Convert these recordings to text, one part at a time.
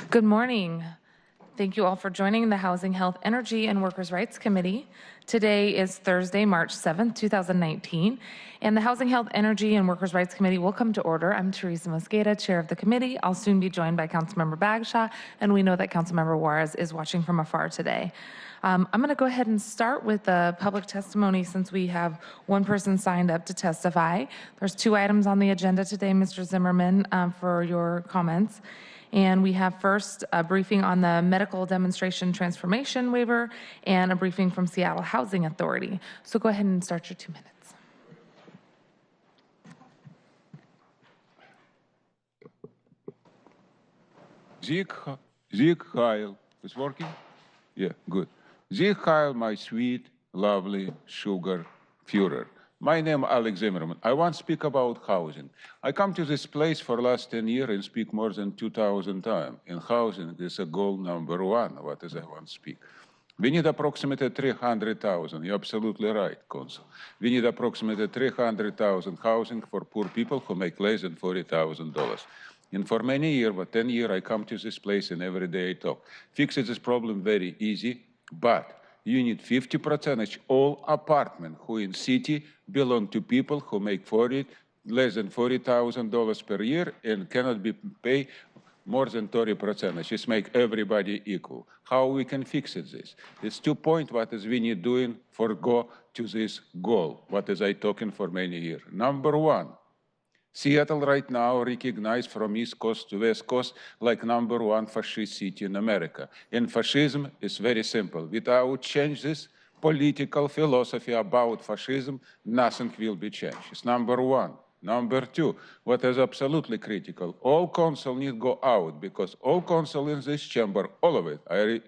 Good morning. Thank you all for joining the Housing, Health, Energy, and Workers' Rights Committee. Today is Thursday, March 7th, 2019, and the Housing, Health, Energy, and Workers' Rights Committee will come to order. I'm Teresa Mosqueda, chair of the committee. I'll soon be joined by Councilmember Bagshaw, and we know that Councilmember Juarez is watching from afar today. I'm going to go ahead and start with the public testimony since we have one person signed up to testify. There's 2 items on the agenda today, Mr. Zimmerman, for your comments. And we have first a briefing on the medical demonstration transformation waiver and a briefing from Seattle Housing Authority. So go ahead and start your 2 minutes. Zeke Heil, it's working? Yeah, good. Zeke Heil, my sweet, lovely sugar Führer. My name is Alex Zimmerman. I want to speak about housing. I come to this place for the last 10 years and speak more than 2,000 times. In housing, this is a goal number 1, what is I want to speak. We need approximately 300,000. You're absolutely right, Council. We need approximately 300,000 housing for poor people who make less than $40,000. And for many years, for 10 years, I come to this place and every day I talk. Fixing this problem very easy, but you need 50% all apartment who in city belong to people who make less than $40,000 per year and cannot be paid more than 30%. Just make everybody equal. How we can fix this? It's 2 points what is we need doing for go to this goal, what is I talking for many years. Number 1, Seattle right now recognized from East Coast to West Coast like number 1 fascist city in America. And fascism is very simple. Without change this political philosophy about fascism, nothing will be changed. It's number 1. Number 2, what is absolutely critical, all council need go out because all council in this chamber, all of it, I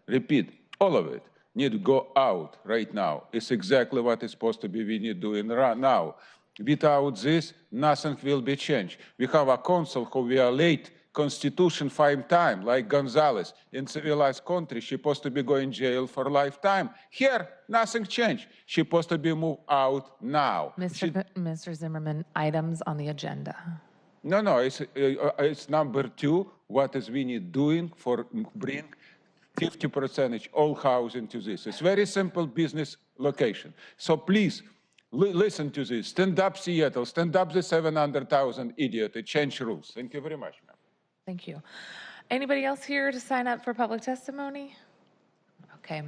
repeat, all of it, need to go out right now. It's exactly what is supposed to be we need doing right now. Without this, nothing will be changed. We have a council who violate Constitution 5 times, like Gonzalez. In civilized country, she's supposed to be going to jail for lifetime. Here, nothing changed. She's supposed to be moved out now. Mr. Zimmerman, items on the agenda. No, it's number 2. What is we need doing for bring 50% all housing to this? It's very simple business location. So please, listen to this. Stand up, Seattle. Stand up the 700,000 idiot. Change rules. Thank you very much, ma'am. Thank you. Anybody else here to sign up for public testimony? Okay.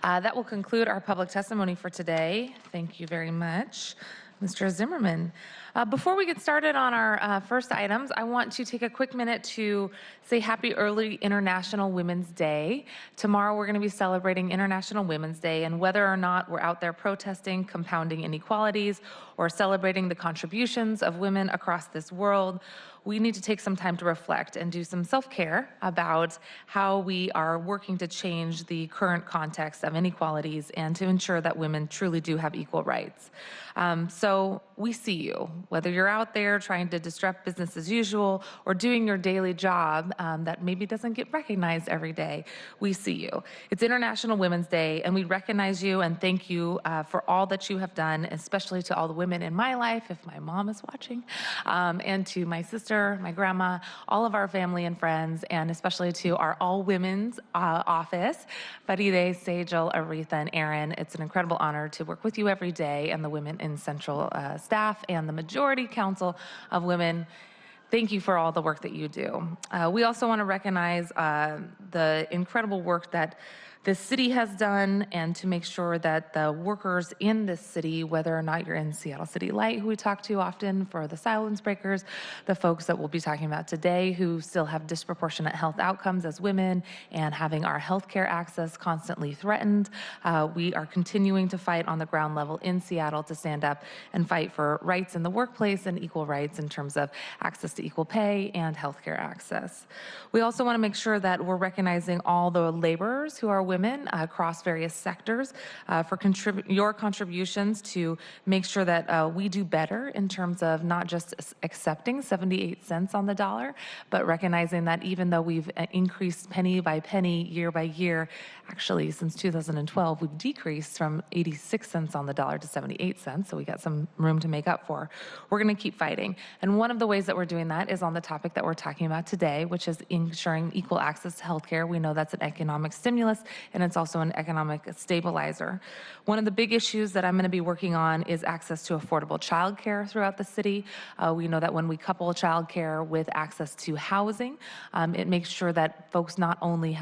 That will conclude our public testimony for today. Thank you very much, Mr. Zimmerman. Before we get started on our first items, I want to take a quick minute to say happy early International Women's Day. Tomorrow we're going to be celebrating International Women's Day, and whether or not we're out there protesting, compounding inequalities, or celebrating the contributions of women across this world, we need to take some time to reflect and do some self-care about how we are working to change the current context of inequalities and to ensure that women truly do have equal rights. So we see you, whether you're out there trying to disrupt business as usual or doing your daily job that maybe doesn't get recognized every day, we see you. It's International Women's Day, and we recognize you and thank you for all that you have done, especially to all the women in my life, if my mom is watching, and to my sister, my grandma, all of our family and friends, and especially to our all-women's office, Faride, Sejal, Aretha, and Aaron. It's an incredible honor to work with you every day, and the women in Central staff and the majority council of women. Thank you for all the work that you do. We also want to recognize the incredible work that the city has done and to make sure that the workers in this city, whether or not you're in Seattle City Light, who we talk to often for the silence breakers, the folks that we'll be talking about today who still have disproportionate health outcomes as women and having our healthcare access constantly threatened. We are continuing to fight on the ground level in Seattle to stand up and fight for rights in the workplace and equal rights in terms of access to equal pay and healthcare access. We also want to make sure that we're recognizing all the laborers who are women across various sectors, for your contributions to make sure that we do better in terms of not just accepting 78 cents on the dollar, but recognizing that even though we've increased penny by penny, year by year, actually since 2012, we've decreased from 86 cents on the dollar to 78 cents, so we got some room to make up for. We're going to keep fighting. And one of the ways that we're doing that is on the topic that we're talking about today, which is ensuring equal access to healthcare. We know that's an economic stimulus, and it's also an economic stabilizer. One of the big issues that I'm going to be working on is access to affordable childcare throughout the city. We know that when we couple childcare with access to housing, it makes sure that folks not only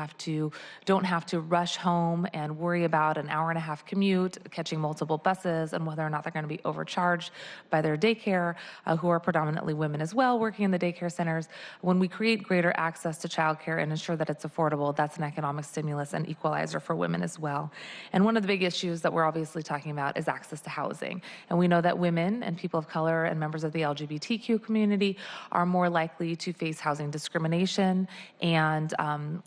don't have to rush home and worry about an hour-and-a-half commute, catching multiple buses, and whether or not they're going to be overcharged by their daycare, who are predominantly women as well working in the daycare centers. When we create greater access to childcare and ensure that it's affordable, that's an economic stimulus and equalizer for women as well. And one of the big issues that we're obviously talking about is access to housing. And we know that women and people of color and members of the LGBTQ community are more likely to face housing discrimination and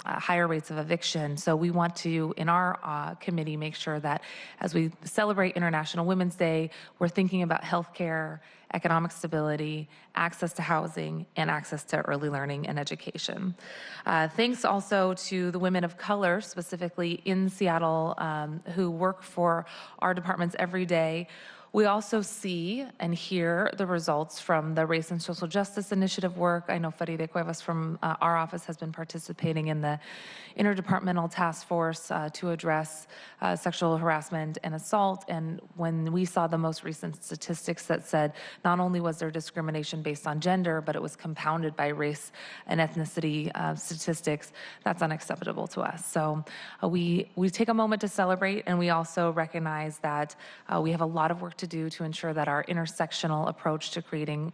higher rates of eviction. So we want to, in our committee, make sure that as we celebrate International Women's Day, we're thinking about healthcare, economic stability, access to housing, and access to early learning and education. Thanks also to the women of color, specifically in Seattle, who work for our departments every day. We also see and hear the results from the Race and Social Justice Initiative work. I know Faride Cuevas from our office has been participating in the interdepartmental task force to address sexual harassment and assault. And when we saw the most recent statistics that said not only was there discrimination based on gender, but it was compounded by race and ethnicity statistics, that's unacceptable to us. So we take a moment to celebrate, and we also recognize that we have a lot of work to do to ensure that our intersectional approach to creating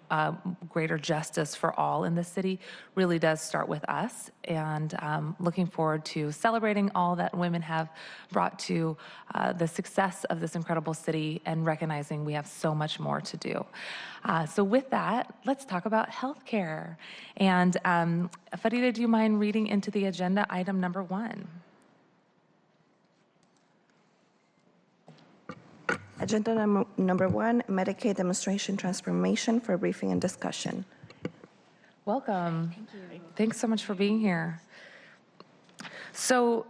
greater justice for all in the city really does start with us. And looking forward to celebrating all that women have brought to the success of this incredible city, and recognizing we have so much more to do. So with that, let's talk about healthcare. And Farida, do you mind reading into the agenda item number 1? Agenda number 1, Medicaid demonstration transformation, for briefing and discussion. Welcome. Thank you. Thanks so much for being here. So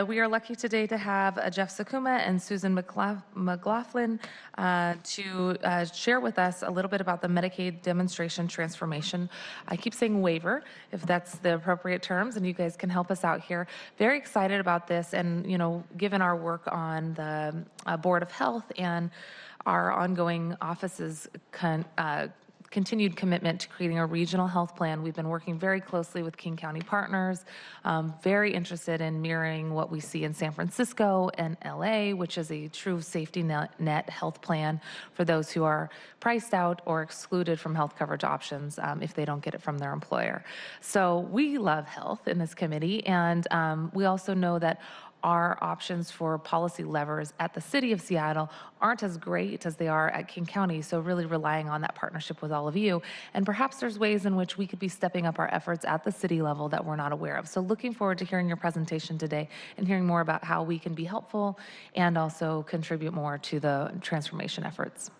we are lucky today to have Jeff Sakuma and Susan McLaughlin to share with us a little bit about the Medicaid demonstration transformation. I keep saying waiver, if that's the appropriate terms, and you guys can help us out here. Very excited about this, and given our work on the Board of Health and our ongoing office's continued commitment to creating a regional health plan. We've been working very closely with King County partners, very interested in mirroring what we see in San Francisco and LA, which is a true safety net health plan for those who are priced out or excluded from health coverage options if they don't get it from their employer. So we love health in this committee, and we also know that our options for policy levers at the City of Seattle aren't as great as they are at King County, so really relying on that partnership with all of you. And perhaps there's ways in which we could be stepping up our efforts at the city level that we're not aware of. So looking forward to hearing your presentation today and hearing more about how we can be helpful and also contribute more to the transformation efforts.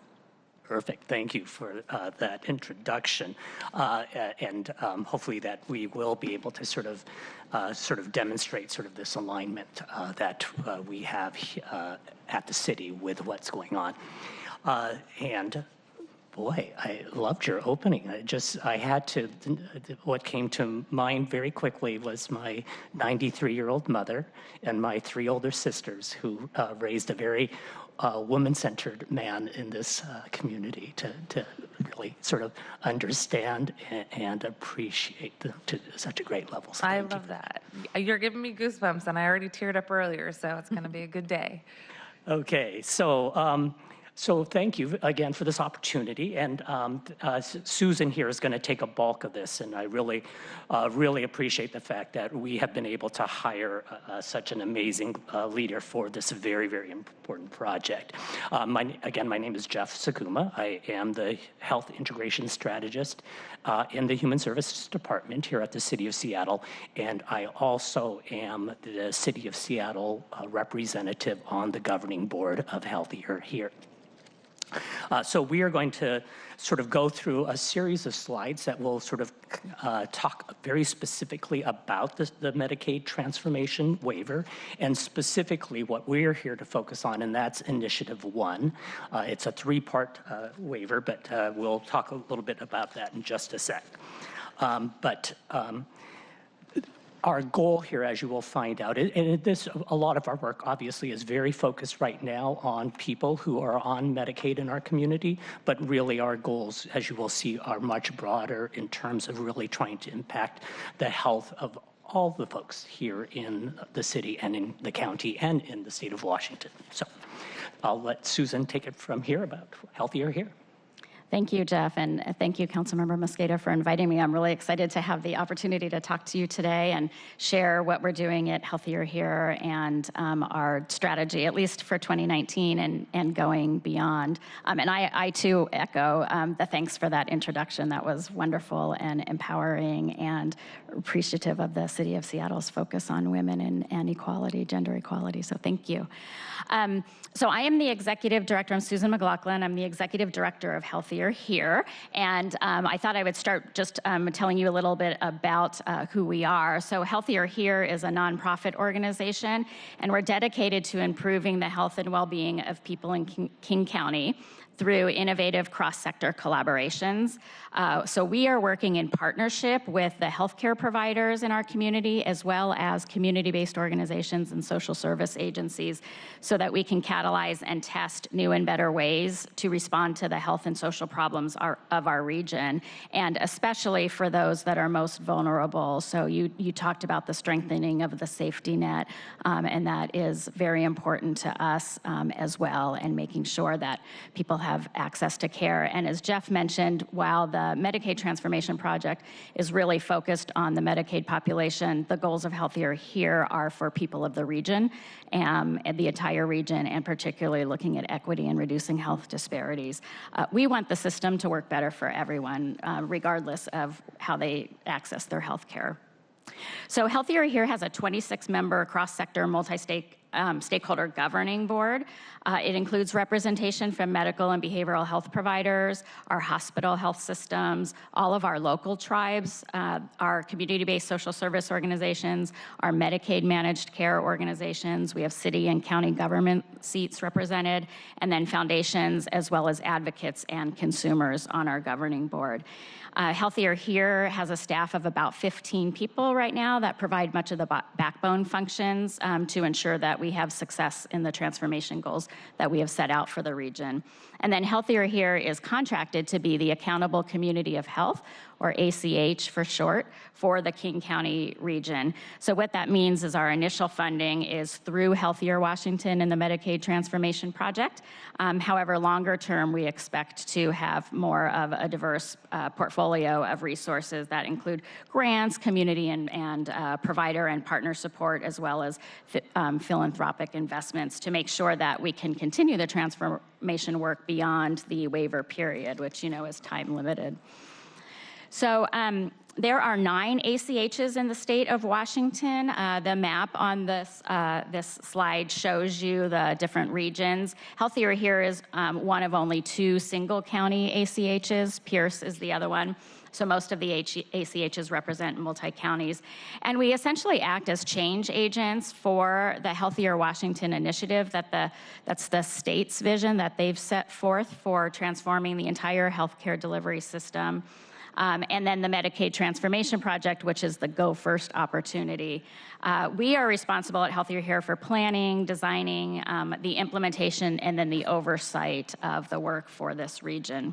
Perfect. Thank you for that introduction, and hopefully that we will be able to sort of demonstrate sort of this alignment that we have at the city with what's going on. And boy, I loved your opening. What came to mind very quickly was my 93-year-old mother and my 3 older sisters, who raised a very woman-centered man in this community to really sort of understand and appreciate them to such a great level. So I love that. You're giving me goosebumps, and I already teared up earlier, so it's going to be a good day. Okay, so So thank you again for this opportunity, and Susan here is going to take a bulk of this, and I really, really appreciate the fact that we have been able to hire such an amazing leader for this very, very important project. Again, my name is Jeff Sakuma. I am the Health Integration Strategist in the Human Services Department here at the City of Seattle, and I also am the City of Seattle representative on the governing board of Healthier Here. So we are going to sort of go through a series of slides that will sort of talk very specifically about the Medicaid transformation waiver, and specifically what we're here to focus on, and that's Initiative 1. It's a three-part waiver, but we'll talk a little bit about that in just a sec. Our goal here, as you will find out, a lot of our work obviously is very focused right now on people who are on Medicaid in our community, but really our goals, as you will see, are much broader in terms of really trying to impact the health of all the folks here in the city and in the county and in the state of Washington. So I'll let Susan take it from here about Healthier Here. Thank you, Jeff, and thank you, Councilmember Mosqueda, for inviting me. I'm really excited to have the opportunity to talk to you today and share what we're doing at Healthier Here and our strategy, at least for 2019 and going beyond. And I too echo the thanks for that introduction. That was wonderful and empowering, and appreciative of the City of Seattle's focus on women and equality, gender equality. So thank you. So I am the Executive Director. I'm Susan McLaughlin. I'm the Executive Director of Healthier Here. And I thought I would start just telling you a little bit about who we are. So Healthier Here is a nonprofit organization, and we're dedicated to improving the health and well-being of people in King County through innovative cross-sector collaborations. So we are working in partnership with the healthcare providers in our community, as well as community-based organizations and social service agencies, so that we can catalyze and test new and better ways to respond to the health and social problems of our region, and especially for those that are most vulnerable. So you talked about the strengthening of the safety net, and that is very important to us as well, and making sure that people have access to care. And as Jeff mentioned, while the Medicaid Transformation Project is really focused on the Medicaid population, the goals of Healthier Here are for people of the region, and the entire region, and particularly looking at equity and reducing health disparities. We want the system to work better for everyone, regardless of how they access their health care. So Healthier Here has a 26-member cross-sector multi-stakeholder governing board. It includes representation from medical and behavioral health providers, our hospital health systems, all of our local tribes, our community-based social service organizations, our Medicaid managed care organizations. We have city and county government seats represented, and then foundations, as well as advocates and consumers on our governing board. Healthier Here has a staff of about 15 people right now that provide much of the backbone functions to ensure that we have success in the transformation goals that we have set out for the region. And then Healthier Here is contracted to be the accountable community of health, or ACH for short, for the King County region. So what that means is our initial funding is through Healthier Washington and the Medicaid Transformation Project. However, longer term, we expect to have more of a diverse portfolio of resources that include grants, community and provider and partner support, as well as philanthropic investments, to make sure that we can continue the transformation work beyond the waiver period, which, you know, is time limited. So there are 9 ACHs in the state of Washington. The map on this slide shows you the different regions. Healthier Here is one of only 2 single county ACHs. Pierce is the other one. So most of the ACHs represent multi-counties. And we essentially act as change agents for the Healthier Washington initiative. That's the state's vision that they've set forth for transforming the entire healthcare delivery system. And then the Medicaid Transformation Project, which is the Go First opportunity. We are responsible at Healthier Here for planning, designing, the implementation, and then the oversight of the work for this region.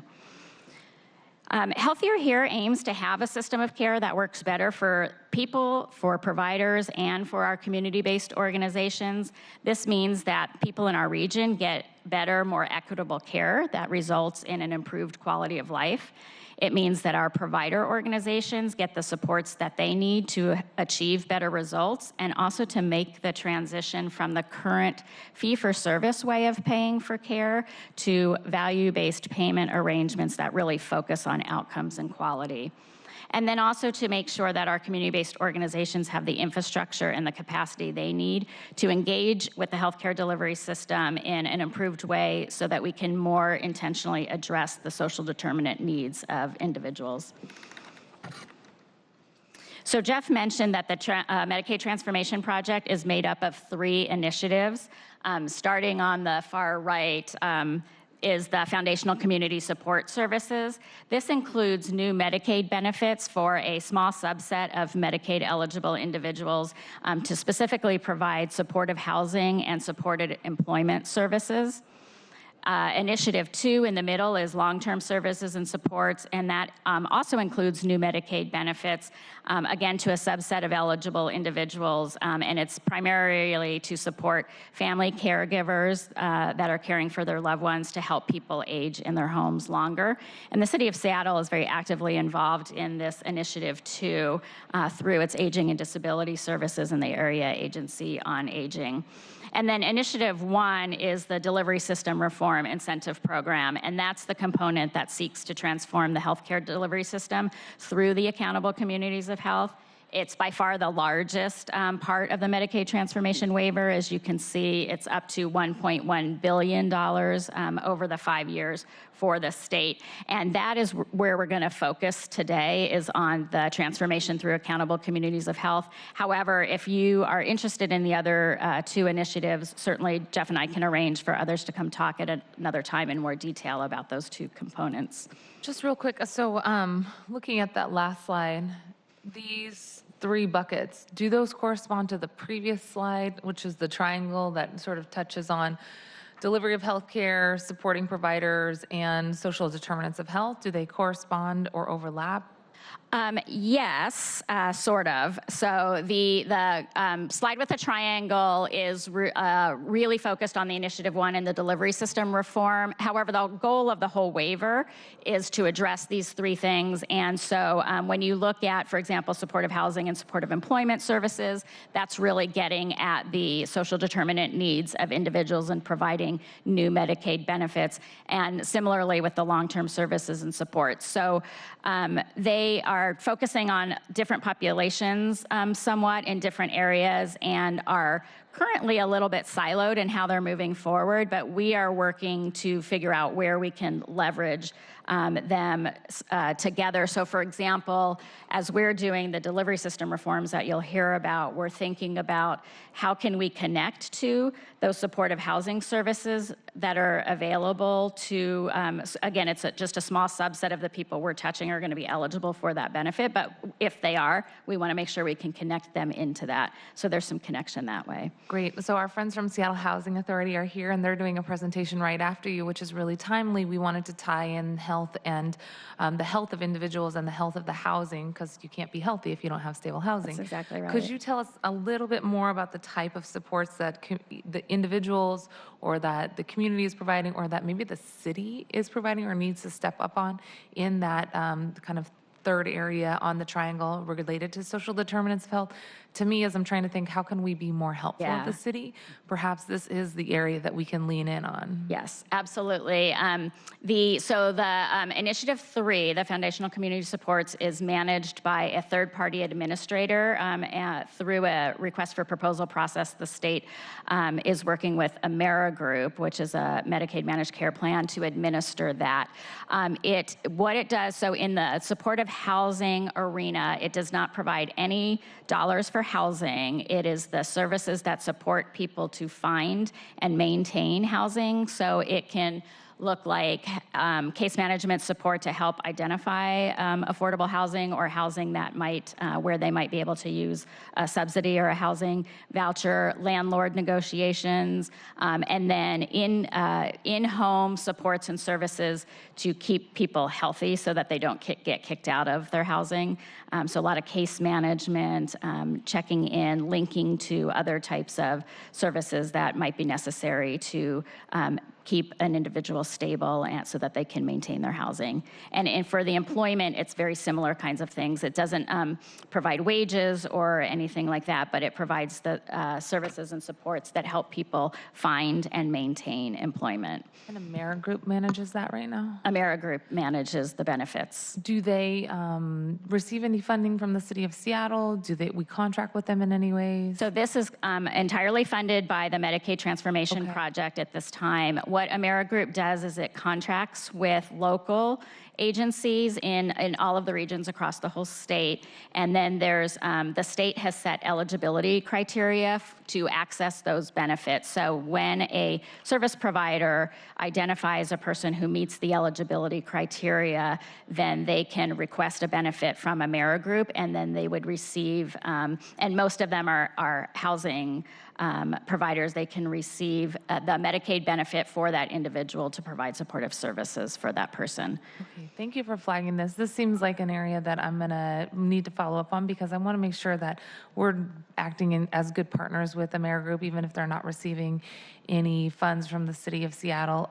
Healthier Here aims to have a system of care that works better for people, for providers, and for our community-based organizations. This means that people in our region get better, more equitable care that results in an improved quality of life. It means that our provider organizations get the supports that they need to achieve better results and also to make the transition from the current fee-for-service way of paying for care to value-based payment arrangements that really focus on outcomes and quality. And then also to make sure that our community-based organizations have the infrastructure and the capacity they need to engage with the healthcare delivery system in an improved way so that we can more intentionally address the social determinant needs of individuals. So Jeff mentioned that the Medicaid Transformation Project is made up of 3 initiatives. Starting on the far right, is the Foundational Community Support Services. This includes new Medicaid benefits for a small subset of Medicaid-eligible individuals to specifically provide supportive housing and supported employment services. Initiative 2 in the middle is long-term services and supports, and that also includes new Medicaid benefits, again, to a subset of eligible individuals, and it's primarily to support family caregivers that are caring for their loved ones to help people age in their homes longer. And the City of Seattle is very actively involved in this initiative 2 through its Aging and Disability Services and the Area Agency on Aging. And then Initiative 1 is the Delivery System Reform Incentive Program, and that's the component that seeks to transform the healthcare delivery system through the accountable communities of health. It's by far the largest part of the Medicaid transformation waiver. As you can see, it's up to $1.1 billion over the 5 years for the state. And that is where we're going to focus today, is on the transformation through accountable communities of health. However, if you are interested in the other 2 initiatives, certainly Jeff and I can arrange for others to come talk at another time in more detail about those 2 components. Just real quick, so looking at that last slide, these 3 buckets, do those correspond to the previous slide, which is the triangle that sort of touches on delivery of healthcare, supporting providers, and social determinants of health? Do they correspond or overlap? Yes, sort of. So the slide with the triangle is really focused on the Initiative 1 and the delivery system reform. However, the goal of the whole waiver is to address these 3 things. And so when you look at, for example, supportive housing and supportive employment services, that's really getting at the social determinant needs of individuals and providing new Medicaid benefits. And similarly with the long-term services and supports. So they are focusing on different populations somewhat in different areas and are currently a little bit siloed in how they're moving forward, but we are working to figure out where we can leverage them together. So for example, as we're doing the delivery system reforms that you'll hear about, we're thinking about how can we connect to those supportive housing services that are available to, again, it's just a small subset of the people we're touching are going to be eligible for that benefit, but if they are, we want to make sure we can connect them into that. So there's some connection that way. Great. So our friends from Seattle Housing Authority are here, and they're doing a presentation right after you, which is really timely. We wanted to tie in health and the health of individuals and the health of the housing, because you can't be healthy if you don't have stable housing. That's exactly right. Could you tell us a little bit more about the type of supports that the individuals or that the community is providing, or that maybe the city is providing or needs to step up on in that kind of 3rd area on the triangle related to social determinants of health? To me, as I'm trying to think, how can we be more helpful at the city? Perhaps this is the area that we can lean in on. Yes, absolutely. Initiative 3, the Foundational Community Supports, is managed by a third-party administrator through a request for proposal process. The state is working with AmeriGroup, which is a Medicaid managed care plan, to administer that. What it does, so in the supportive housing arena, it does not provide any dollars for housing. It is the services that support people to find and maintain housing. So it can look like case management support to help identify affordable housing or housing that might, where they might be able to use a subsidy or a housing voucher, landlord negotiations, and then in-home supports and services to keep people healthy so that they don't get kicked out of their housing. So a lot of case management, checking in, linking to other types of services that might be necessary to keep an individual stable and so that they can maintain their housing. And for the employment, it's very similar kinds of things. It doesn't provide wages or anything like that, but it provides the services and supports that help people find and maintain employment. And AmeriGroup manages that right now? AmeriGroup manages the benefits. Do they receive any funding from the city of Seattle? We contract with them in any ways? So this is entirely funded by the Medicaid Transformation Project at this time. What AmeriGroup does is it contracts with local agencies in all of the regions across the whole state. And then there's, the state has set eligibility criteria to access those benefits. So when a service provider identifies a person who meets the eligibility criteria, then they can request a benefit from AmeriGroup, and then they would receive, and most of them are housing providers. They can receive the Medicaid benefit for that individual to provide supportive services for that person. Okay, thank you for flagging this. This seems like an area that I'm going to need to follow up on because I want to make sure that we're acting as good partners with AmeriGroup, even if they're not receiving any funds from the city of Seattle.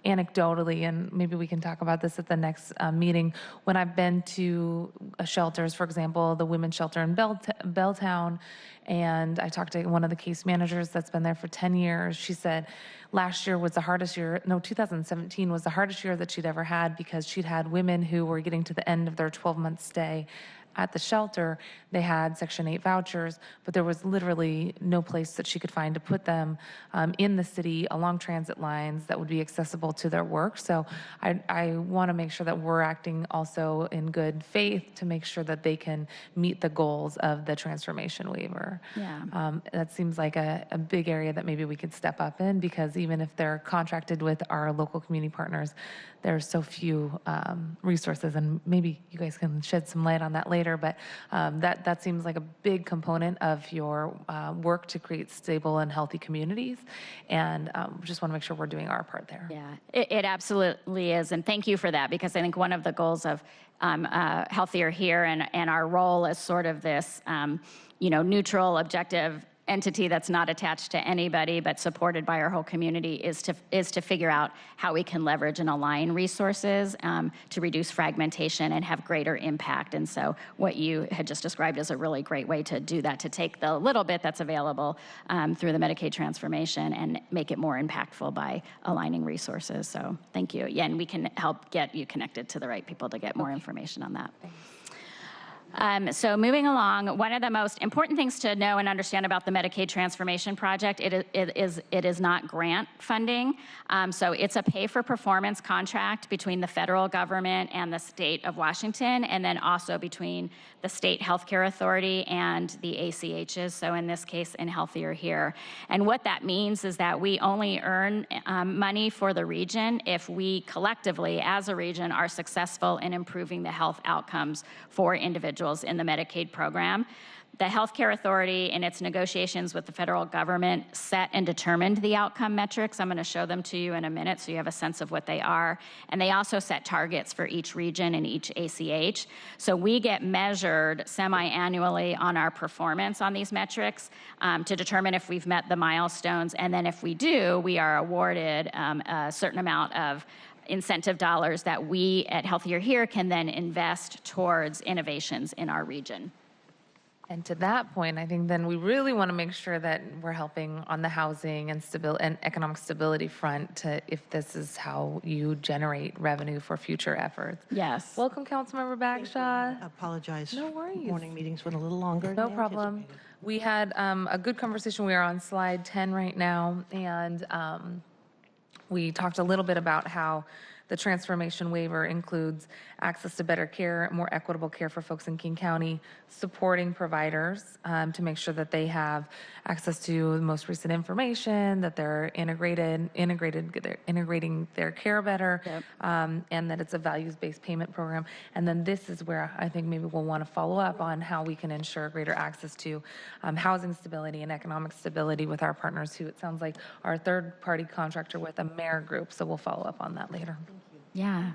Anecdotally, and maybe we can talk about this at the next meeting, when I've been to shelters, for example, the women's shelter in Belltown, and I talked to one of the case managers that's been there for 10 years. She said last year was the hardest year, no, 2017 was the hardest year that she'd ever had because she'd had women who were getting to the end of their 12-month stay at the shelter. They had Section 8 vouchers, but there was literally no place that she could find to put them in the city along transit lines that would be accessible to their work. So I want to make sure that we're acting also in good faith to make sure that they can meet the goals of the transformation waiver. Yeah. That seems like a big area that maybe we could step up in because even if they're contracted with our local community partners, there are so few resources, and maybe you guys can shed some light on that later, but that seems like a big component of your work to create stable and healthy communities, and just want to make sure we're doing our part there. Yeah, it absolutely is, and thank you for that, because I think one of the goals of Healthier Here and our role as sort of this, neutral, objective entity that's not attached to anybody but supported by our whole community is to figure out how we can leverage and align resources to reduce fragmentation and have greater impact. And so what you had just described is a really great way to do that, to take the little bit that's available through the Medicaid transformation and make it more impactful by aligning resources. So thank you. Yeah, and we can help get you connected to the right people to get more information on that. Thanks. So moving along, one of the most important things to know and understand about the Medicaid Transformation Project, it is not grant funding. So it's a pay-for-performance contract between the federal government and the state of Washington, and then also between the state healthcare authority and the ACHs, so in this case, in Healthier Here. And what that means is that we only earn money for the region if we collectively, as a region, are successful in improving the health outcomes for individuals in the Medicaid program. The Healthcare Authority, in its negotiations with the federal government, set and determined the outcome metrics. I'm going to show them to you in a minute so you have a sense of what they are. And they also set targets for each region and each ACH. So we get measured semi-annually on our performance on these metrics to determine if we've met the milestones. And then if we do, we are awarded a certain amount of incentive dollars that we at Healthier Here can then invest towards innovations in our region. And to that point, I think then we really want to make sure that we're helping on the housing and economic stability front if this is how you generate revenue for future efforts. Yes. Welcome, Councilmember Bagshaw. I apologize. No worries. Morning meetings went a little longer. No than problem. anticipated. We had a good conversation. We are on slide 10 right now, and we talked a little bit about how The transformation waiver includes access to better care, more equitable care for folks in King County, supporting providers to make sure that they have access to the most recent information, that they're they're integrating their care better, and that it's a values-based payment program. And then this is where I think maybe we'll want to follow up on how we can ensure greater access to housing stability and economic stability with our partners, who it sounds like are a third-party contractor with a mayor group. So we'll follow up on that later. Yeah.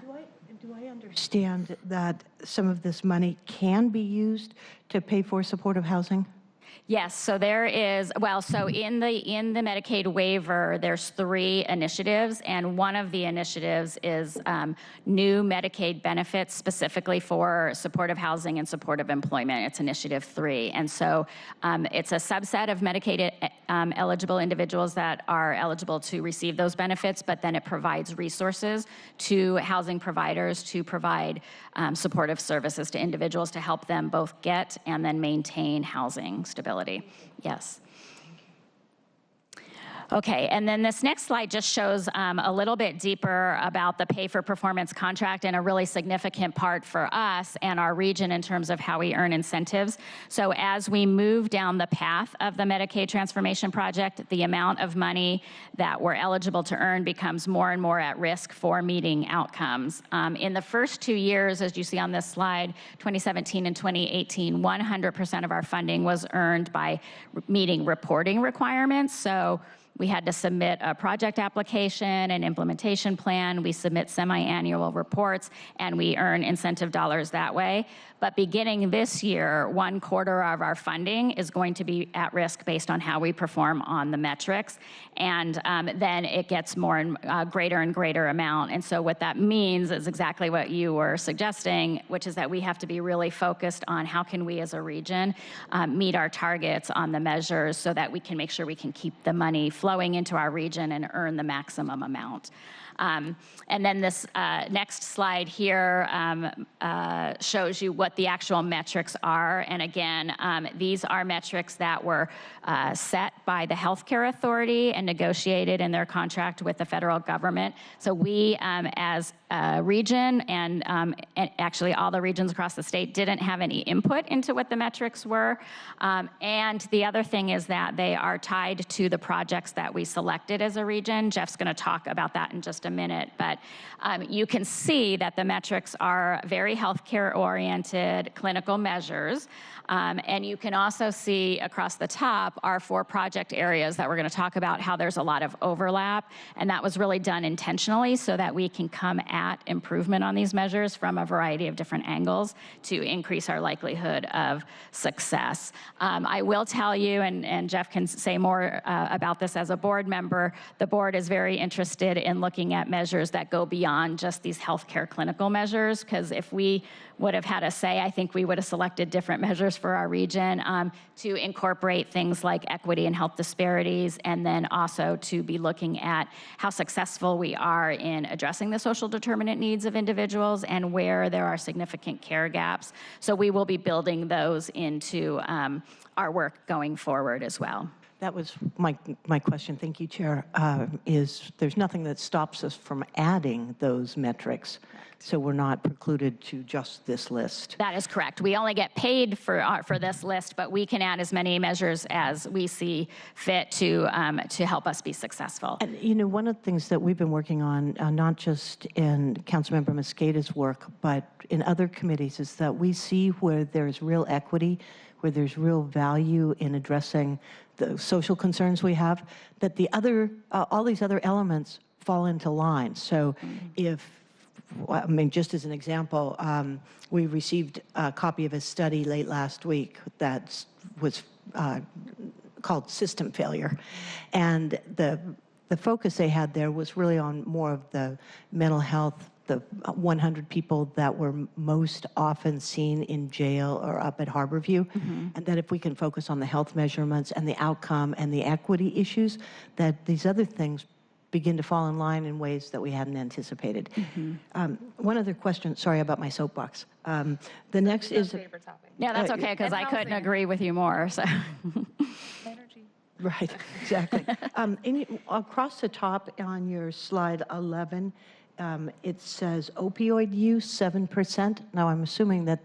Do I understand that some of this money can be used to pay for supportive housing? Yes, so there is, well, so in the Medicaid waiver, there's 3 initiatives, and one of the initiatives is new Medicaid benefits specifically for supportive housing and supportive employment. It's Initiative 3. And so it's a subset of Medicaid eligible individuals that are eligible to receive those benefits, but then it provides resources to housing providers to provide supportive services to individuals to help them both get and then maintain housing stability. Yes. Okay, and then this next slide just shows a little bit deeper about the pay for performance contract, and a really significant part for us and our region in terms of how we earn incentives. So as we move down the path of the Medicaid transformation project, the amount of money that we're eligible to earn becomes more and more at risk for meeting outcomes. In the first 2 years, as you see on this slide, 2017 and 2018, 100% of our funding was earned by meeting reporting requirements. So we had to submit a project application, an implementation plan, we submit semi-annual reports, and we earn incentive dollars that way. But beginning this year, 1/4 of our funding is going to be at risk based on how we perform on the metrics. And then it gets more and greater and greater amount. And so what that means is exactly what you were suggesting, which is that we have to be really focused on how can we as a region meet our targets on the measures so that we can make sure we can keep the money flowing into our region and earn the maximum amount. And then this next slide here shows you what the actual metrics are. And again, these are metrics that were set by the Healthcare Authority and negotiated in their contract with the federal government. So we, as a region, and actually all the regions across the state, didn't have any input into what the metrics were. And the other thing is that they are tied to the projects that we selected as a region. Jeff's going to talk about that in just a minute, but you can see that the metrics are very healthcare-oriented clinical measures. And you can also see across the top our 4 project areas that we're going to talk about, how there's a lot of overlap. And that was really done intentionally so that we can come at improvement on these measures from a variety of different angles to increase our likelihood of success. I will tell you, and Jeff can say more about this as a board member, the board is very interested in looking at measures that go beyond just these healthcare clinical measures, because if we would have had a say, I think we would have selected different measures for our region to incorporate things like equity and health disparities, and then also to be looking at how successful we are in addressing the social determinant needs of individuals and where there are significant care gaps. So we will be building those into our work going forward as well. That was my question. Thank you, Chair. Is there's nothing that stops us from adding those metrics, so we're not precluded to just this list. That is correct. We only get paid for this list, but we can add as many measures as we see fit to help us be successful. And you know, one of the things that we've been working on, not just in Councilmember Mosqueda's work, but in other committees, is that we see where there's real equity, where there's real value in addressing the social concerns we have, that the other, all these other elements fall into line. So if, I mean, just as an example, we received a copy of a study late last week that was called System Failure. And the focus they had there was really on more of the mental health, the 100 people that were most often seen in jail or up at Harborview, and that if we can focus on the health measurements and the outcome and the equity issues, that these other things begin to fall in line in ways that we hadn't anticipated. One other question, sorry about my soapbox. The next is... Favorite topic. Yeah, that's okay, because I couldn't agree with you more. So. Energy. Right, exactly. Across the top on your slide 11, it says opioid use 7%. Now, I'm assuming that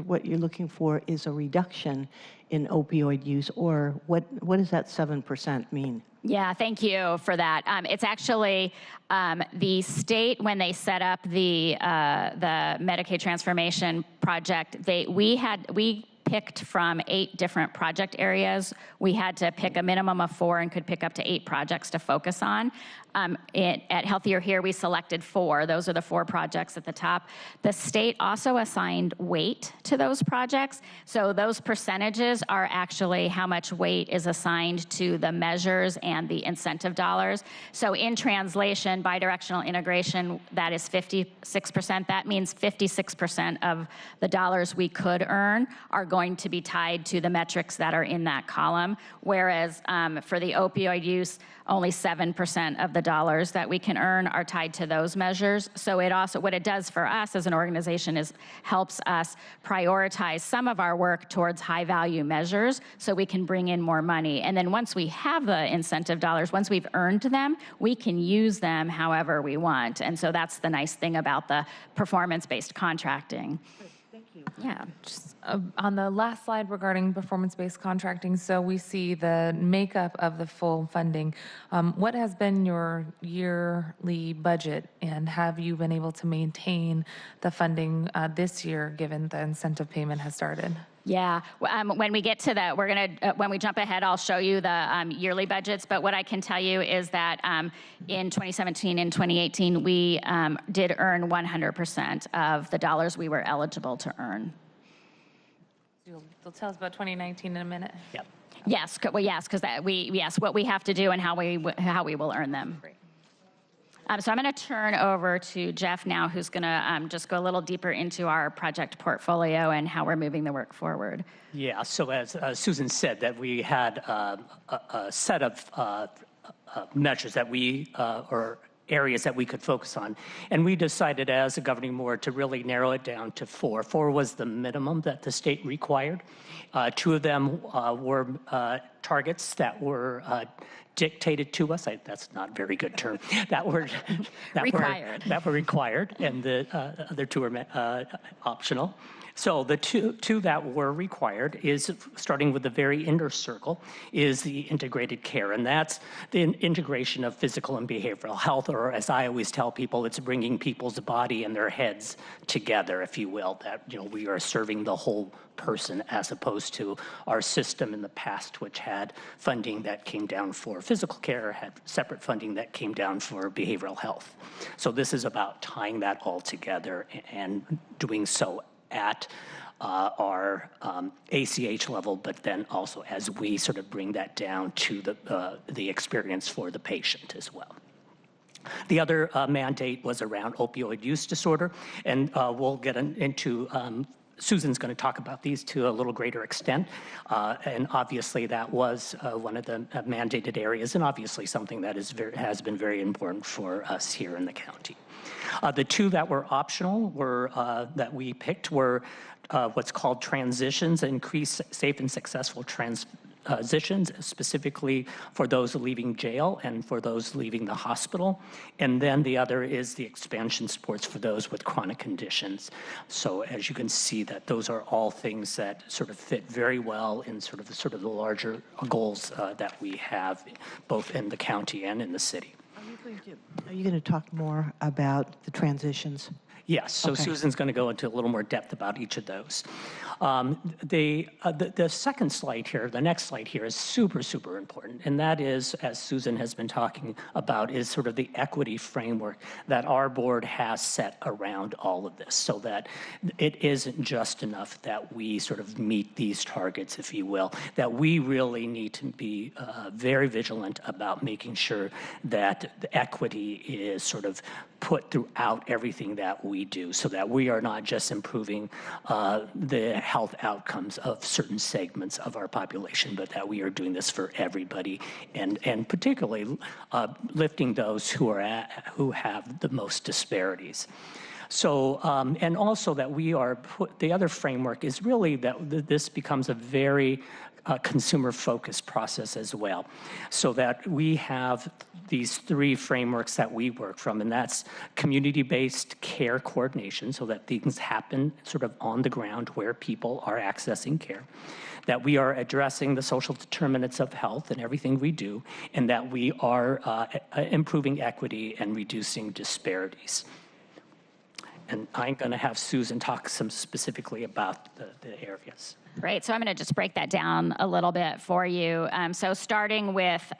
what you're looking for is a reduction in opioid use, or what does that 7% mean? Yeah, thank you for that. It's actually the state, when they set up the Medicaid transformation project, we picked from 8 different project areas. We had to pick a minimum of 4 and could pick up to 8 projects to focus on. At Healthier Here, we selected 4. Those are the 4 projects at the top. The state also assigned weight to those projects. So those percentages are actually how much weight is assigned to the measures and the incentive dollars. So in translation, bidirectional integration, that is 56%. That means 56% of the dollars we could earn are going to be tied to the metrics that are in that column. Whereas for the opioid use, only 7% of the dollars that we can earn are tied to those measures. So it also, what it does for us as an organization is helps us prioritize some of our work towards high value measures so we can bring in more money. And then once we have the incentive dollars, once we've earned them, we can use them however we want. And so that's the nice thing about the performance-based contracting. Thank you. Yeah. Just on the last slide regarding performance-based contracting, so we see the makeup of the full funding. What has been your yearly budget, and have you been able to maintain the funding this year, given the incentive payment has started? Yeah, when we get to that, we're gonna, when we jump ahead, I'll show you the yearly budgets, but what I can tell you is that in 2017 and 2018, we did earn 100% of the dollars we were eligible to earn. You'll tell us about 2019 in a minute. Yep. Yes, well, yes, because what we have to do and how we will earn them. Great. So I'm going to turn over to Jeff now, who's going to just go a little deeper into our project portfolio and how we're moving the work forward. Yeah, so as Susan said, that we had a set of measures that or areas that we could focus on. And we decided as a governing board to really narrow it down to 4. 4 was the minimum that the state required. 2 of them were targets that were dictated to us. That's not a very good term. That were required, and the other 2 are optional. So the two that were required is, starting with the very inner circle, is the integrated care, and that's the integration of physical and behavioral health, or as I always tell people, it's bringing people's body and their heads together, if you will, that we are serving the whole person as opposed to our system in the past, which had funding that came down for physical care, had separate funding that came down for behavioral health. So this is about tying that all together and doing so at our ACH level, but then also as we sort of bring that down to the experience for the patient as well. The other mandate was around opioid use disorder, and we'll get into Susan's going to talk about these to a little greater extent, and obviously that was one of the mandated areas, and obviously something that has been very important for us here in the county. The 2 that were optional that we picked were what's called transitions, increase safe and successful transitions, specifically for those leaving jail and for those leaving the hospital. And then the other is the expansion supports for those with chronic conditions. So as you can see, that those are all things that sort of fit very well in sort of the larger goals that we have both in the county and in the city. Are you going to talk more about the transitions? Yes, so Okay. Susan's going to go into a little more depth about each of those. The second slide here, the next slide here is super, super important. And that is, as Susan has been talking about, is sort of the equity framework that our board has set around all of this, so that it isn't just enough that we sort of meet these targets, if you will, that we really need to be very vigilant about making sure that the equity is sort of put throughout everything that we do, so that we are not just improving the health outcomes of certain segments of our population, but that we are doing this for everybody, and particularly lifting those who have the most disparities. So, and also that we are the other framework is really that this becomes a very consumer-focused process as well, so that we have these three frameworks that we work from, and that's community-based care coordination, so that things happen sort of on the ground where people are accessing care, that we are addressing the social determinants of health in everything we do, and that we are improving equity and reducing disparities. And I'm going to have Susan talk specifically about the areas. Great. So I'm going to just break that down a little bit for you. So starting with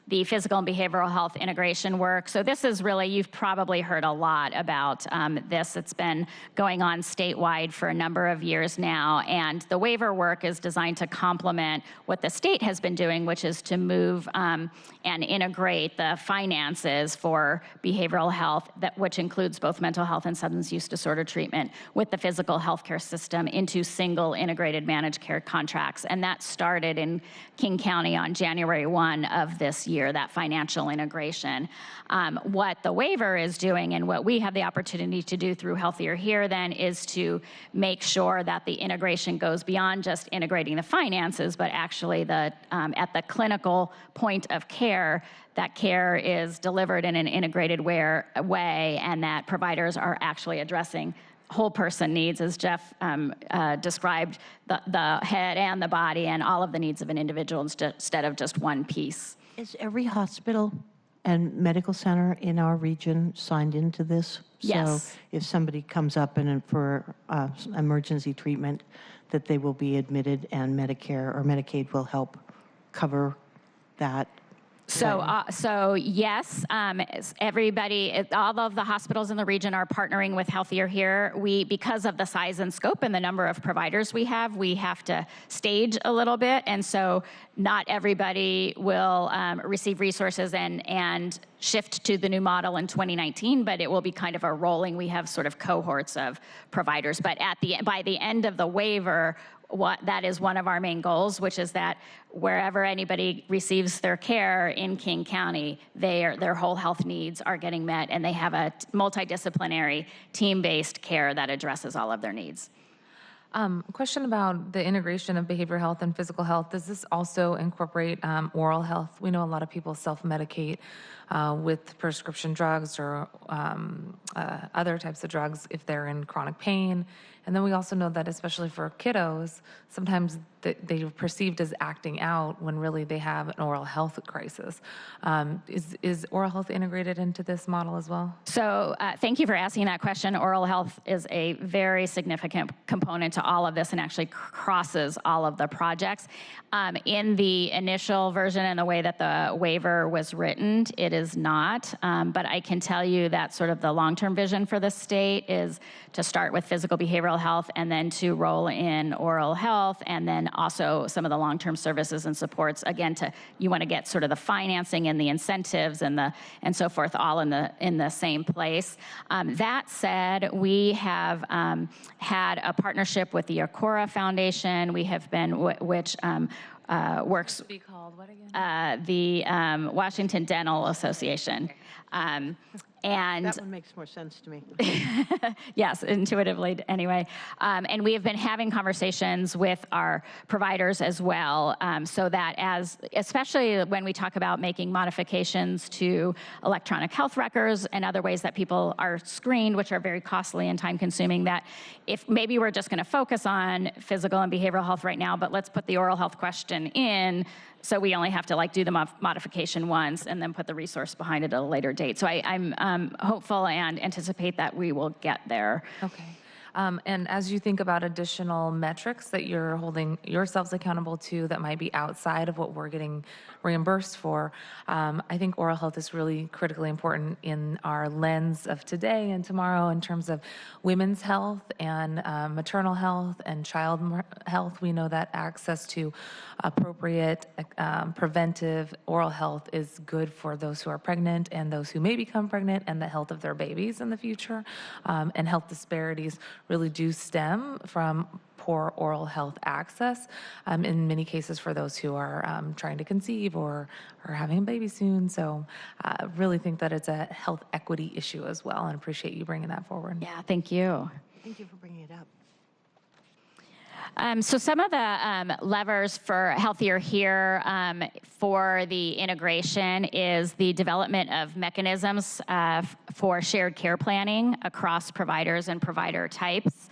the physical and behavioral health integration work. So this is really, you've probably heard a lot about this. It's been going on statewide for a number of years now. And the waiver work is designed to complement what the state has been doing, which is to move and integrate the finances for behavioral health, which includes both mental health and substance use disorder treatment, with the physical healthcare system into single integrated managed care contracts. And that started in King County on January 1 of this year, that financial integration. What the waiver is doing and what we have the opportunity to do through Healthier Here then is to make sure that the integration goes beyond just integrating the finances, but actually at the clinical point of care, that care is delivered in an integrated way, and that providers are actually addressing whole person needs, as Jeff described, the head and the body and all of the needs of an individual instead of just one piece. Is every hospital and medical center in our region signed into this? Yes. So if somebody comes up and for emergency treatment, that they will be admitted and Medicare or Medicaid will help cover that? So yes, everybody, all of the hospitals in the region are partnering with Healthier Here. Because of the size and scope and the number of providers we have to stage a little bit. And so not everybody will receive resources and shift to the new model in 2019, but it will be kind of a rolling, we have sort of cohorts of providers. But by the end of the waiver, that is one of our main goals, which is that wherever anybody receives their care in King County, their whole health needs are getting met, and they have a multidisciplinary, team-based care that addresses all of their needs. Question about the integration of behavioral health and physical health. Does this also incorporate oral health? We know a lot of people self-medicate with prescription drugs or other types of drugs if they're in chronic pain. And then we also know that especially for kiddos, sometimes they're perceived as acting out when really they have an oral health crisis. Is oral health integrated into this model as well? So thank you for asking that question. Oral health is a very significant component to all of this and actually crosses all of the projects. In the initial version and the way that the waiver was written, it is not. But I can tell you that sort of the long-term vision for the state is to start with physical behavioral health and then to roll in oral health, and then also some of the long-term services and supports. Again, you want to get sort of the financing and the incentives and so forth all in the same place. That said, we have had a partnership with the Acora Foundation. We have been which works. Be called what again? The Washington Dental Association. And that one makes more sense to me. yes, intuitively anyway. And we have been having conversations with our providers as well, so that especially when we talk about making modifications to electronic health records and other ways that people are screened, which are very costly and time consuming, that if maybe we're just going to focus on physical and behavioral health right now, but let's put the oral health question in, so we only have to do the modification once and then put the resource behind it at a later date. So I'm hopeful and anticipate that we will get there. Okay. And as you think about additional metrics that you're holding yourselves accountable to that might be outside of what we're getting reimbursed for, I think oral health is really critically important in our lens of today and tomorrow in terms of women's health and maternal health and child health. We know that access to appropriate preventive oral health is good for those who are pregnant and those who may become pregnant and the health of their babies in the future. And health disparities really do stem from poor oral health access in many cases for those who are trying to conceive or are having a baby soon. So I really think that it's a health equity issue as well, and appreciate you bringing that forward. Yeah, thank you. Thank you for bringing it up. So some of the levers for Healthier Here for the integration is the development of mechanisms for shared care planning across providers and provider types.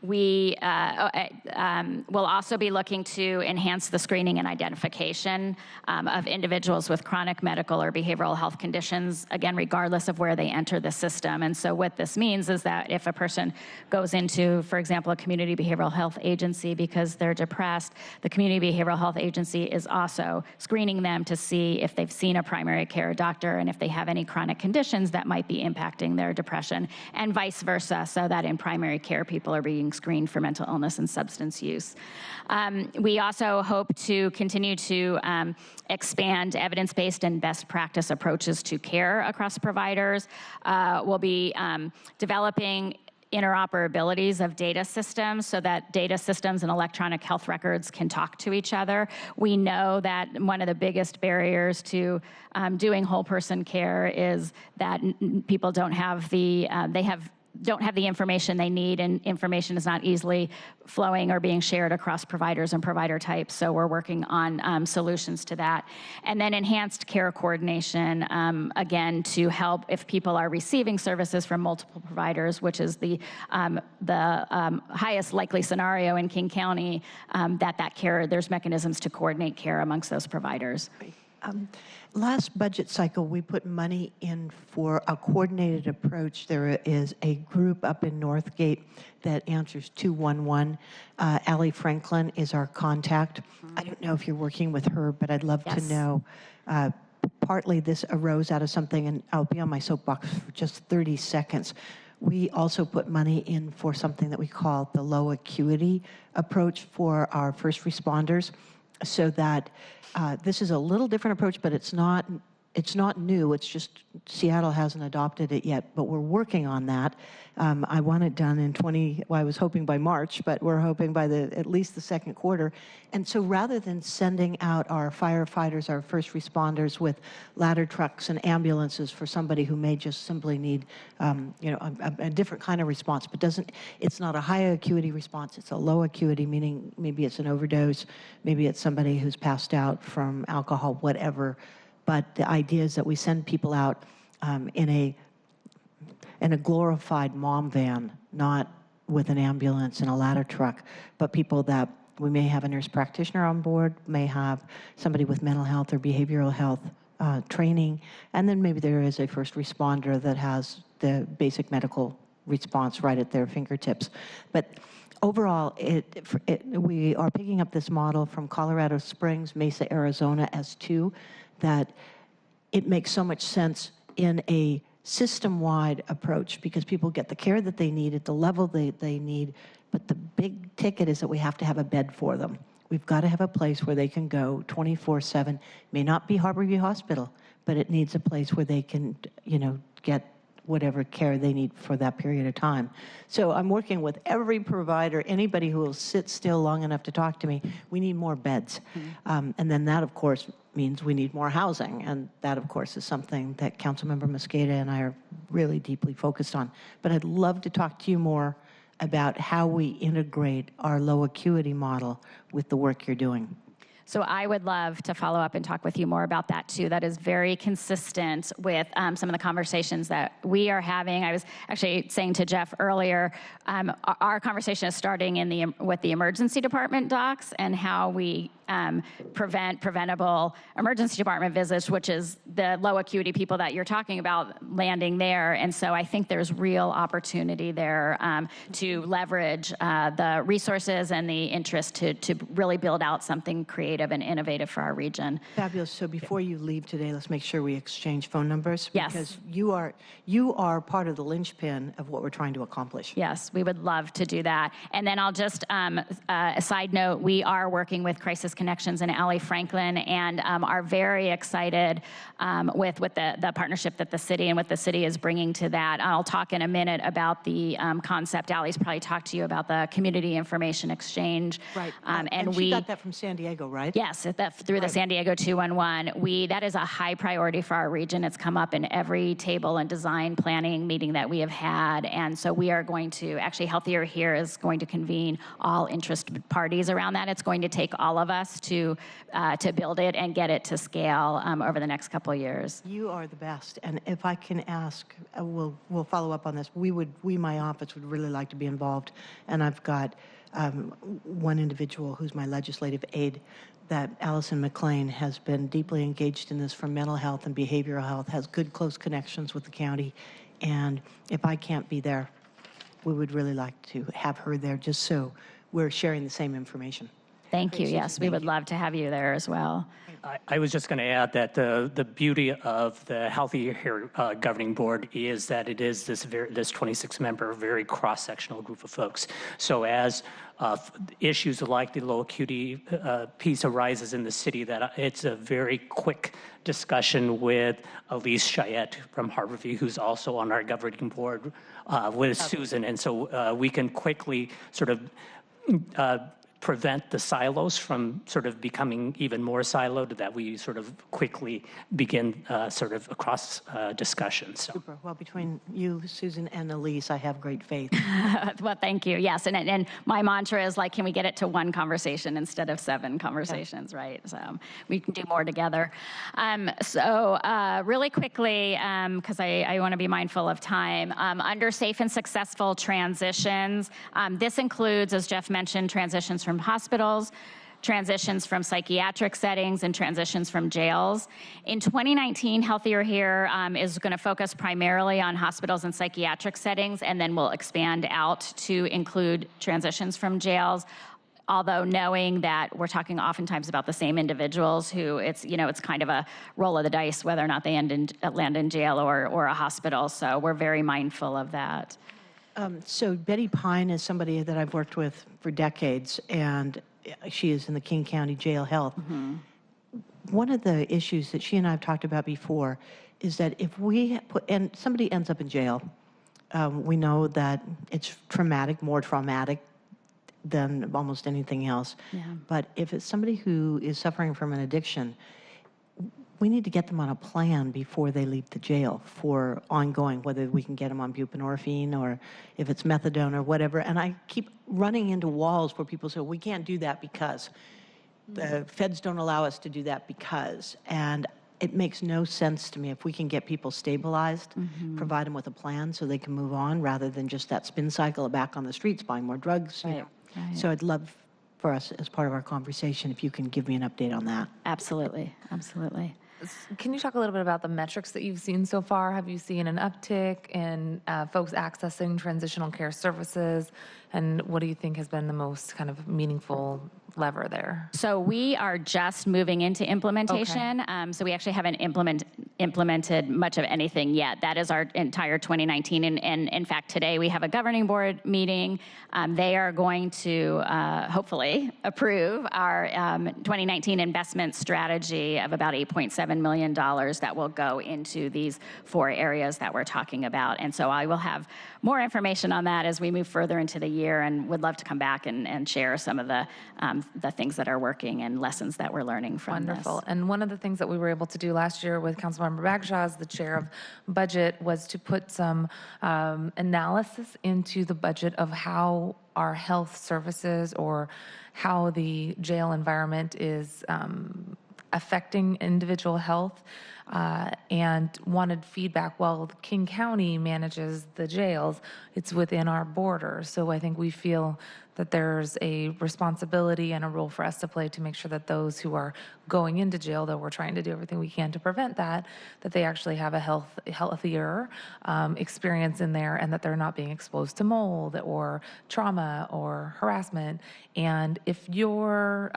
We will also be looking to enhance the screening and identification of individuals with chronic medical or behavioral health conditions, again, regardless of where they enter the system. And so what this means is that if a person goes into, for example, a community behavioral health agency because they're depressed, the community behavioral health agency is also screening them to see if they've seen a primary care doctor and if they have any chronic conditions that might be impacting their depression, and vice versa, so that in primary care, people are being screened for mental illness and substance use. We also hope to continue to expand evidence-based and best practice approaches to care across providers. We'll be developing interoperabilities of data systems so that data systems and electronic health records can talk to each other. We know that one of the biggest barriers to doing whole person care is that people don't have the, don't have the information they need, and information is not easily flowing or being shared across providers and provider types. So we're working on solutions to that. And then enhanced care coordination, again, to help if people are receiving services from multiple providers, which is the highest likely scenario in King County, that care, there's mechanisms to coordinate care amongst those providers. Last budget cycle, we put money in for a coordinated approach. There is a group up in Northgate that answers 211. Allie Franklin is our contact. I don't know if you're working with her, but I'd love to know. Partly this arose out of something, and I'll be on my soapbox for just 30 seconds. We also put money in for something that we call the low acuity approach for our first responders, so that this is a little different approach, but it's not new. It's just Seattle hasn't adopted it yet, but we're working on that. I want it done in I was hoping by March, but we're hoping by at least the second quarter. And so rather than sending out our firefighters, our first responders with ladder trucks and ambulances for somebody who may just simply need, a different kind of response, but it's not a high acuity response, it's a low acuity, meaning maybe it's an overdose, maybe it's somebody who's passed out from alcohol, whatever. But the idea is that we send people out in a glorified mom van, not with an ambulance and a ladder truck, but people that we may have a nurse practitioner on board, may have somebody with mental health or behavioral health training, and then maybe there is a first responder that has the basic medical response right at their fingertips. But overall, we are picking up this model from Colorado Springs, Mesa, Arizona as two, that it makes so much sense in a system-wide approach because people get the care that they need at the level they need, but the big ticket is that we have to have a bed for them. We've got to have a place where they can go 24/7. May not be Harborview Hospital, but it needs a place where they can, get whatever care they need for that period of time. So I'm working with every provider, anybody who will sit still long enough to talk to me. We need more beds. And then that, of course, means we need more housing. And that, of course, is something that Councilmember Mosqueda and I are really deeply focused on. But I'd love to talk to you more about how we integrate our low acuity model with the work you're doing. So I would love to follow up and talk with you more about that too. That is very consistent with some of the conversations that we are having. I was actually saying to Jeff earlier, our conversation is starting with the emergency department docs and how we prevent preventable emergency department visits, which is the low acuity people that you're talking about landing there. And so I think there's real opportunity there to leverage the resources and the interest to really build out something creative and innovative for our region. Fabulous. So before you leave today, let's make sure we exchange phone numbers. Yes. Because you are part of the linchpin of what we're trying to accomplish. Yes, we would love to do that. And then I'll just, a side note, we are working with crisis connections in Alley Franklin, and are very excited with the partnership that the city is bringing to that. I'll talk in a minute about the concept. Allie's probably talked to you about the community information exchange. Right. And she we got that from San Diego, right? Yes, through the San Diego 211. That is a high priority for our region. It's come up in every table and design planning meeting that we have had. And so we are going to, actually Healthier Here is going to convene all interested parties around that. It's going to take all of us to build it and get it to scale over the next couple of years. You are the best. And if I can ask, we'll follow up on this. My office would really like to be involved. And I've got one individual who's my legislative aide, that Allison McLean has been deeply engaged in this for mental health and behavioral health, has good close connections with the county. And if I can't be there, we would really like to have her there just so we're sharing the same information. Thank you. Yes, we would love to have you there as well. I was just going to add that the beauty of the Healthy Here Governing Board is that it is this 26-member, very cross-sectional group of folks. So as issues like the low acuity piece arises in the city, that it's a very quick discussion with Elise Chayette from Harborview, who's also on our governing board, with Susan. And so we can quickly sort of prevent the silos from sort of becoming even more siloed, that we sort of quickly begin sort of across discussions. So. Super. Well, between you, Susan, and Elise, I have great faith. Well, thank you. Yes, and my mantra is like, can we get it to one conversation instead of 7 conversations, right? So we can do more together. Really quickly, because I want to be mindful of time, under safe and successful transitions, this includes, as Jeff mentioned, transitions from hospitals, transitions from psychiatric settings, and transitions from jails. In 2019, Healthier Here is going to focus primarily on hospitals and psychiatric settings, and then we'll expand out to include transitions from jails. Although knowing that we're talking oftentimes about the same individuals who it's kind of a roll of the dice whether or not they land in jail or a hospital. So we're very mindful of that. So Betty Pine is somebody that I've worked with for decades, and she is in the King County Jail Health. Mm-hmm. One of the issues that she and I have talked about before is that if and somebody ends up in jail, we know that it's more traumatic than almost anything else. Yeah. But if it's somebody who is suffering from an addiction, we need to get them on a plan before they leave the jail for ongoing, whether we can get them on buprenorphine or if it's methadone or whatever. And I keep running into walls where people say, we can't do that because the feds don't allow us to do that because. And it makes no sense to me if we can get people stabilized, provide them with a plan so they can move on rather than just that spin cycle of back on the streets, buying more drugs. Right. Right. So I'd love for us, as part of our conversation, if you can give me an update on that. Absolutely. Absolutely. Can you talk a little bit about the metrics that you've seen so far? Have you seen an uptick in folks accessing transitional care services? And what do you think has been the most kind of meaningful lever there? So we are just moving into implementation. Okay. So we actually haven't implemented much of anything yet. That is our entire 2019. And in fact, today we have a governing board meeting. They are going to hopefully approve our 2019 investment strategy of about $8.7 million that will go into these 4 areas that we're talking about. And so I will have more information on that as we move further into the year, and would love to come back and share some of the things that are working and lessons that we're learning from Wonderful. this. And one of the things that we were able to do last year with Councilmember Bagshaw as the chair of budget was to put some analysis into the budget of how our health services or how the jail environment is affecting individual health, and wanted feedback. Well, King County manages the jails. It's within our border. So I think we feel that there's a responsibility and a role for us to play to make sure that those who are going into jail, though we're trying to do everything we can to prevent that they actually have a healthier experience in there, and that they're not being exposed to mold or trauma or harassment. And if you're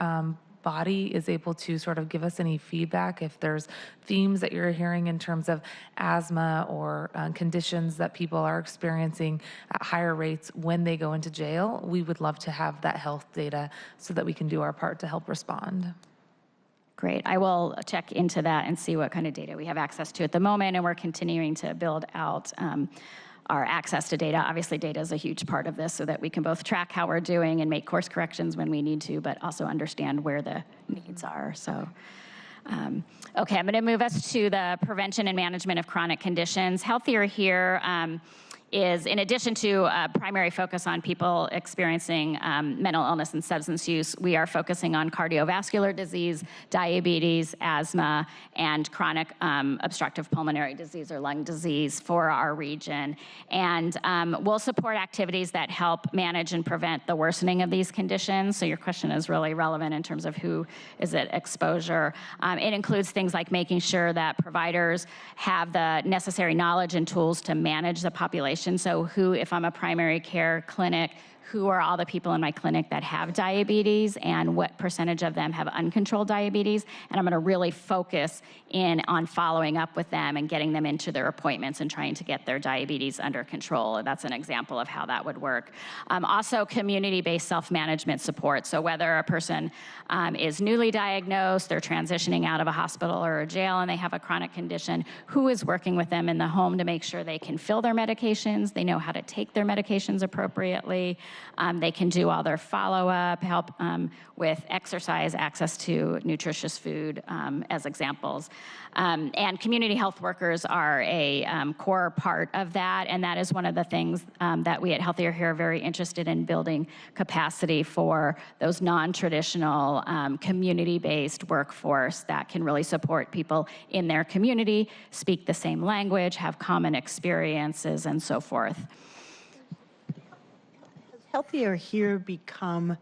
body is able to sort of give us any feedback, if there's themes that you're hearing in terms of asthma or conditions that people are experiencing at higher rates when they go into jail, we would love to have that health data so that we can do our part to help respond. Great. I will check into that and see what kind of data we have access to at the moment, and we're continuing to build out our access to data. Obviously, data is a huge part of this so that we can both track how we're doing and make course corrections when we need to, but also understand where the needs are. So, okay, I'm going to move us to the prevention and management of chronic conditions. Healthier Here is, in addition to a primary focus on people experiencing mental illness and substance use, we are focusing on cardiovascular disease, diabetes, asthma, and chronic obstructive pulmonary disease or lung disease for our region. And we'll support activities that help manage and prevent the worsening of these conditions. So your question is really relevant in terms of who is at exposure. It includes things like making sure that providers have the necessary knowledge and tools to manage the population. So if I'm a primary care clinic, who are all the people in my clinic that have diabetes and what percentage of them have uncontrolled diabetes? And I'm going to really focus in on following up with them and getting them into their appointments and trying to get their diabetes under control. That's an example of how that would work. Also, community-based self-management support. So whether a person is newly diagnosed, they're transitioning out of a hospital or a jail, and they have a chronic condition, who is working with them in the home to make sure they can fill their medications, they know how to take their medications appropriately, they can do all their follow-up, help with exercise, access to nutritious food, as examples. And community health workers are a core part of that, and that is one of the things that we at Healthier Here are very interested in, building capacity for those non-traditional community-based workforce that can really support people in their community, speak the same language, have common experiences, and so forth. Healthier Here become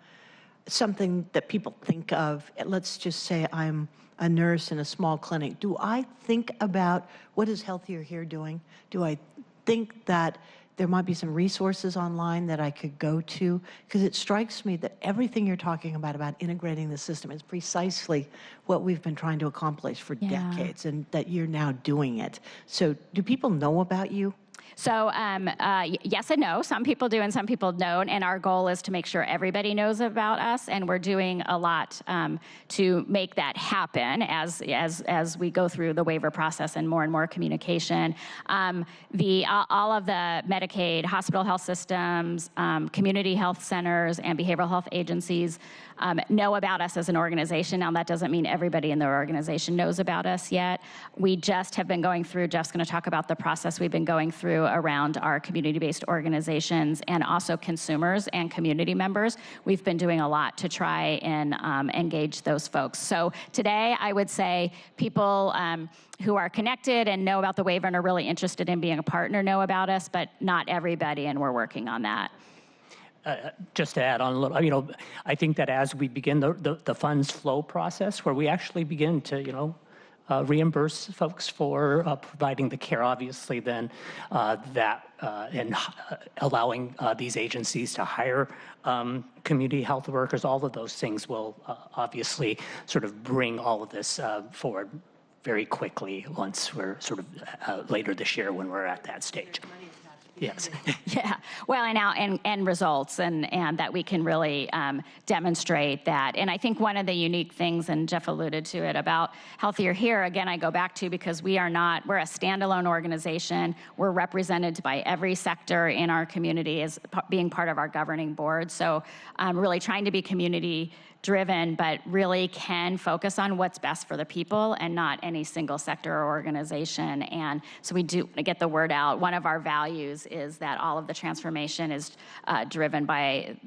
something that people think of? Let's just say I'm a nurse in a small clinic. Do I think about what is Healthier Here doing? Do I think that there might be some resources online that I could go to? Because it strikes me that everything you're talking about integrating the system is precisely what we've been trying to accomplish for decades, and that you're now doing it. So do people know about you? So yes and no. Some people do and some people don't. And our goal is to make sure everybody knows about us. And we're doing a lot to make that happen as we go through the waiver process and more communication. All of the Medicaid, hospital health systems, community health centers, and behavioral health agencies know about us as an organization. Now, that doesn't mean everybody in their organization knows about us yet. We just have been going through, Jeff's going to talk about the process we've been going through around our community-based organizations and also consumers and community members. We've been doing a lot to try and engage those folks. So today, I would say people who are connected and know about the waiver and are really interested in being a partner know about us, but not everybody, and we're working on that. Just to add on a little, I think that as we begin the funds flow process, where we actually begin to, reimburse folks for providing the care, obviously, then and allowing these agencies to hire community health workers, all of those things will obviously sort of bring all of this forward very quickly once we're sort of later this year when we're at that stage. Yes. Yeah. Well, and results, and that we can really demonstrate that. And I think one of the unique things, and Jeff alluded to it, about Healthier Here, again, I go back to because we're a standalone organization. We're represented by every sector in our community as being part of our governing board. So really trying to be community driven, but really can focus on what's best for the people and not any single sector or organization. And so we do get the word out. One of our values is that all of the transformation is driven by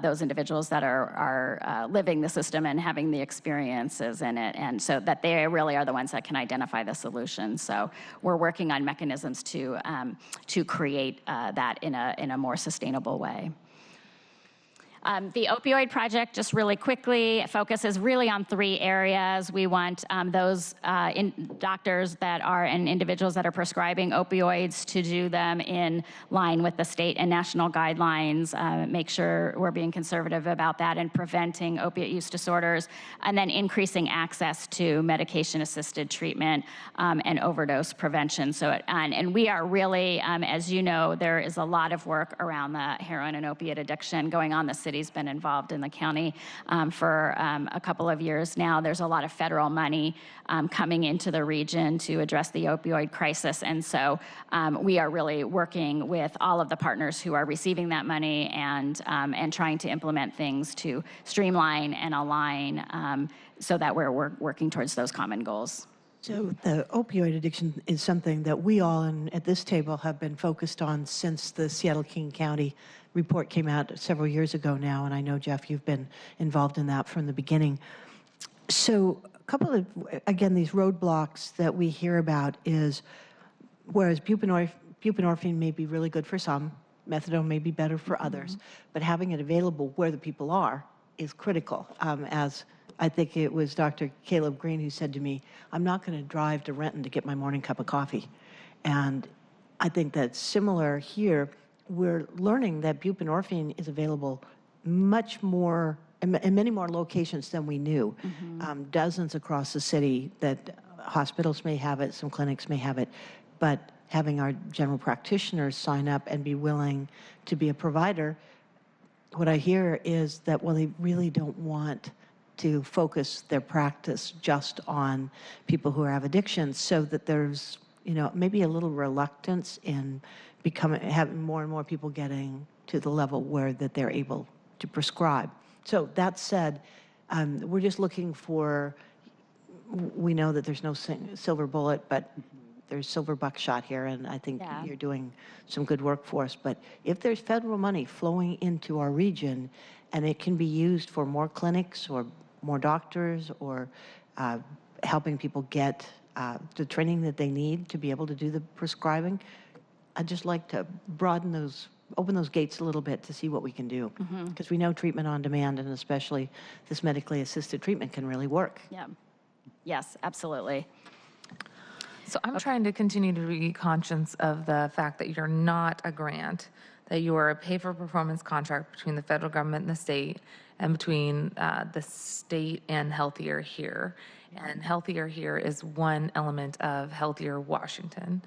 those individuals that are living the system and having the experiences in it. And so that they really are the ones that can identify the solution. So we're working on mechanisms to create that in a more sustainable way. The opioid project, just really quickly, focuses really on 3 areas. We want those doctors that are and individuals that are prescribing opioids to do them in line with the state and national guidelines, make sure we're being conservative about that and preventing opiate use disorders, and then increasing access to medication-assisted treatment and overdose prevention. So, and we are really, as you know, there is a lot of work around the heroin and opiate addiction going on. The city's been involved in the county for a couple of years now. There's a lot of federal money coming into the region to address the opioid crisis. And so we are really working with all of the partners who are receiving that money and trying to implement things to streamline and align so that we're working towards those common goals. So the opioid addiction is something that we all at this table have been focused on since the Seattle-King County report came out several years ago now, and I know, Jeff, you've been involved in that from the beginning. So a couple of, again, these roadblocks that we hear about is, whereas buprenorphine may be really good for some, methadone may be better for others, but having it available where the people are is critical. As I think it was Dr. Caleb Green who said to me, I'm not going to drive to Renton to get my morning cup of coffee. And I think that's similar here. We're learning that buprenorphine is available much more, in many more locations than we knew. Dozens across the city that hospitals may have it, some clinics may have it, but having our general practitioners sign up and be willing to be a provider, what I hear is that, well, they really don't want to focus their practice just on people who have addictions, so that there's, you know, maybe a little reluctance in having more and more people getting to the level where that they're able to prescribe. So that said, we're just looking for, we know that there's no silver bullet, but there's silver buckshot here, and I think you're doing some good work for us. But if there's federal money flowing into our region and it can be used for more clinics or more doctors or helping people get the training that they need to be able to do the prescribing, I'd just like to open those gates a little bit to see what we can do. Because we know treatment on demand, and especially this medically assisted treatment, can really work. Yeah. Yes, absolutely. So I'm trying to continue to be conscious of the fact that you're not a grant, that you are a pay-for-performance contract between the federal government and the state, and between the state and Healthier Here. And Healthier Here is one element of Healthier Washington.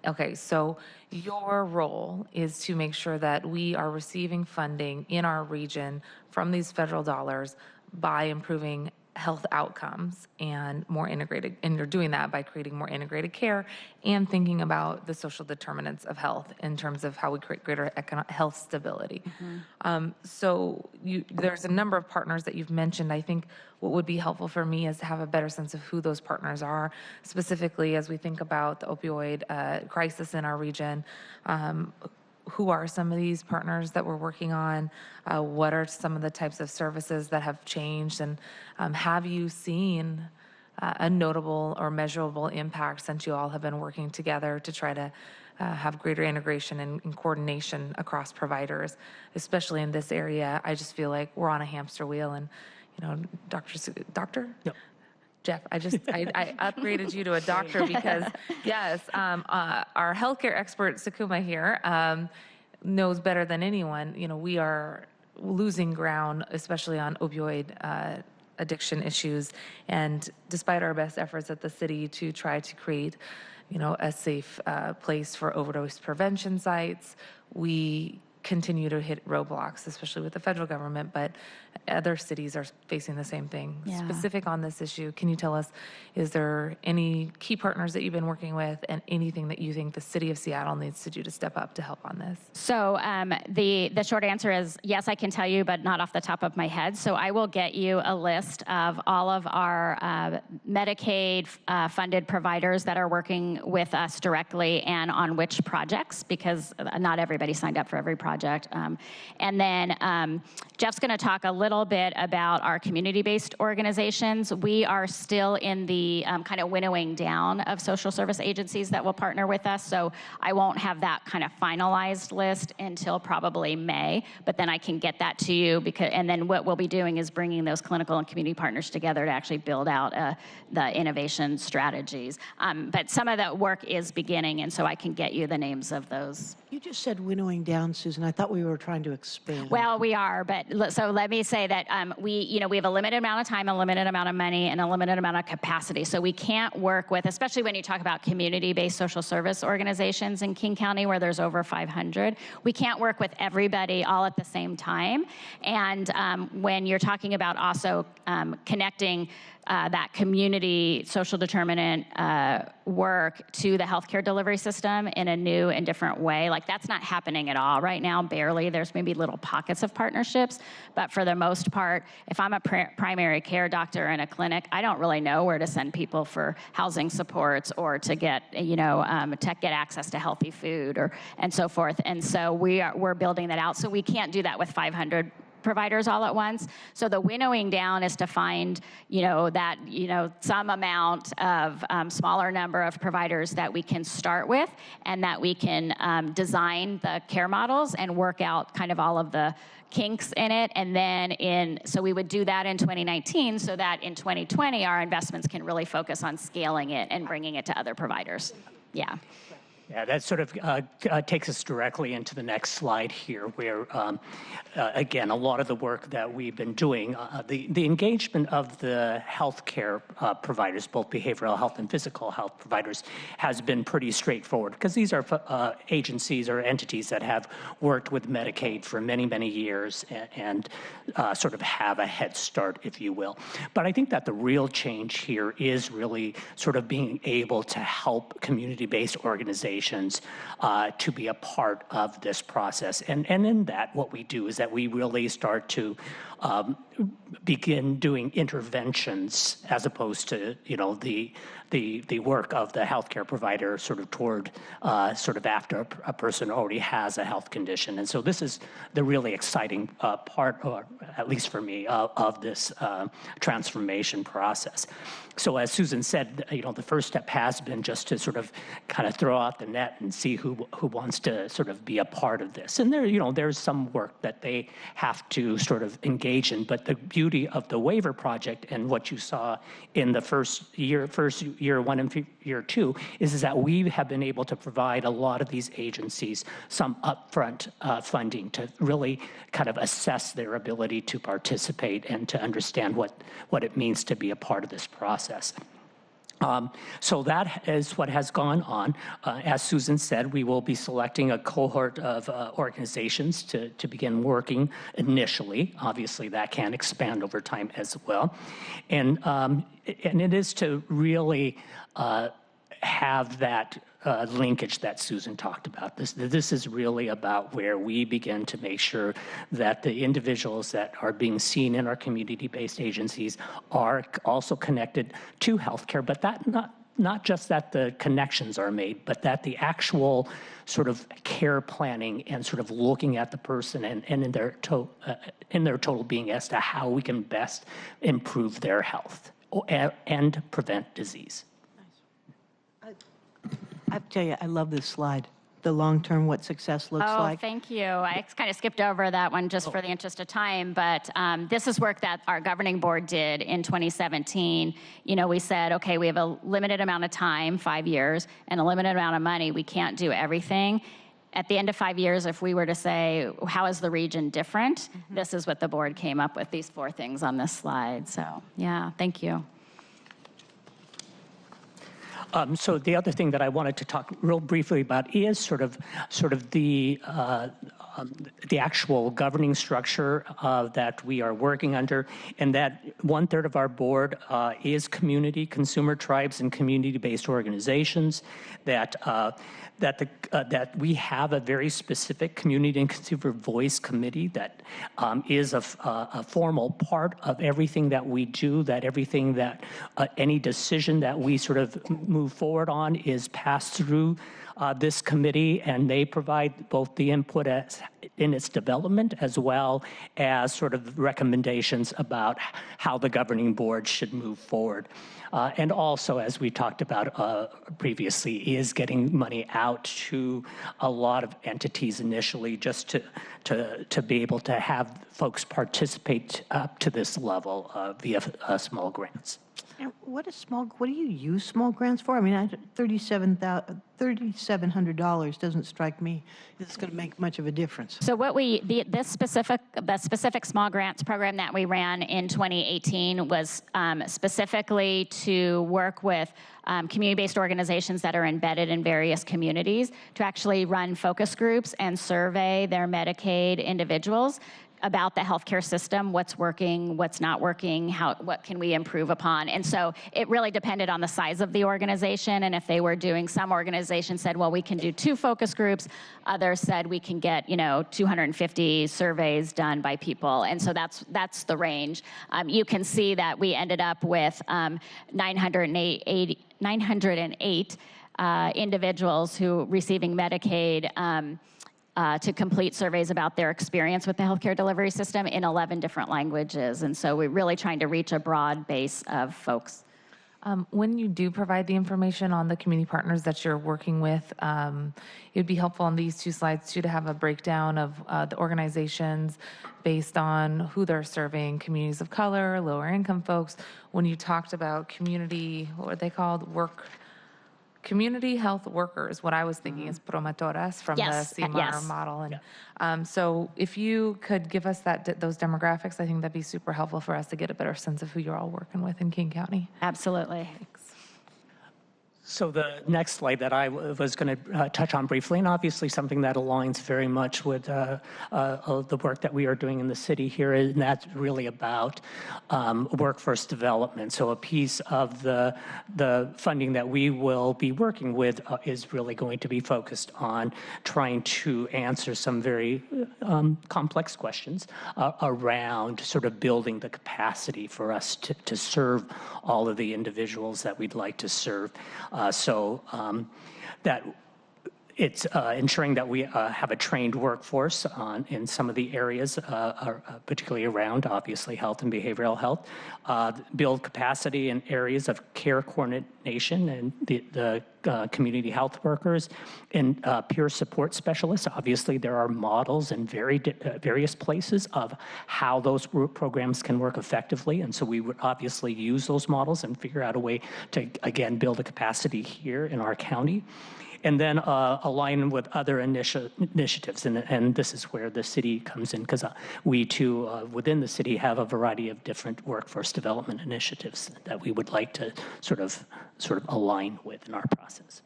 Okay, so your role is to make sure that we are receiving funding in our region from these federal dollars by improving health outcomes and more integrated, and you're doing that by creating more integrated care and thinking about the social determinants of health in terms of how we create greater health stability. So there's a number of partners that you've mentioned. I think what would be helpful for me is to have a better sense of who those partners are, specifically as we think about the opioid crisis in our region. Who are some of these partners that we're working on? What are some of the types of services that have changed? And have you seen a notable or measurable impact since you all have been working together to try to have greater integration and coordination across providers, especially in this area? I just feel like we're on a hamster wheel, and, you know, doctor? Yep. Jeff, I upgraded you to a doctor because, yes, our healthcare expert, Sakuma here, knows better than anyone. You know, we are losing ground, especially on opioid addiction issues. And despite our best efforts at the city to try to create, you know, a safe place for overdose prevention sites, we continue to hit roadblocks, especially with the federal government, but other cities are facing the same thing. Yeah. Specific on this issue, can you tell us, is there any key partners that you've been working with and anything that you think the city of Seattle needs to do to step up to help on this? So the short answer is yes, I can tell you, but not off the top of my head. So I will get you a list of all of our Medicaid funded providers that are working with us directly and on which projects, because not everybody signed up for every project. project. And then Jeff's going to talk a little bit about our community-based organizations. We are still in the kind of winnowing down of social service agencies that will partner with us, so I won't have that kind of finalized list until probably May, but then I can get that to you, and then what we'll be doing is bringing those clinical and community partners together to actually build out the innovation strategies. But some of that work is beginning, and so I can get you the names of those. You just said winnowing down, Susan. I thought we were trying to expand. Well, we are, but so let me say that we have a limited amount of time, a limited amount of money, and a limited amount of capacity. So we can't work with, especially when you talk about community-based social service organizations in King County where there's over 500, we can't work with everybody all at the same time. And when you're talking about also connecting that community social determinant work to the healthcare delivery system in a new and different way. Like, that's not happening at all right now, barely. There's maybe little pockets of partnerships, but for the most part, if I'm a primary care doctor in a clinic, I don't really know where to send people for housing supports or to get, to get access to healthy food and so forth. And so we're building that out. So we can't do that with 500 providers all at once. So the winnowing down is to find, some amount of smaller number of providers that we can start with, and that we can design the care models and work out kind of all of the kinks in it. And then so we would do that in 2019 so that in 2020 our investments can really focus on scaling it and bringing it to other providers. Yeah. Yeah, that sort of takes us directly into the next slide here, where, again, a lot of the work that we've been doing, the engagement of the healthcare providers, both behavioral health and physical health providers, has been pretty straightforward, because these are agencies or entities that have worked with Medicaid for many, many years and sort of have a head start, if you will. But I think that the real change here is really sort of being able to help community-based organizations to be a part of this process. And in that, what we do is that we really start to begin doing interventions as opposed to, the work of the healthcare provider sort of toward sort of after a person already has a health condition. And so this is the really exciting part, or at least for me, of this transformation process. So as Susan said, the first step has been just to sort of kind of throw out the net and see who wants to sort of be a part of this. And there's some work that they have to sort of engage in, but the beauty of the waiver project and what you saw in the first year one and year two is that we have been able to provide a lot of these agencies some upfront funding to really kind of assess their ability to participate and to understand what it means to be a part of this process. So that is what has gone on. As Susan said, we will be selecting a cohort of organizations to begin working initially. Obviously, that can expand over time as well. And it is to really have that linkage that Susan talked about. This is really about where we begin to make sure that the individuals that are being seen in our community-based agencies are also connected to healthcare, but that not just that the connections are made, but that the actual sort of care planning and sort of looking at the person and in their total being as to how we can best improve their health and prevent disease. I have to tell you, I love this slide. The long-term, what success looks like. Oh, thank you. I kind of skipped over that one just for the interest of time, but this is work that our governing board did in 2017. We said, okay, we have a limited amount of time, 5 years, and a limited amount of money. We can't do everything. At the end of 5 years, if we were to say, how is the region different? This is what the board came up with, these 4 things on this slide. So, yeah, thank you. So the other thing that I wanted to talk real briefly about is sort of the actual governing structure that we are working under, and that 1/3 of our board is community, consumer tribes, and community-based organizations. That we have a very specific community and consumer voice committee that is a formal part of everything that we do, that everything that any decision that we sort of move forward on is passed through this committee, and they provide both the input in its development as well as sort of recommendations about how the governing board should move forward. And also, as we talked about previously, is getting money out to a lot of entities initially just to be able to have folks participate up to this level via small grants. And what do you use small grants for? I mean, $3,700 doesn't strike me it's going to make much of a difference. So the specific small grants program that we ran in 2018 was specifically to work with community-based organizations that are embedded in various communities to actually run focus groups and survey their Medicaid individuals about the healthcare system, what's working, what's not working, what can we improve upon. And so it really depended on the size of the organization. And if they were doing, some organizations said, well, we can do 2 focus groups. Others said we can get, 250 surveys done by people. And so that's the range. You can see that we ended up with 908 individuals who receiving Medicaid to complete surveys about their experience with the healthcare delivery system in 11 different languages. And so we're really trying to reach a broad base of folks. When you do provide the information on the community partners that you're working with, it would be helpful on these 2 slides too to have a breakdown of the organizations based on who they're serving, communities of color, lower income folks. When you talked about community, what were they called? Community health workers, what I was thinking is promotoras from Yes, the CMAR yes. model. And so if you could give us those demographics, I think that'd be super helpful for us to get a better sense of who you're all working with in King County. Absolutely. Thanks. So the next slide that I was going to touch on briefly, and obviously something that aligns very much with the work that we are doing in the city here, and that's really about workforce development. So a piece of the funding that we will be working with is really going to be focused on trying to answer some very complex questions around sort of building the capacity for us to serve all of the individuals that we'd like to serve. That it's ensuring that we have a trained workforce in some of the areas, particularly around, obviously, health and behavioral health, build capacity in areas of care coordination and the community health workers and peer support specialists. Obviously, there are models in various places of how those programs can work effectively. And so we would obviously use those models and figure out a way to, again, build a capacity here in our county. And then align with other initiatives. And this is where the city comes in, because we too, within the city, have a variety of different workforce development initiatives that we would like to sort of align with in our process.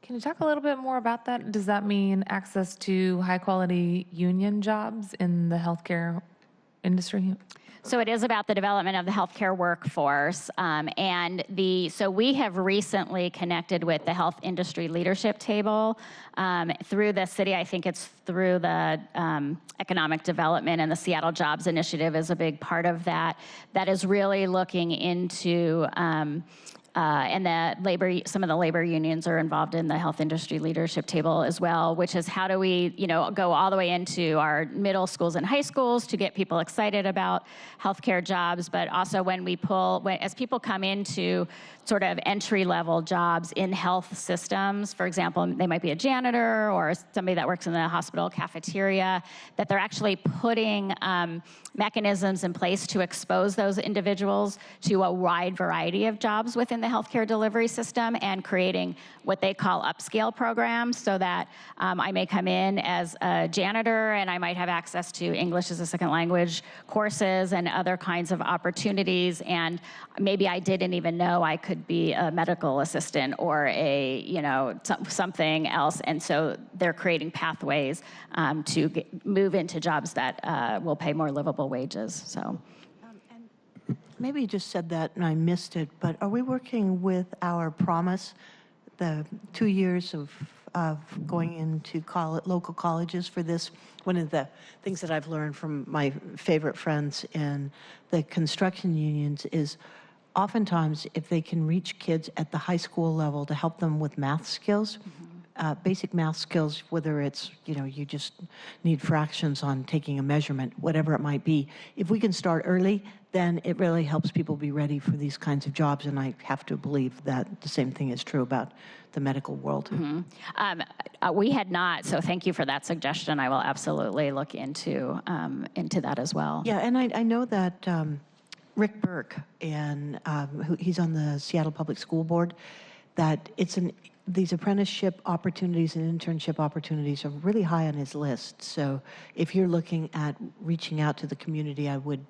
Can you talk a little bit more about that? Does that mean access to high quality union jobs in the healthcare industry? So it is about the development of the healthcare workforce. So we have recently connected with the Health Industry Leadership Table through the city. I think it's through the economic development, and the Seattle Jobs Initiative is a big part of that. That is really looking into and some of the labor unions are involved in the Health Industry Leadership Table as well, which is how do we, go all the way into our middle schools and high schools to get people excited about healthcare jobs, but also as people come into sort of entry-level jobs in health systems, for example, they might be a janitor or somebody that works in the hospital cafeteria, that they're actually putting mechanisms in place to expose those individuals to a wide variety of jobs within the healthcare delivery system, and creating what they call upscale programs, so that I may come in as a janitor and I might have access to English as a second language courses and other kinds of opportunities, and maybe I didn't even know I could be a medical assistant or something else. And so they're creating pathways to move into jobs that will pay more livable wages. So. Maybe you just said that and I missed it, but are we working with our promise, the 2 years of going into local colleges for this? One of the things that I've learned from my favorite friends in the construction unions is oftentimes if they can reach kids at the high school level to help them with math skills, basic math skills, whether it's, you just need fractions on taking a measurement, whatever it might be. If we can start early, then it really helps people be ready for these kinds of jobs. And I have to believe that the same thing is true about the medical world. We had not, so thank you for that suggestion. I will absolutely look into that as well. Yeah, and I know that Rick Burke, and he's on the Seattle Public School Board, that these apprenticeship opportunities and internship opportunities are really high on his list. So if you're looking at reaching out to the community, I would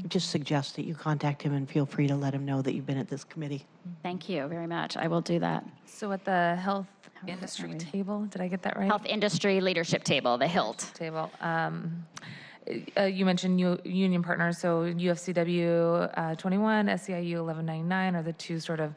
just suggest that you contact him and feel free to let him know that you've been at this committee. Thank you very much. I will do that. So at the health industry table, did I get that right? Health Industry Leadership Table, the HILT. Table. You mentioned union partners, so UFCW 21, SEIU 1199 are the two sort of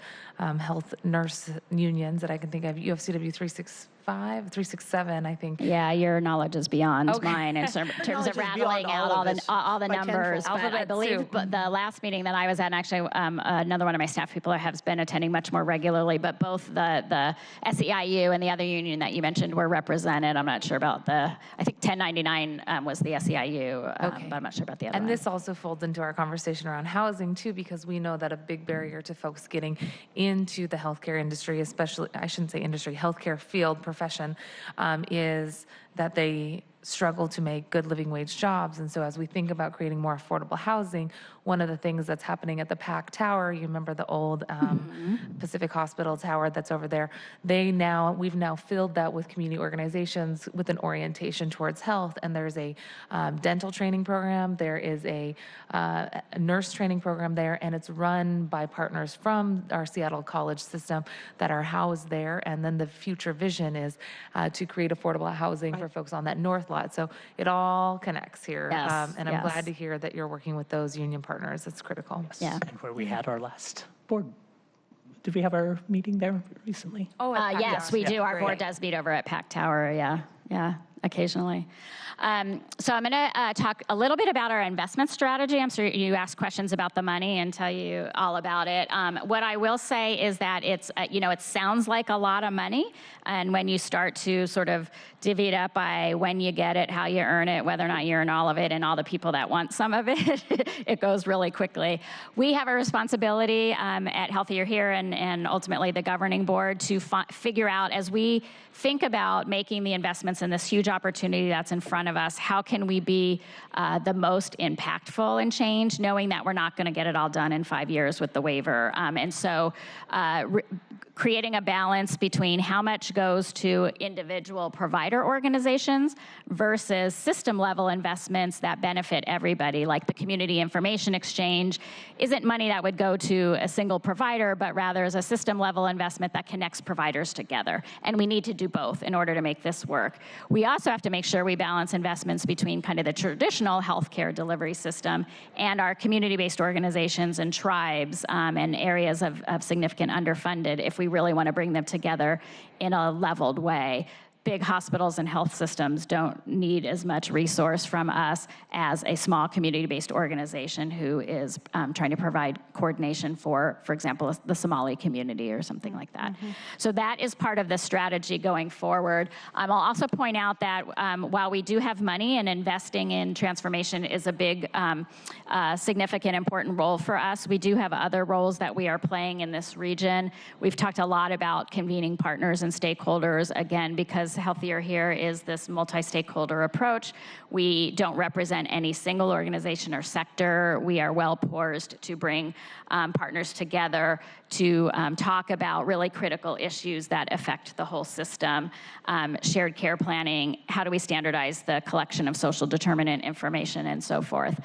health nurse unions that I can think of. UFCW 367, I think. Yeah, your knowledge is beyond mine in terms Knowledge of is beyond rattling out all the by numbers. tenfold. But I believe the last meeting that I was at, and actually another one of my staff people has been attending much more regularly, but both the SEIU and the other union that you mentioned were represented. I'm not sure about I think 1099 was the SEIU, but I'm not sure about the other And one. this also folds into our conversation around housing too, because we know that a big barrier to folks getting into the healthcare industry, especially, I shouldn't say industry, healthcare field profession, is that they struggle to make good living wage jobs. And so as we think about creating more affordable housing, one of the things that's happening at the PAC Tower, you remember the old Pacific Hospital Tower that's over there, we've now filled that with community organizations with an orientation towards health. And there's a dental training program, there is a nurse training program there, and it's run by partners from our Seattle college system that are housed there. And then the future vision is to create affordable housing for folks on that north lot. So it all connects here. Yes, And I'm yes. glad to hear that you're working with those union partners. It's critical. Yeah. And where we had our last board, did we have our meeting there recently? Oh, Yes, we do. Our Great. board does meet over at PAC Tower. Yeah, occasionally. So I'm going to talk a little bit about our investment strategy. I'm sure you asked questions about the money and tell you all about it. What I will say is that it's, it sounds like a lot of money. And when you start to sort of divvy it up by when you get it, how you earn it, whether or not you earn all of it, and all the people that want some of it, it goes really quickly. We have a responsibility at Healthier Here and ultimately the governing board to figure out, as we think about making the investments in this huge opportunity that's in front of us, how can we be the most impactful in change, knowing that we're not going to get it all done in 5 years with the waiver. And so creating a balance between how much goes to individual provider organizations versus system-level investments that benefit everybody, like the community information exchange isn't money that would go to a single provider, but rather is a system-level investment that connects providers together. And we need to do both in order to make this work. We also have to make sure we balance investments between kind of the traditional healthcare delivery system and our community-based organizations and tribes and areas of significant underfunded if we really want to bring them together in a leveled way. Big hospitals and health systems don't need as much resource from us as a small community-based organization who is trying to provide coordination for example, the Somali community or something like that. So that is part of the strategy going forward. I'll also point out that while we do have money and investing in transformation is a big, significant, important role for us, we do have other roles that we are playing in this region. We've talked a lot about convening partners and stakeholders, again, because Healthier Here is this multi-stakeholder approach. We don't represent any single organization or sector. We are well poised to bring partners together to talk about really critical issues that affect the whole system. Shared care planning, how do we standardize the collection of social determinant information, and so forth.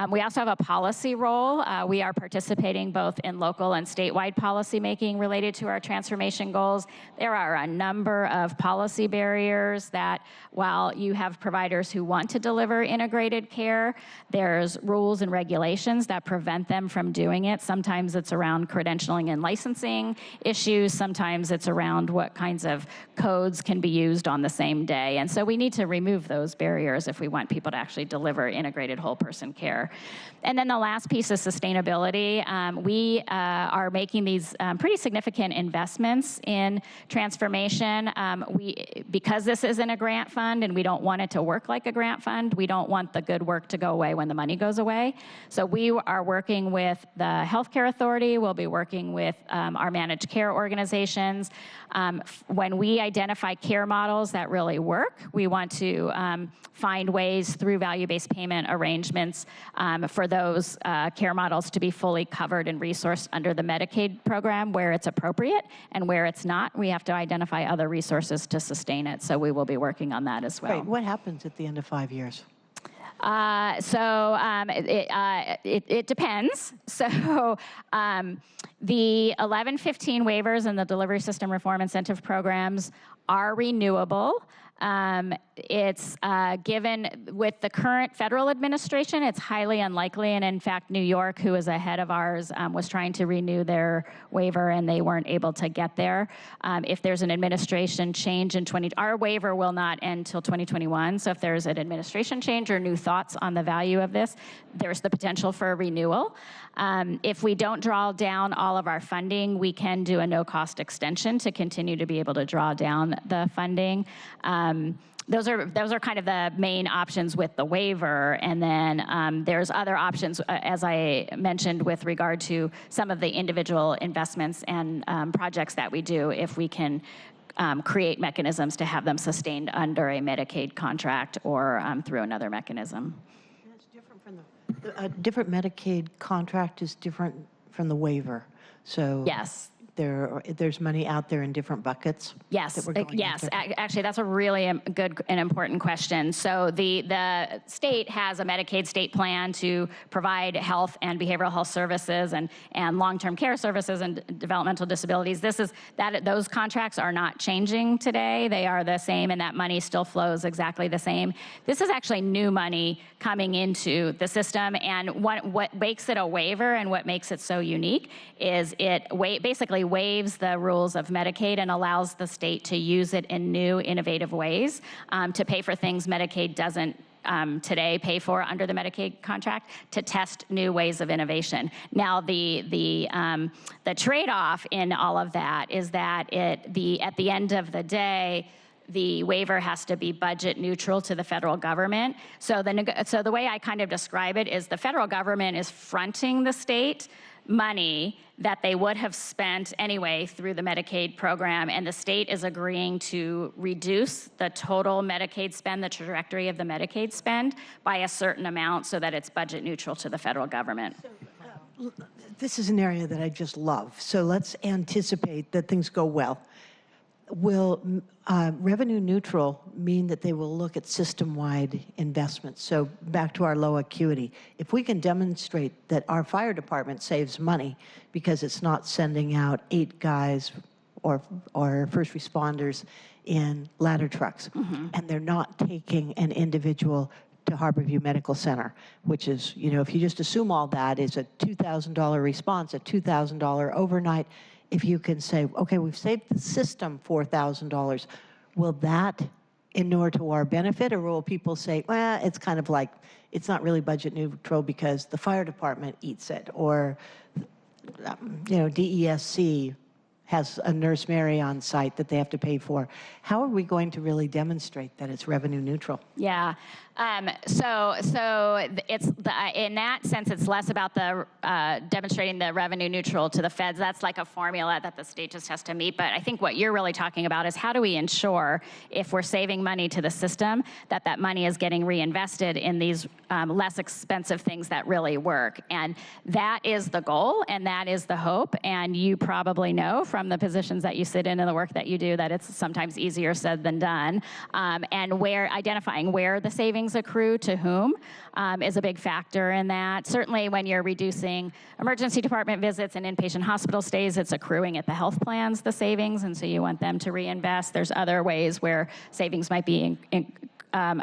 We also have a policy role. We are participating both in local and statewide policy making related to our transformation goals. There are a number of policy barriers that while you have providers who want to deliver integrated care, there's rules and regulations that prevent them from doing it. Sometimes it's around credentialing and licensing issues. Sometimes it's around what kinds of codes can be used on the same day. And so we need to remove those barriers if we want people to actually deliver integrated whole person care. And then the last piece is sustainability. We are making these pretty significant investments in transformation. Because this isn't a grant fund and we don't want it to work like a grant fund, we don't want the good work to go away when the money goes away. So we are working with the Healthcare Authority. We'll be working with our managed care organizations. When we identify care models that really work, we want to find ways through value-based payment arrangements for those care models to be fully covered and resourced under the Medicaid program where it's appropriate, and where it's not, we have to identify other resources to sustain it. So we will be working on that as well. Right. What happens at the end of 5 years? It depends. So the 1115 waivers and the delivery system reform incentive programs are renewable. It's given with the current federal administration, it's highly unlikely. And in fact, New York, who is ahead of ours, was trying to renew their waiver and they weren't able to get there. If there's an administration change in our waiver will not end till 2021. So if there's an administration change or new thoughts on the value of this, there's the potential for a renewal. If we don't draw down all of our funding, we can do a no-cost extension to continue to be able to draw down the funding. Those are kind of the main options with the waiver, and then there's other options, as I mentioned, with regard to some of the individual investments and projects that we do, if we can create mechanisms to have them sustained under a Medicaid contract or through another mechanism. And it's different from a different Medicaid contract is different from the waiver. So Yes. There's money out there in different buckets. Yes, that we're going into. Actually, that's a really good and important question. So the state has a Medicaid state plan to provide health and behavioral health services and long-term care services and developmental disabilities. Those contracts are not changing today. They are the same, and that money still flows exactly the same. This is actually new money coming into the system, and what makes it a waiver and what makes it so unique is it basically waives the rules of Medicaid and allows the state to use it in new, innovative ways to pay for things Medicaid doesn't today pay for under the Medicaid contract, to test new ways of innovation. Now, the trade-off in all of that is that at the end of the day, the waiver has to be budget neutral to the federal government. So the way I kind of describe it is the federal government is fronting the state money that they would have spent anyway through the Medicaid program, and the state is agreeing to reduce the total Medicaid spend, the trajectory of the Medicaid spend, by a certain amount so that it's budget neutral to the federal government. This is an area that I just love. So let's anticipate that things go well. Will revenue neutral mean that they will look at system-wide investments? So back to our low acuity. If we can demonstrate that our fire department saves money because it's not sending out 8 guys or first responders in ladder trucks, and they're not taking an individual to Harborview Medical Center, which is, if you just assume all that is a $2,000 response, a $2,000 overnight. If you can say, okay, we've saved the system $4,000, will that inure to our benefit, or will people say, well, it's kind of like, it's not really budget neutral because the fire department eats it, or, DESC has a Nurse Mary on site that they have to pay for. How are we going to really demonstrate that it's revenue neutral? Yeah. So it's in that sense, it's less about the demonstrating the revenue neutral to the feds. That's like a formula that the state just has to meet. But I think what you're really talking about is how do we ensure, if we're saving money to the system, that money is getting reinvested in these less expensive things that really work. And that is the goal, and that is the hope. And you probably know from the positions that you sit in and the work that you do that it's sometimes easier said than done. And identifying where the savings accrue to whom is a big factor in that. Certainly when you're reducing emergency department visits and inpatient hospital stays, it's accruing at the health plans, the savings, and so you want them to reinvest. There's other ways where savings might be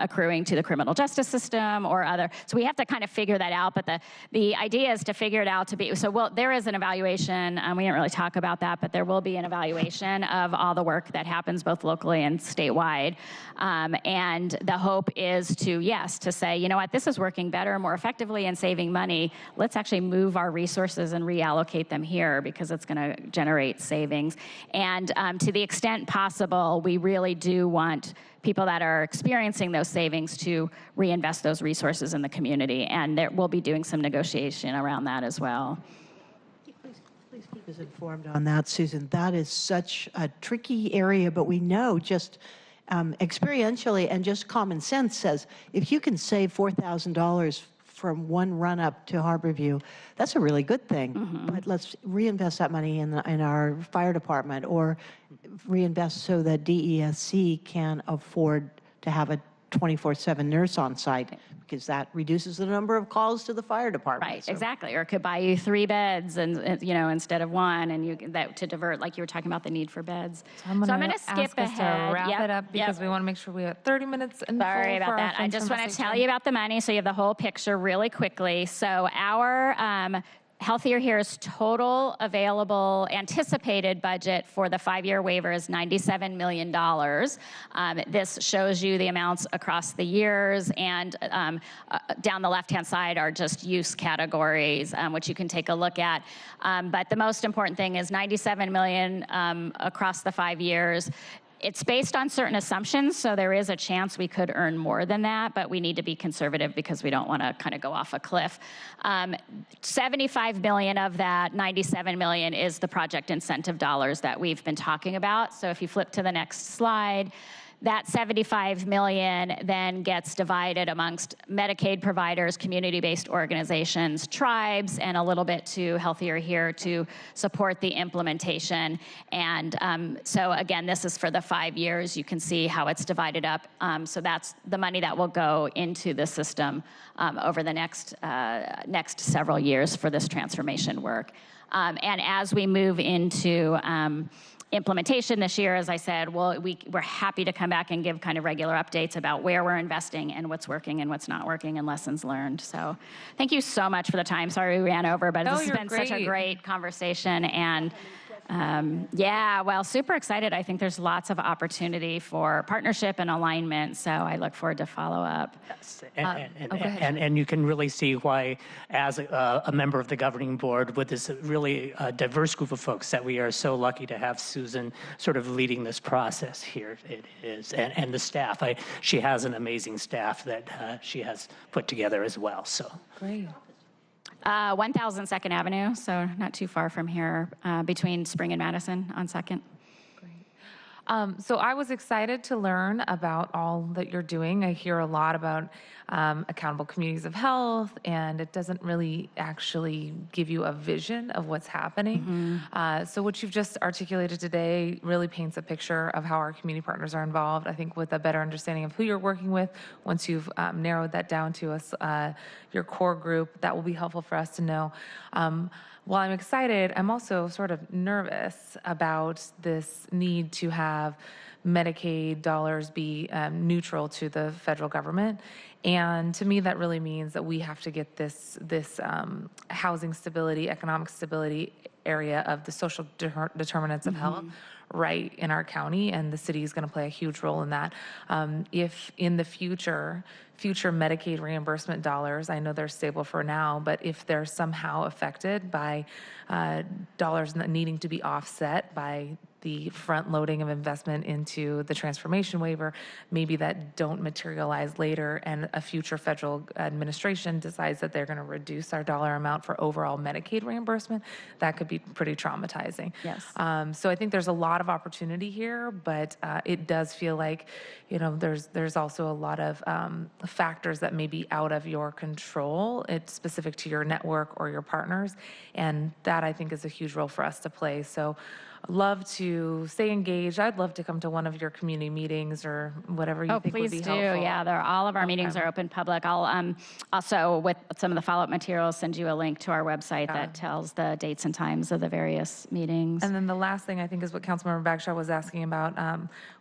accruing to the criminal justice system or other. So we have to kind of figure that out, but the idea is to figure it out to be, there is an evaluation, we didn't really talk about that, but there will be an evaluation of all the work that happens both locally and statewide. And the hope is to say, you know what, this is working better, more effectively and saving money. Let's actually move our resources and reallocate them here because it's going to generate savings. And to the extent possible, we really do want people that are experiencing those savings to reinvest those resources in the community. And we'll be doing some negotiation around that as well. Please keep us informed on that, Susan. That is such a tricky area, but we know just experientially and just common sense says if you can save $4,000 from one run up to Harborview, that's a really good thing. But let's reinvest that money in our fire department or reinvest so that DESC can afford to have a 24/7 nurse on site because that reduces the number of calls to the fire department. Right, exactly. Or it could buy you 3 beds and instead of 1, and to divert, like you were talking about the need for beds. So I'm going to skip skip ahead. to wrap it up because we want to make sure we have 30 minutes. Sorry about that. I just want to tell you about the money so you have the whole picture really quickly. So our Healthier Here's total available anticipated budget for the 5-year waiver is $97 million. This shows you the amounts across the years, and down the left-hand side are just use categories, which you can take a look at. But the most important thing is $97 million across the 5 years. It's based on certain assumptions, so there is a chance we could earn more than that, but we need to be conservative because we don't want to kind of go off a cliff. 75 million of that 97 million is the project incentive dollars that we've been talking about. So if you flip to the next slide, that 75 million then gets divided amongst Medicaid providers, community-based organizations, tribes, and a little bit to Healthier Here to support the implementation. And so again, this is for the 5 years. You can see how it's divided up. So that's the money that will go into the system over the next several years for this transformation work. And as we move into implementation this year, as I said, we're happy to come back and give kind of regular updates about where we're investing and what's working and what's not working and lessons learned. So thank you so much for the time. Sorry we ran over, but this has been such a great conversation. And super excited. I think there's lots of opportunity for partnership and alignment. So I look forward to follow up. Yes. And you can really see why, as a member of the governing board with this really diverse group of folks, that we are so lucky to have Susan sort of leading this process here. It is, and the staff. She has an amazing staff that she has put together as well. So Great. 1000 2nd Avenue, so not too far from here, between Spring and Madison on 2nd. So I was excited to learn about all that you're doing. I hear a lot about accountable communities of health, and it doesn't really actually give you a vision of what's happening. So what you've just articulated today really paints a picture of how our community partners are involved. I think with a better understanding of who you're working with, once you've narrowed that down to us, your core group, that will be helpful for us to know. While I'm excited, I'm also sort of nervous about this need to have Medicaid dollars be neutral to the federal government. And to me, that really means that we have to get this housing stability, economic stability area of the social determinants of health right in our county, and the city is going to play a huge role in that. If in the future Medicaid reimbursement dollars, I know they're stable for now, but if they're somehow affected by dollars needing to be offset by the front loading of investment into the transformation waiver, maybe that don't materialize later, and a future federal administration decides that they're going to reduce our dollar amount for overall Medicaid reimbursement, that could be pretty traumatizing. Yes. So I think there's a lot of opportunity here, but it does feel like, there's also a lot of factors that may be out of your control. It's specific to your network or your partners, and that I think is a huge role for us to play. So love to stay engaged. I'd love to come to one of your community meetings or whatever you think would be Please do. helpful. Yeah, all of our meetings are open public. I'll also, with some of the follow-up materials, send you a link to our website that tells the dates and times of the various meetings. And then the last thing I think is what Councilmember Bagshaw was asking about,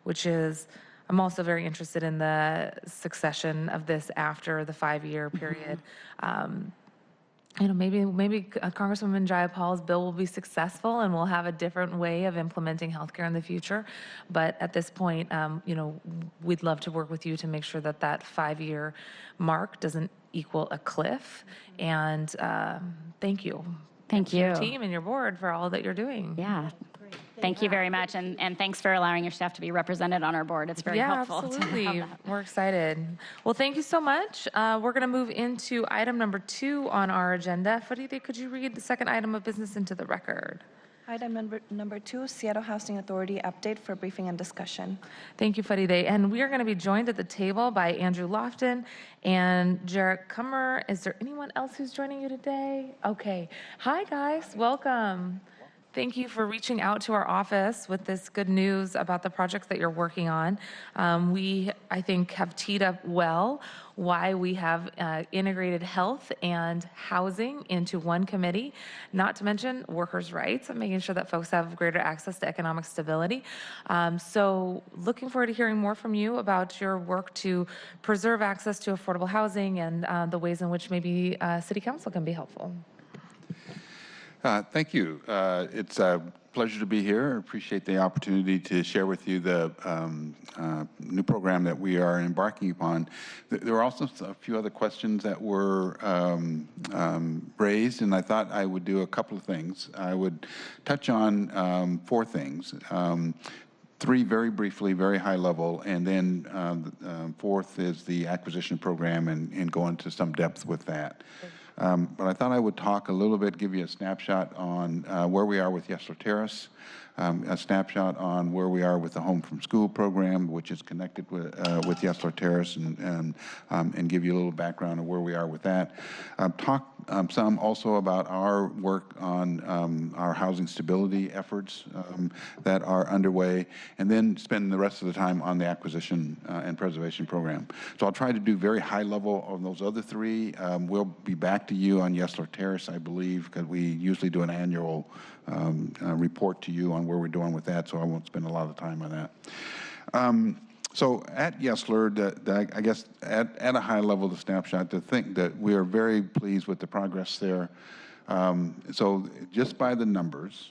which is I'm also very interested in the succession of this after the 5-year period. Maybe Congresswoman Jayapal's bill will be successful and we'll have a different way of implementing healthcare in the future. But at this point, we'd love to work with you to make sure that that 5-year mark doesn't equal a cliff. And thank you. Thank to your you. team and your board for all that you're doing. Yeah. Thank you very much, and thanks for allowing your staff to be represented on our board. It's very helpful. Absolutely. To have that. We're excited. Well, thank you so much. We're going to move into item number 2 on our agenda. Faride, could you read the second item of business into the record? Item number 2, Seattle Housing Authority update for briefing and discussion. Thank you, Faride. And we are going to be joined at the table by Andrew Lofton and Jarek Kummer. Is there anyone else who's joining you today? Okay. Hi, guys. Welcome. Thank you for reaching out to our office with this good news about the projects that you're working on. We, I think, have teed up well why we have integrated health and housing into one committee, not to mention workers' rights and making sure that folks have greater access to economic stability. So looking forward to hearing more from you about your work to preserve access to affordable housing and the ways in which maybe City Council can be helpful. Thank you. It's a pleasure to be here. I appreciate the opportunity to share with you the new program that we are embarking upon. There were also a few other questions that were raised, and I thought I would do a couple of things. I would touch on 4 things. 3 very briefly, very high level, and then the 4th is the acquisition program and go into some depth with that. But I thought I would talk a little bit, give you a snapshot on where we are with Yesler Terrace, a snapshot on where we are with the Home from School program, which is connected with Yesler Terrace, and give you a little background of where we are with that. Talk some also about our work on our housing stability efforts that are underway, and then spend the rest of the time on the acquisition and preservation program. So I'll try to do very high level on those other 3. We'll be back to you on Yesler Terrace, I believe, because we usually do an annual report to you on where we're doing with that, so I won't spend a lot of time on that. So at Yesler, I guess at a high level, the snapshot, to think that we are very pleased with the progress there. So just by the numbers,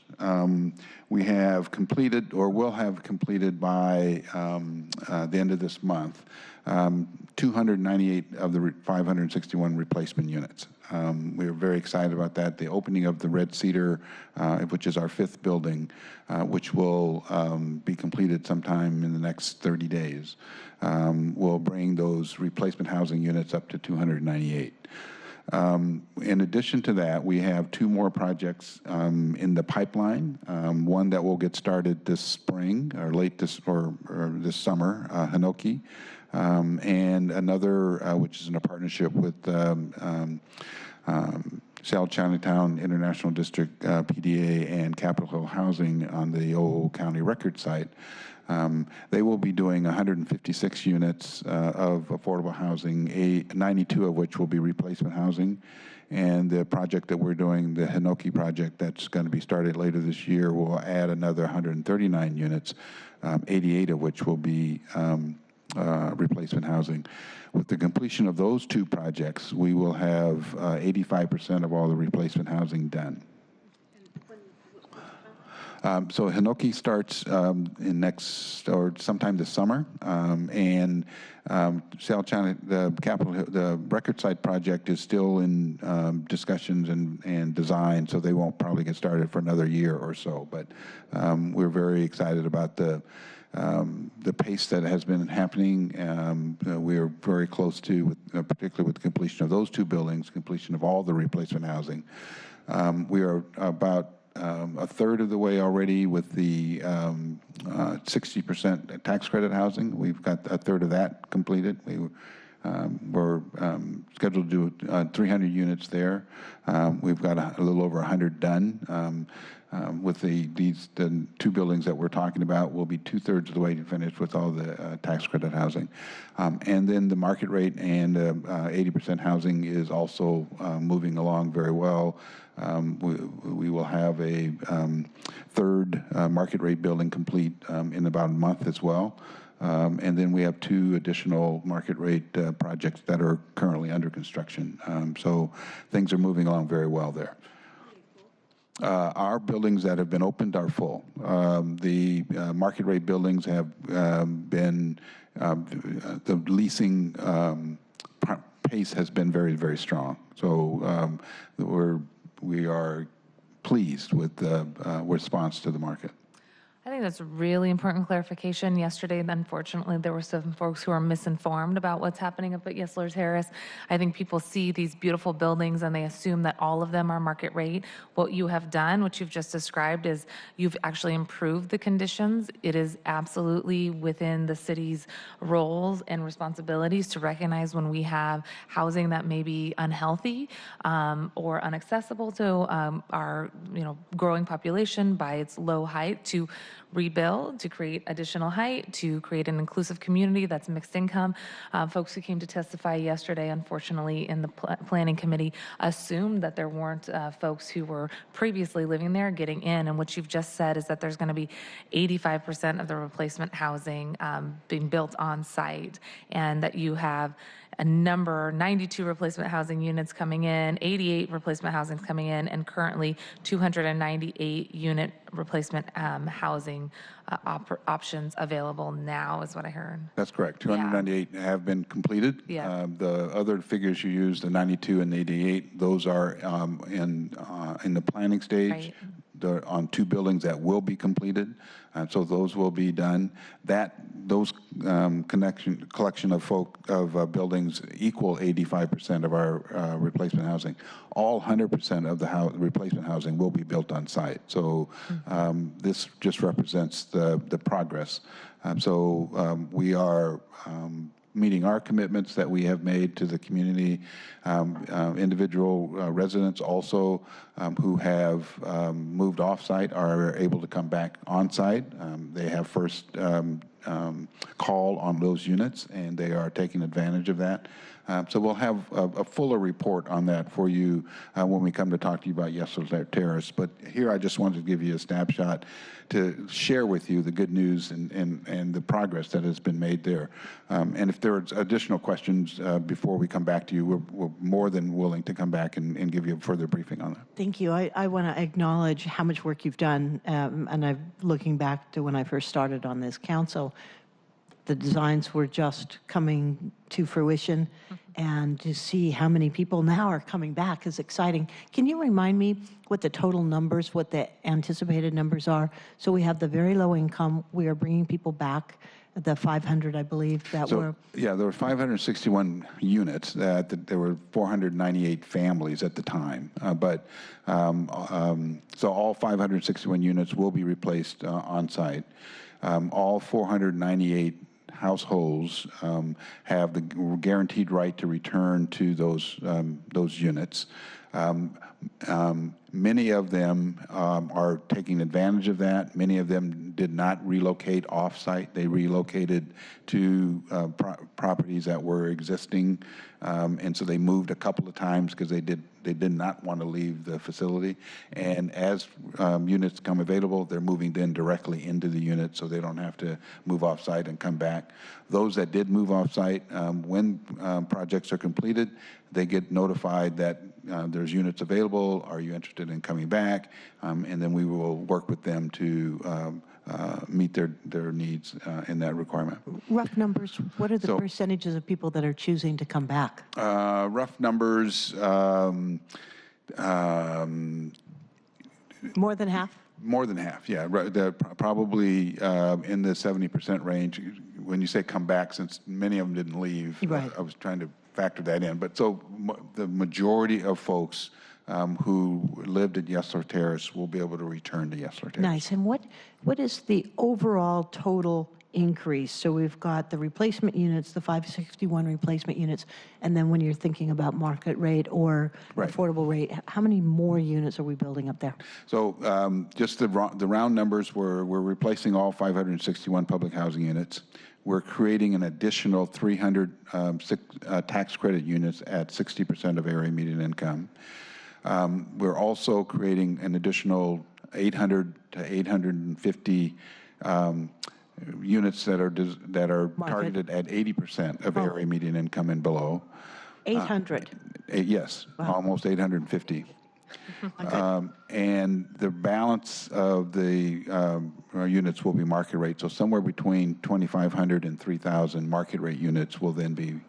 we have completed, or will have completed by the end of this month, 298 of the 561 replacement units. We are very excited about that. The opening of the Red Cedar, which is our 5th building, which will be completed sometime in the next 30 days, will bring those replacement housing units up to 298. In addition to that, we have 2 more projects in the pipeline. One that will get started this spring, or late this, or this summer, Hinoki, and another which is in a partnership with South Chinatown International District, PDA, and Capitol Hill Housing on the Old County Record site. They will be doing 156 units of affordable housing, 92 of which will be replacement housing. And the project that we're doing, the Hinoki project that's going to be started later this year, will add another 139 units, 88 of which will be replacement housing. With the completion of those 2 projects, we will have 85% of all the replacement housing done. So Hinoki starts in next or sometime this summer, and South China, the record site project is still in discussions and design, so they won't probably get started for another year or so. But we're very excited about the pace that has been happening. We are very close to, particularly with the completion of those two buildings, completion of all the replacement housing. We are about a third of the way already with the 60% tax credit housing. We've got a third of that completed. We're scheduled to do 300 units there. We've got a little over 100 done. With the two buildings that we're talking about, we'll be 2/3 of the way to finish with all the tax credit housing. And then the market rate and 80% housing is also moving along very well. We will have a third market rate building complete in about a month as well. And then we have two additional market rate projects that are currently under construction. So things are moving along very well there. Our buildings that have been opened are full. The market rate buildings have been, the leasing pace has been very, very strong. So we are pleased with the response to the market. I think that's a really important clarification. Yesterday, unfortunately, there were some folks who are misinformed about what's happening up at Yesler Terrace. I think people see these beautiful buildings and they assume that all of them are market rate. What you have done, what you've just described, is you've actually improved the conditions. It is absolutely within the city's roles and responsibilities to recognize when we have housing that may be unhealthy or inaccessible to our growing population by its low height, to rebuild, to create additional height, to create an inclusive community that's mixed income. Folks who came to testify yesterday, unfortunately, in the planning committee assumed that there weren't folks who were previously living there getting in. And what you've just said is that there's going to be 85% of the replacement housing being built on site, and that you have a number, 92 replacement housing units coming in, 88 replacement housings coming in, and currently 298 unit replacement housing options available now, is what I heard. That's correct. 298 have been completed. Yeah. The other figures you used, the 92 and the 88, those are in the planning stage. Right. They're on two buildings that will be completed, so those will be done. Those collection of buildings equal 85% of our replacement housing. All 100% of the replacement housing will be built on site. So this just represents the progress. So we are meeting our commitments that we have made to the community. Individual residents also who have moved off-site are able to come back on-site. They have first call on those units, and they are taking advantage of that. So we'll have a fuller report on that for you when we come to talk to you about Yesler Terrace. But here I just wanted to give you a snapshot to share with you the good news and the progress that has been made there. And if there are additional questions before we come back to you, we're more than willing to come back and give you a further briefing on that. Thank you. I want to acknowledge how much work you've done. And I'm looking back to when I first started on this council, the designs were just coming to fruition, and to see how many people now are coming back is exciting. Can you remind me what the total numbers, what the anticipated numbers are? So we have the very low income, we are bringing people back, the 500, I believe, that were... Yeah, there were 561 units. There were 498 families at the time. So all 561 units will be replaced on site. All 498 households have the guaranteed right to return to those units. Many of them are taking advantage of that. Many of them did not relocate off-site. They relocated to properties that were existing, and so they moved a couple of times because they did not want to leave the facility. And as units come available, they're moving then directly into the unit, so they don't have to move off-site and come back. Those that did move off-site, when projects are completed, they get notified that there's units available. Are you interested in coming back? And then we will work with them to meet their needs in that requirement. Rough numbers, what are the So- percentages of people that are choosing to come back? Rough numbers, More than half? more than half, yeah. They're probably in the 70% range. When you say come back, since many of them didn't leave, Right. I was trying to factor that in. But so the majority of folks who lived at Yesler Terrace will be able to return to Yesler Terrace. Nice. And what is the overall total increase? So we've got the replacement units, the 561 replacement units, and then when you're thinking about market rate or Right. affordable rate, how many more units are we building up there? So just the round numbers, we're replacing all 561 public housing units. We're creating an additional 300 tax credit units at 60% of area median income. We're also creating an additional 800 to 850 units that are targeted at 80% of area median income and below. 800. Yes, almost 850. And the balance of the units will be market rate. So somewhere between 2,500 and 3,000 market rate units will then be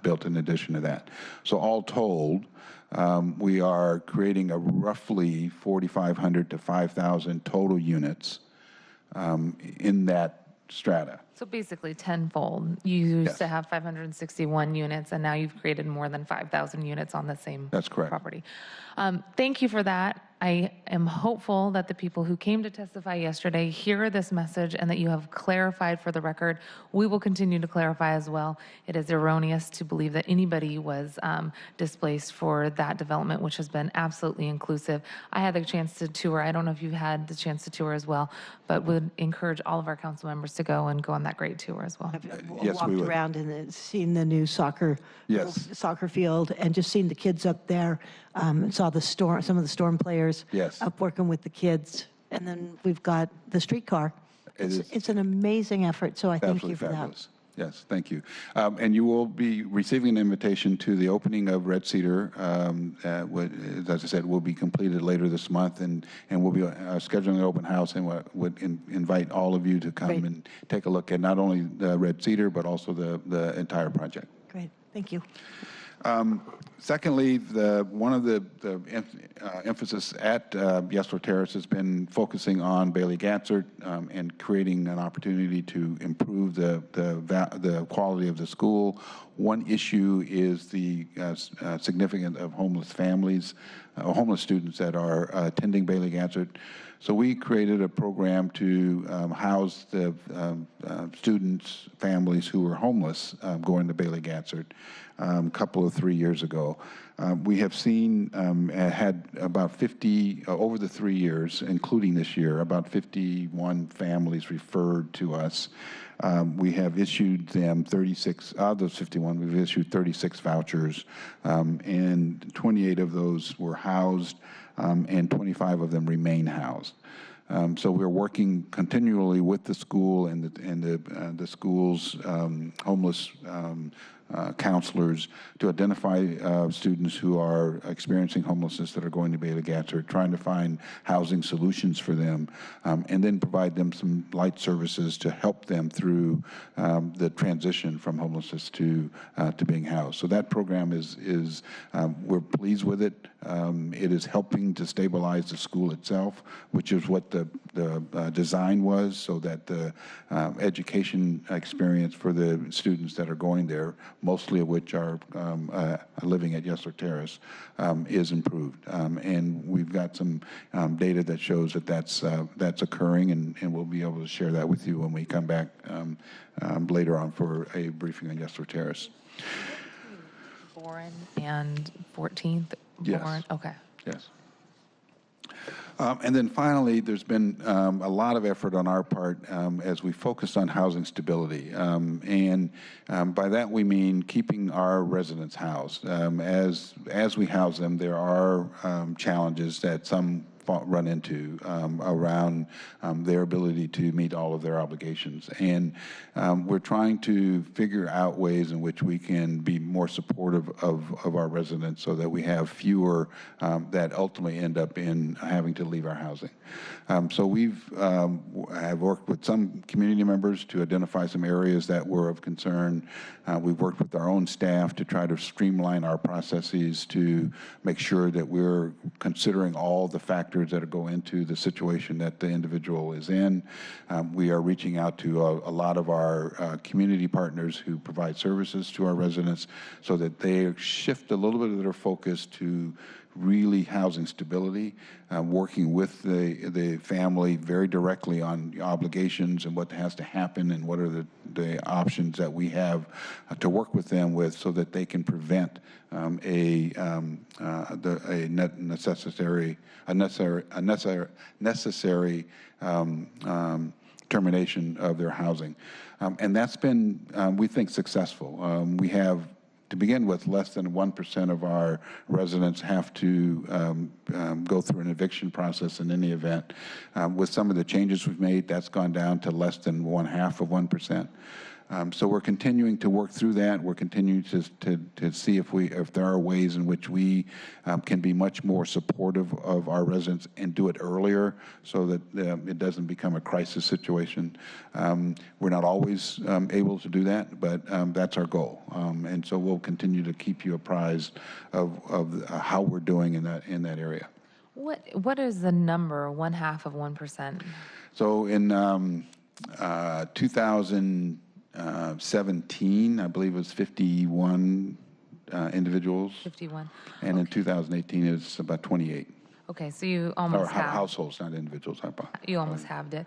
built in addition to that. So all told, we are creating a roughly 4,500 to 5,000 total units in that strata. So basically tenfold. You used to have 561 units, and now you've created more than 5,000 units on the same That's correct. property. Thank you for that. I am hopeful that the people who came to testify yesterday hear this message and that you have clarified for the record. We will continue to clarify as well. It is erroneous to believe that anybody was displaced for that development, which has been absolutely inclusive. I had the chance to tour. I don't know if you've had the chance to tour as well, but would encourage all of our council members to go on that great tour as well. Yes, we Walked would. around and seen the new soccer field and just seen the kids up there. Saw some of the Storm players Yes. up working with the kids. And then we've got the streetcar. It's an amazing effort, so I thank you Absolutely for fabulous. Yes, thank you. And you will be receiving an invitation to the opening of Red Cedar. As I said, will be completed later this month, and we'll be scheduling an open house, and would invite all of you to come Great. and take a look at not only the Red Cedar, but also the entire project. that. Great, thank you. Secondly, one of the emphasis at Yesler Terrace has been focusing on Bailey Gatzert and creating an opportunity to improve the quality of the school. One issue is the significance of homeless families, homeless students that are attending Bailey Gatzert. So we created a program to house the students, families who were homeless going to Bailey Gatzert a couple of 3 years ago. We have seen, had about 50, over the 3 years, including this year, about 51 families referred to us. We have issued them 36, of those 51, we've issued 36 vouchers, and 28 of those were housed, and 25 of them remain housed. So we're working continually with the school and the school's homeless counselors to identify students who are experiencing homelessness that are going to Bailey Gatzert, trying to find housing solutions for them, and then provide them some light services to help them through the transition from homelessness to being housed. So that program is we're pleased with it. It is helping to stabilize the school itself, which is what the design was, so that the education experience for the students that are going there, mostly of which are living at Yesler Terrace, is improved. And we've got some data that shows that that's occurring, and we'll be able to share that with you when we come back later on for a briefing on Yesler Terrace. Boren and 14th? Yes. Boren, okay. Yes. And then finally, there's been a lot of effort on our part as we focused on housing stability. And by that we mean keeping our residents housed. As we house them, there are challenges that some run into around their ability to meet all of their obligations. And we're trying to figure out ways in which we can be more supportive of our residents so that we have fewer that ultimately end up in having to leave our housing. So have worked with some community members to identify some areas that were of concern. We've worked with our own staff to try to streamline our processes to make sure that we're considering all the factors that go into the situation that the individual is in. We are reaching out to a lot of our community partners who provide services to our residents so that they shift a little bit of their focus to really housing stability, working with the family very directly on obligations and what has to happen and what are the options that we have to work with them with so that they can prevent a necessary termination of their housing. And that's been, we think, successful. We have, to begin with, less than 1% of our residents have to go through an eviction process in any event. With some of the changes we've made, that's gone down to less than 1/2%. So we're continuing to work through that. We're continuing to see if there are ways in which we can be much more supportive of our residents and do it earlier so that it doesn't become a crisis situation. We're not always able to do that, but that's our goal. And so we'll continue to keep you apprised of how we're doing in that area. What is the number, 1/2%? So in 2017, I believe it was 51 individuals. 51. And in 2018, it was about 28. Okay, so you Or almost have. households, not individuals. You almost halved it.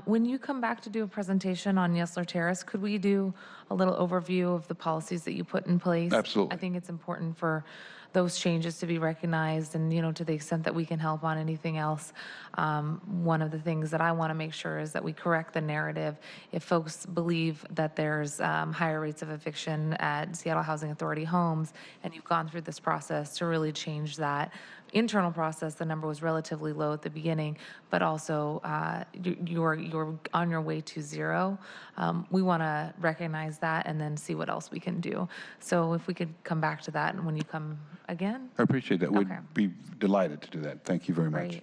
When you come back to do a presentation on Yesler Terrace, could we do a little overview of the policies that you put in place? Absolutely. I think it's important for those changes to be recognized and, you know, to the extent that we can help on anything else. One of the things that I want to make sure is that we correct the narrative. If folks believe that there's higher rates of eviction at Seattle Housing Authority homes, and you've gone through this process to really change that internal process, the number was relatively low at the beginning, but also you're on your way to zero. We want to recognize that and then see what else we can do. So if we could come back to that and when you come again. I appreciate that. We'd Okay. be delighted to do that. Thank you very much.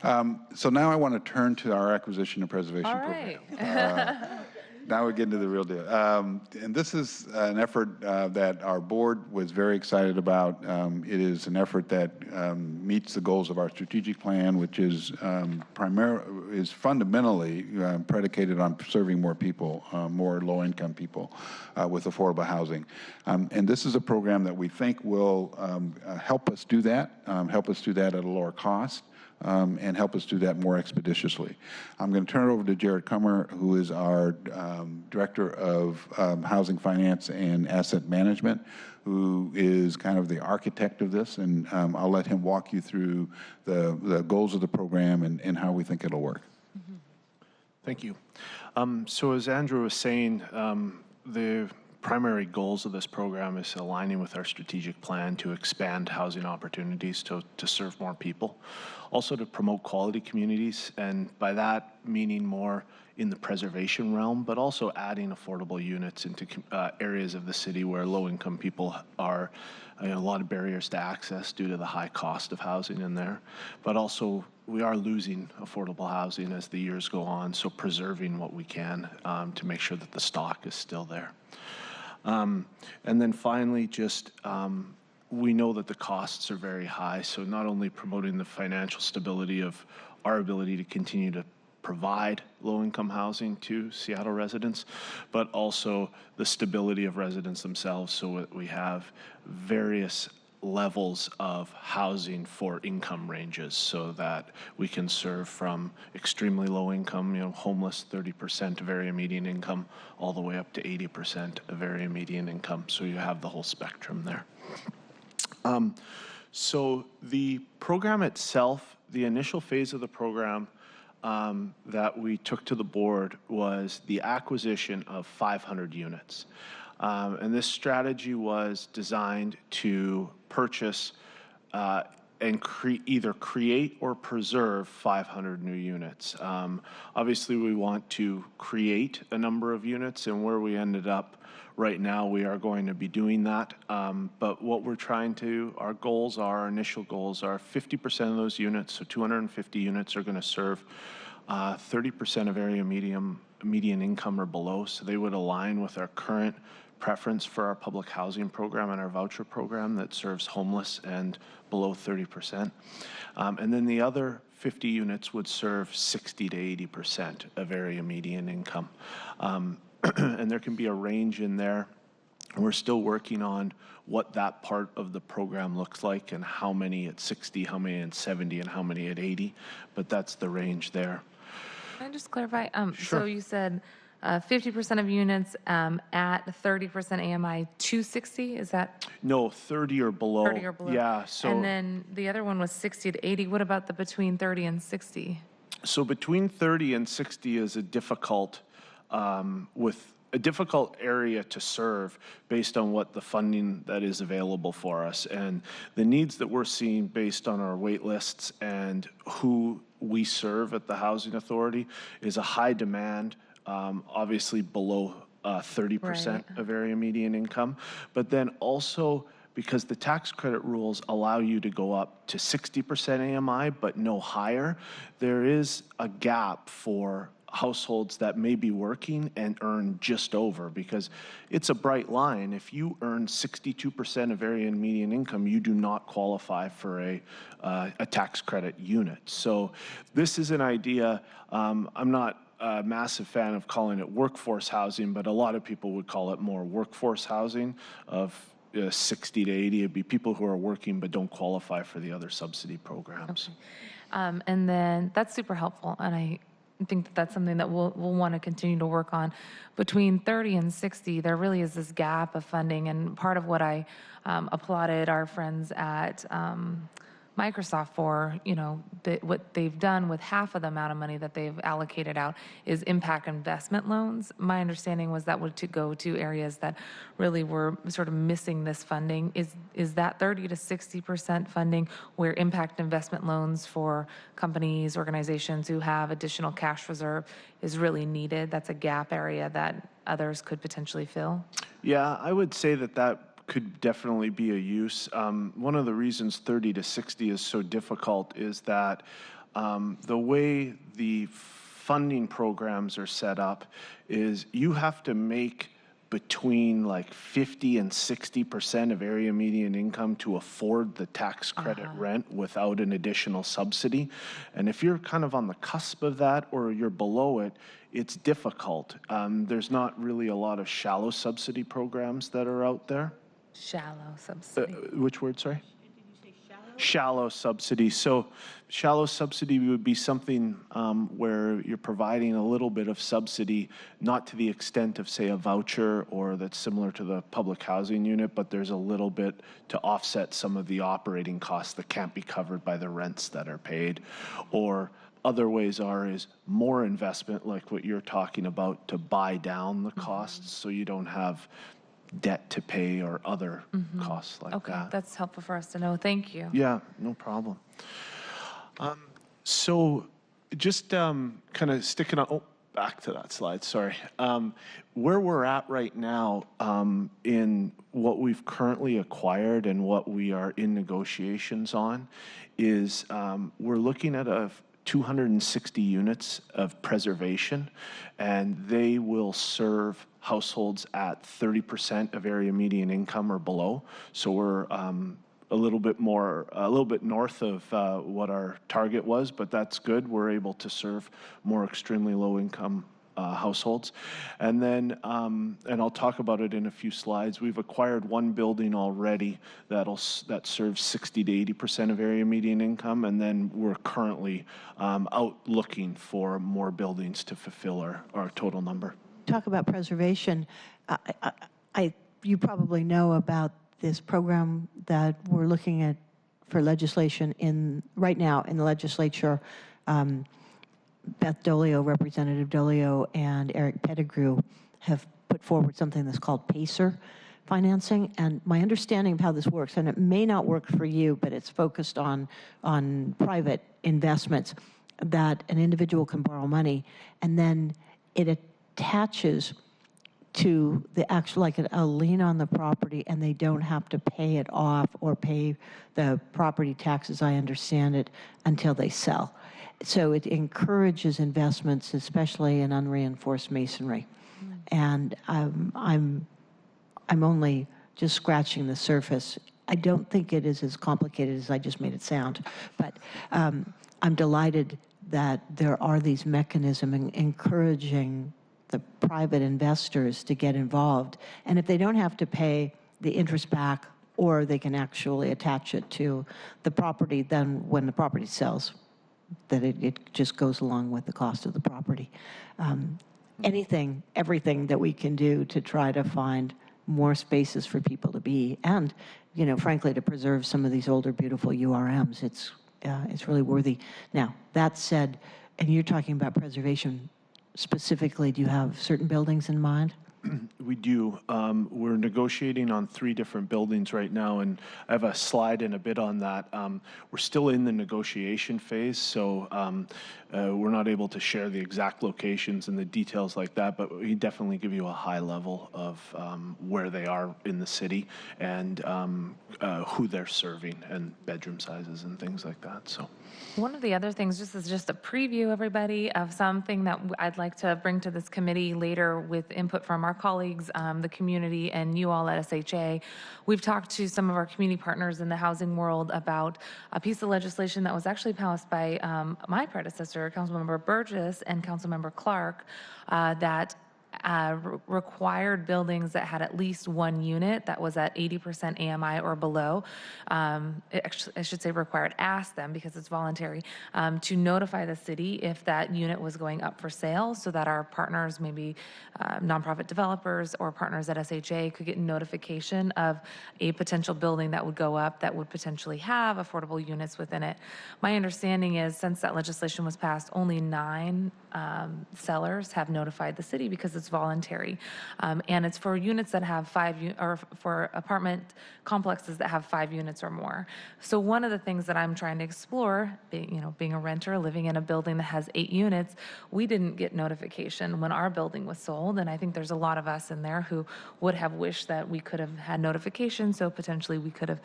Great. So now I want to turn to our acquisition and preservation All program. right. Now we get into the real deal. And this is an effort that our board was very excited about. It is an effort that meets the goals of our strategic plan, which is fundamentally predicated on serving more people, more low-income people with affordable housing. And this is a program that we think will help us do that at a lower cost. And help us do that more expeditiously. I'm going to turn it over to Jared Kummer, who is our Director of Housing Finance and Asset Management, who is kind of the architect of this, and I'll let him walk you through the goals of the program and how we think it'll work. Thank you. So as Andrew was saying, the primary goals of this program is aligning with our strategic plan to expand housing opportunities to serve more people. Also to promote quality communities, and by that meaning more in the preservation realm, but also adding affordable units into areas of the city where low-income people are, a lot of barriers to access due to the high cost of housing in there. But also we are losing affordable housing as the years go on, so preserving what we can to make sure that the stock is still there. And then finally, just we know that the costs are very high, so not only promoting the financial stability of our ability to continue to provide low-income housing to Seattle residents, but also the stability of residents themselves, so that we have various levels of housing for income ranges so that we can serve from extremely low income, homeless, 30% of area median income, all the way up to 80% of area median income. So you have the whole spectrum there. So the program itself, the initial phase of the program that we took to the board was the acquisition of 500 units. And this strategy was designed to purchase and either create or preserve 500 new units. Obviously, we want to create a number of units, and where we ended up right now, we are going to be doing that. But what we're trying to, our initial goals are 50% of those units, so 250 units are going to serve 30% of area median income or below, so they would align with our current preference for our public housing program and our voucher program that serves homeless and below 30%. And then the other 50 units would serve 60 to 80% of area median income. And there can be a range in there. We're still working on what that part of the program looks like and how many at 60, how many at 70, and how many at 80, but that's the range there. Can I just clarify? Sure. So you said 50% of units at 30% AMI 260, is that No, 30 or below. 30 or below? Yeah, so. And then the other one was 60 to 80. What about the between 30 and 60? So between 30 and 60 is a difficult, with a difficult area to serve based on what the funding that is available for us and the needs that we're seeing based on our wait lists and who we serve at the Housing Authority is a high demand, obviously below 30% of area median income, but then also because the tax credit rules allow you to go up to 60% AMI, but no higher, there is a gap for households that may be working and earn just over, because it's a bright line. If you earn 62% of area and median income, you do not qualify for a tax credit unit. So this is an idea. I'm not a massive fan of calling it workforce housing, but a lot of people would call it more workforce housing of 60 to 80. It'd be people who are working but don't qualify for the other subsidy programs. Okay. And then that's super helpful, and I think that that's something that we'll want to continue to work on. Between 30 and 60, there really is this gap of funding, and part of what I applauded our friends at Microsoft for, what they've done with half of the amount of money that they've allocated out is impact investment loans. My understanding was that would go to areas that really were sort of missing this funding. Is that 30 to 60% funding where impact investment loans for companies, organizations who have additional cash reserve is really needed? That's a gap area that others could potentially fill? Yeah, I would say that could definitely be a use. One of the reasons 30 to 60 is so difficult is that the way the funding programs are set up is you have to make between like 50 and 60% of area median income to afford the tax credit rent without an additional subsidy. And if you're kind of on the cusp of that or you're below it, it's difficult. There's not really a lot of shallow subsidy programs that are out there. Shallow subsidy. Which word, sorry? Did you say shallow? Shallow subsidy. So shallow subsidy would be something where you're providing a little bit of subsidy, not to the extent of, say, a voucher or that's similar to the public housing unit, but there's a little bit to offset some of the operating costs that can't be covered by the rents that are paid. Or other ways is more investment, like what you're talking about, to buy down the costs so you don't have debt to pay or other costs like that. Okay, that's helpful for us to know. Thank you. Yeah, no problem. So just kind of sticking on, back to that slide, sorry. Where we're at right now in what we've currently acquired and what we are in negotiations on is we're looking at 260 units of preservation, and they will serve households at 30% of area median income or below. So we're a little bit north of what our target was, but that's good. We're able to serve more extremely low income households. And then, and I'll talk about it in a few slides, we've acquired one building already that serves 60 to 80% of area median income, and then we're currently out looking for more buildings to fulfill our total number. Talk about preservation. You probably know about this program that we're looking at for legislation right now in the legislature. Beth Dolio, Representative Dolio, and Eric Pettigrew have put forward something that's called PACER financing, and my understanding of how this works, and it may not work for you, but it's focused on private investments, that an individual can borrow money, and then it attaches to the actual, like a lien on the property, and they don't have to pay it off or pay the property taxes, I understand it, until they sell. So it encourages investments, especially in unreinforced masonry. And I'm only just scratching the surface. I don't think it is as complicated as I just made it sound, but I'm delighted that there are these mechanisms encouraging the private investors to get involved. And if they don't have to pay the interest back, or they can actually attach it to the property, then when the property sells, that it just goes along with the cost of the property. Everything that we can do to try to find more spaces for people to be, and, you know, frankly, to preserve some of these older, beautiful URMs, it's really worthy. Now, that said, and you're talking about preservation specifically, do you have certain buildings in mind? We do. We're negotiating on 3 different buildings right now, and I have a slide in a bit on that. We're still in the negotiation phase, so we're not able to share the exact locations and the details like that, but we definitely give you a high level of where they are in the city and who they're serving and bedroom sizes and things like that. So. One of the other things, just as just a preview, everybody, of something that I'd like to bring to this committee later with input from our colleagues, the community, and you all at SHA. We've talked to some of our community partners in the housing world about a piece of legislation that was actually passed by my predecessor, Councilmember Burgess and Councilmember Clark, that required buildings that had at least 1 unit that was at 80% AMI or below. Actually, I should say required, asked them, because it's voluntary, to notify the city if that unit was going up for sale, so that our partners, maybe nonprofit developers or partners at SHA, could get notification of a potential building that would go up that would potentially have affordable units within it. My understanding is, since that legislation was passed, only 9 sellers have notified the city, because it's voluntary, and it's for units that have 5 or for apartment complexes that have 5 units or more. So one of the things that I'm trying to explore, being a renter living in a building that has 8 units, we didn't get notification when our building was sold, and I think there's a lot of us in there who would have wished that we could have had notification, so potentially we could have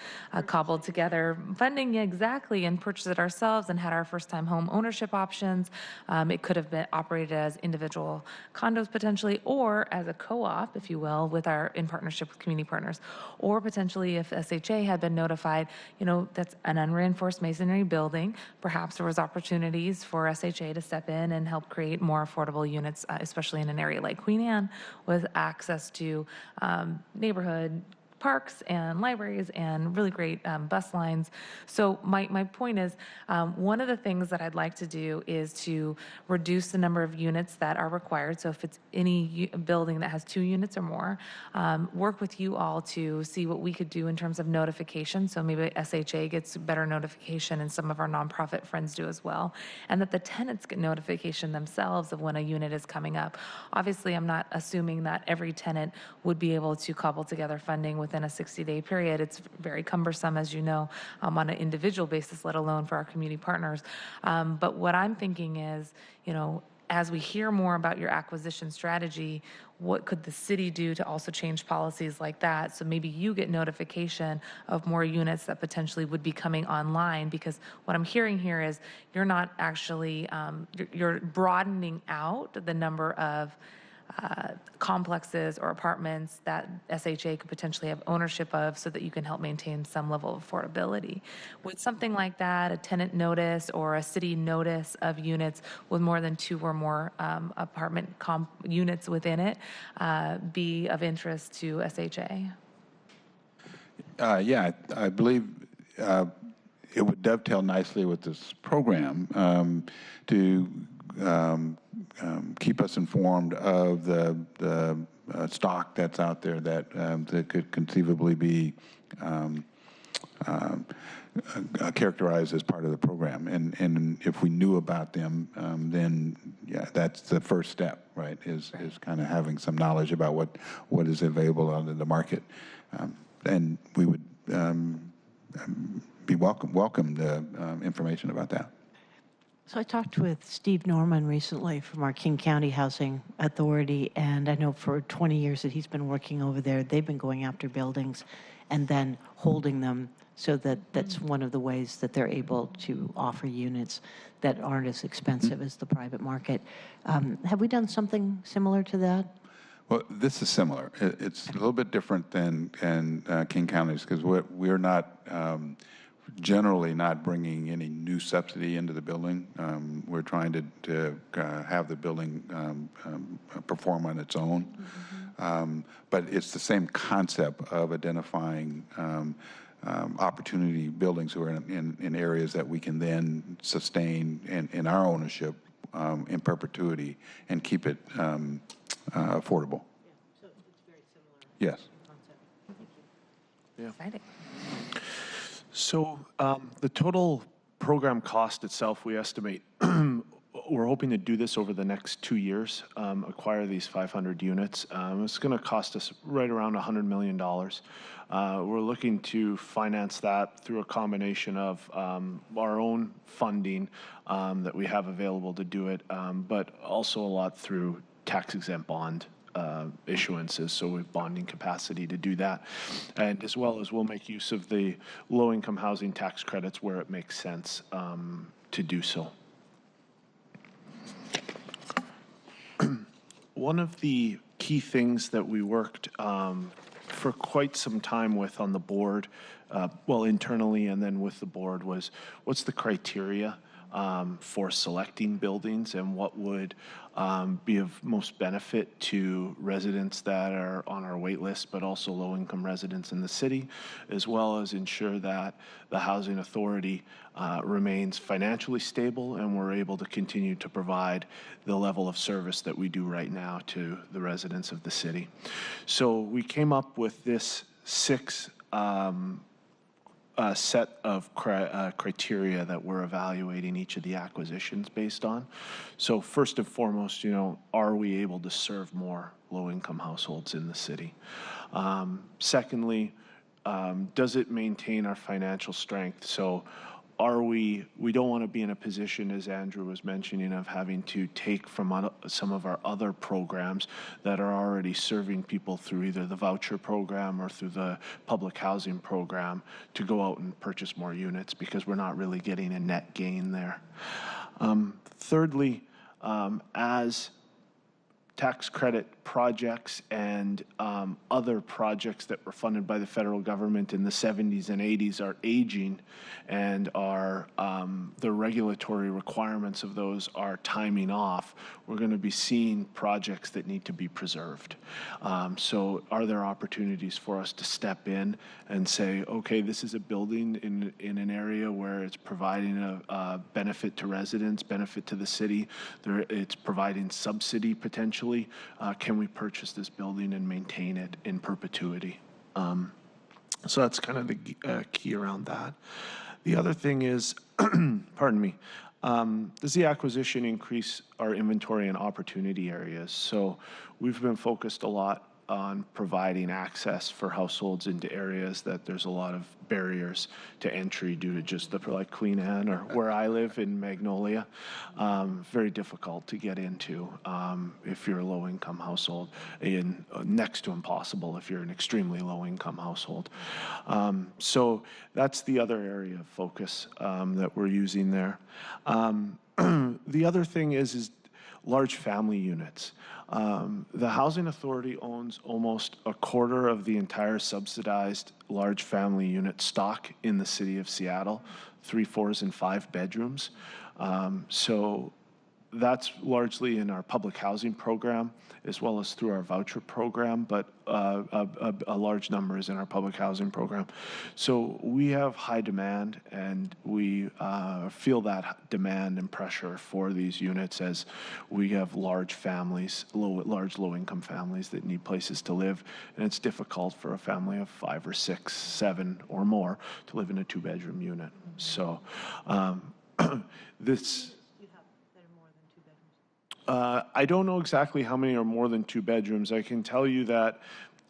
cobbled together funding, exactly, and purchased it ourselves and had our first-time home ownership options. It could have been operated as individual condos potentially, or as a co-op, if you will, in partnership with community partners, or potentially if SHA had been notified, that's an unreinforced masonry building, perhaps there was opportunities for SHA to step in and help create more affordable units, especially in an area like Queen Anne, with access to neighborhood parks and libraries and really great bus lines. So my point is, one of the things that I'd like to do is to reduce the number of units that are required. So if it's any building that has 2 units or more, work with you all to see what we could do in terms of notification. So maybe SHA gets better notification, and some of our nonprofit friends do as well, and that the tenants get notification themselves of when a unit is coming up. Obviously, I'm not assuming that every tenant would be able to cobble together funding within a 60-day period. It's very cumbersome, as you know, on an individual basis, let alone for our community partners. But what I'm thinking is, as we hear more about your acquisition strategy, what could the city do to also change policies like that? So maybe you get notification of more units that potentially would be coming online, because what I'm hearing here is you're not actually, you're broadening out the number of complexes or apartments that SHA could potentially have ownership of, so that you can help maintain some level of affordability. Would something like that, a tenant notice or a city notice of units with more than 2 or more apartment units within it, be of interest to SHA? Yeah, I believe it would dovetail nicely with this program to keep us informed of the stock that's out there that could conceivably be characterized as part of the program. And if we knew about them, then yeah, that's the first step, right? right? Is kind of having some knowledge about what is available out in the market, and we would be welcome the information about that. So I talked with Steve Norman recently from our King County Housing Authority, and I know for 20 years that he's been working over there. They've been going after buildings and then holding them, so that's one of the ways that they're able to offer units that aren't as expensive as the private market. Have we done something similar to that? Well, this is similar. It's a little bit different than King County's, because we're not generally not bringing any new subsidy into the building. We're trying to have the building perform on its own. But it's the same concept of identifying opportunity buildings who are in areas that we can then sustain in our ownership in perpetuity and keep it affordable. Yeah, so it's very similar. Yes. Concept. Thank you. Yeah. Exciting. So the total program cost itself, we estimate, we're hoping to do this over the next 2 years, acquire these 500 units. It's going to cost us right around $100 million. We're looking to finance that through a combination of our own funding that we have available to do it, but also a lot through tax-exempt bond issuances, so we have bonding capacity to do that. And as well as we'll make use of the low-income housing tax credits where it makes sense to do so. One of the key things that we worked for quite some time with on the board, well, internally and then with the board, was what's the criteria for selecting buildings and what would be of most benefit to residents that are on our wait list, but also low-income residents in the city, as well as ensure that the housing authority remains financially stable and we're able to continue to provide the level of service that we do right now to the residents of the city. So we came up with this 6 set of criteria that we're evaluating each of the acquisitions based on. So first and foremost, are we able to serve more low-income households in the city? Secondly, does it maintain our financial strength? So we don't want to be in a position, as Andrew was mentioning, of having to take from some of our other programs that are already serving people through either the voucher program or through the public housing program to go out and purchase more units, because we're not really getting a net gain there. Thirdly, as tax credit projects and other projects that were funded by the federal government in the 70s and 80s are aging, and the regulatory requirements of those are timing off, we're going to be seeing projects that need to be preserved. So are there opportunities for us to step in and say, okay, this is a building in an area where it's providing a benefit to residents, benefit to the city, it's providing subsidy potentially. Can we purchase this building and maintain it in perpetuity? So that's kind of the key around that. The other thing is, pardon me, does the acquisition increase our inventory and opportunity areas? So we've been focused a lot on providing access for households into areas that there's a lot of barriers to entry due to just like Queen Anne or where I live in Magnolia. Very difficult to get into if you're a low-income household, and next to impossible if you're an extremely low-income household. So that's the other area of focus that we're using there. The other thing is large family units. The Housing Authority owns almost a quarter of the entire subsidized large family unit stock in the city of Seattle, 3, 4s, and 5 bedrooms. So that's largely in our public housing program, as well as through our voucher program, but a large number is in our public housing program. So we have high demand, and we feel that demand and pressure for these units as we have large families, large low-income families that need places to live, and it's difficult for a family of 5 or 6, 7 or more to live in a 2-bedroom unit. So this... I don't know exactly how many are more than 2 bedrooms. I can tell you that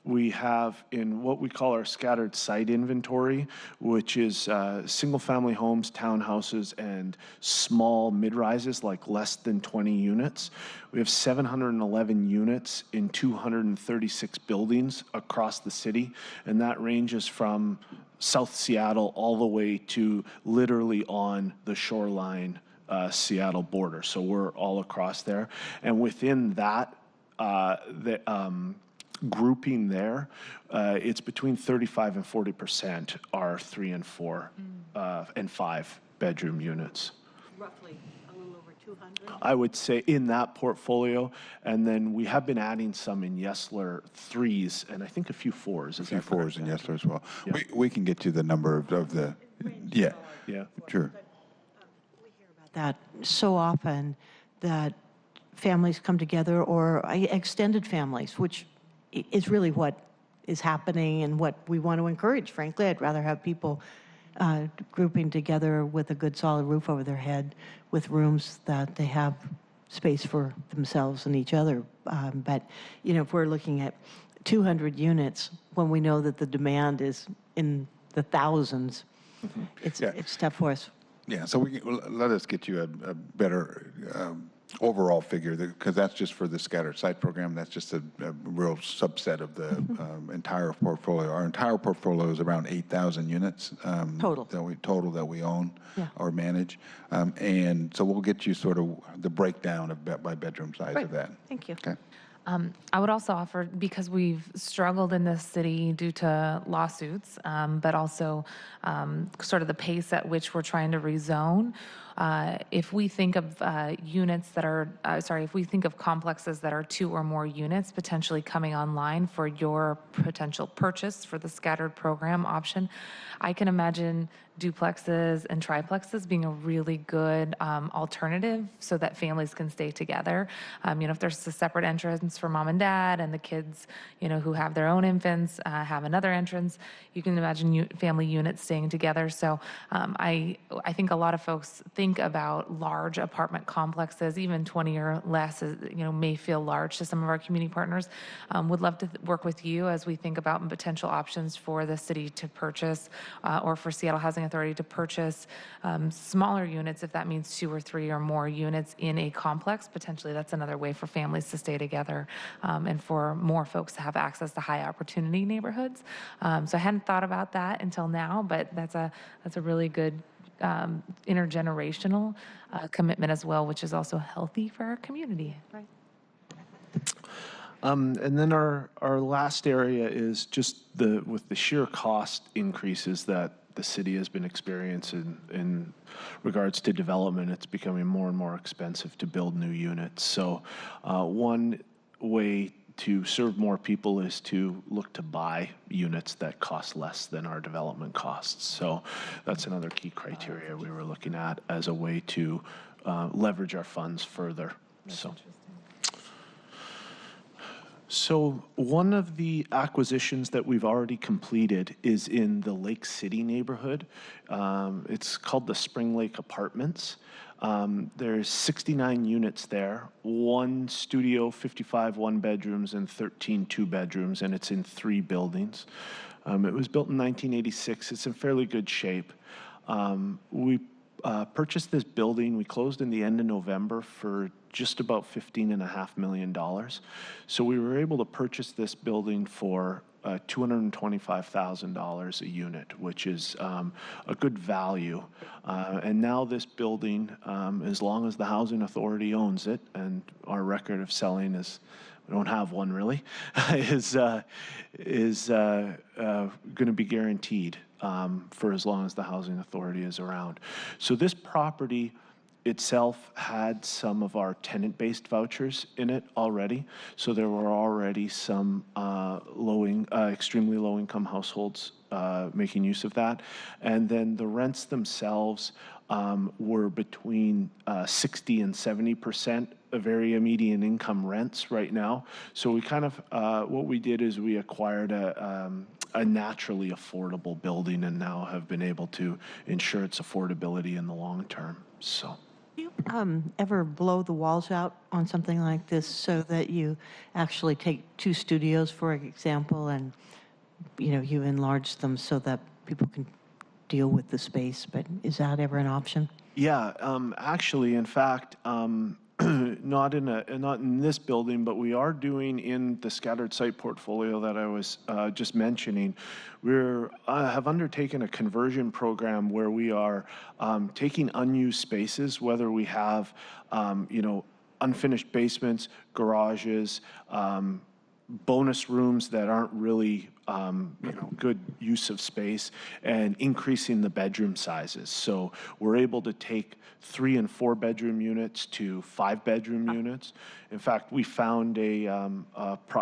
we have in what we call our scattered site inventory, which is single-family homes, townhouses, and small mid-rises, like less than 20 units. We have 711 units in 236 buildings across the city, and that ranges from South Seattle all the way to literally on the shoreline Seattle border. So we're all across there. And within that, grouping there, it's between 35 and 40% are 3 and 4 and 5 bedroom units. Roughly a little over 200? I would say in that portfolio, and then we have been adding some in Yesler 3s and I think a few 4s. A few 4s in Yesler as well. Yeah. We can get to the number of the, yeah, Yeah. sure. That so often that families come together, or extended families, which is really what is happening and what we want to encourage, frankly. I'd rather have people grouping together with a good solid roof over their head, with rooms that they have space for themselves and each other. But, you know, if we're looking at 200 units, when we know that the demand is in the thousands, it's tough for us. Yeah, so let us get you a better overall figure, because that's just for the scattered site program. That's just a real subset of the entire portfolio. Our entire portfolio is around 8,000 units Total that we own Yeah. or manage, and so we'll get you sort of the breakdown of by bedroom size of that. Thank you. Okay. I would also offer, because we've struggled in this city due to lawsuits, but also sort of the pace at which we're trying to rezone, if we think of units that are, if we think of complexes that are 2 or more units potentially coming online for your potential purchase for the scattered program option, I can imagine duplexes and triplexes being a really good alternative so that families can stay together. You know, if there's a separate entrance for mom and dad, and the kids, you know, who have their own infants have another entrance, you can imagine family units staying together. So I think a lot of folks think about large apartment complexes, even 20 or less, you know, may feel large to some of our community partners. Would love to work with you as we think about potential options for the city to purchase or for Seattle Housing Authority to purchase smaller units, if that means 2 or 3 or more units in a complex. Potentially that's another way for families to stay together and for more folks to have access to high opportunity neighborhoods. So I hadn't thought about that until now, but that's a really good intergenerational commitment as well, which is also healthy for our community. Right. And then our last area is just with the sheer cost increases that the city has been experiencing in regards to development, it's becoming more and more expensive to build new units. So one way to serve more people is to look to buy units that cost less than our development costs. So that's another key criteria we were looking at as a way to leverage our funds further. So one of the acquisitions that we've already completed is in the Lake City neighborhood. It's called the Spring Lake Apartments. There's 69 units there, 1 studio, 55 1-bedrooms, and 13 2-bedrooms, and it's in 3 buildings. It was built in 1986. It's in fairly good shape. We purchased this building. We closed in the end of November for just about $15.5 million. So we were able to purchase this building for $225,000 a unit, which is a good value. And now this building, as long as the Housing Authority owns it, and our record of selling is, we don't have one really, is going to be guaranteed for as long as the Housing Authority is around. So this property itself had some of our tenant-based vouchers in it already. So there were already some extremely low-income households making use of that. And then the rents themselves were between 60 and 70% of area median income rents right now. So we kind of, what we did is we acquired a naturally affordable building and now have been able to ensure its affordability in the long term. So. ever blow the walls out on something like this so that you actually take 2 studios, for example, and you enlarge them so that people can deal with the space? But is that ever an option? Yeah, actually, in fact, not in this building, but we are doing in the scattered site portfolio that I was just mentioning. We have undertaken a conversion program where we are taking unused spaces, whether we have, unfinished basements, garages, bonus rooms that aren't really good use of space, and increasing the bedroom sizes. So we're able to take 3 and 4 bedroom units to 5 bedroom units. In fact, we found a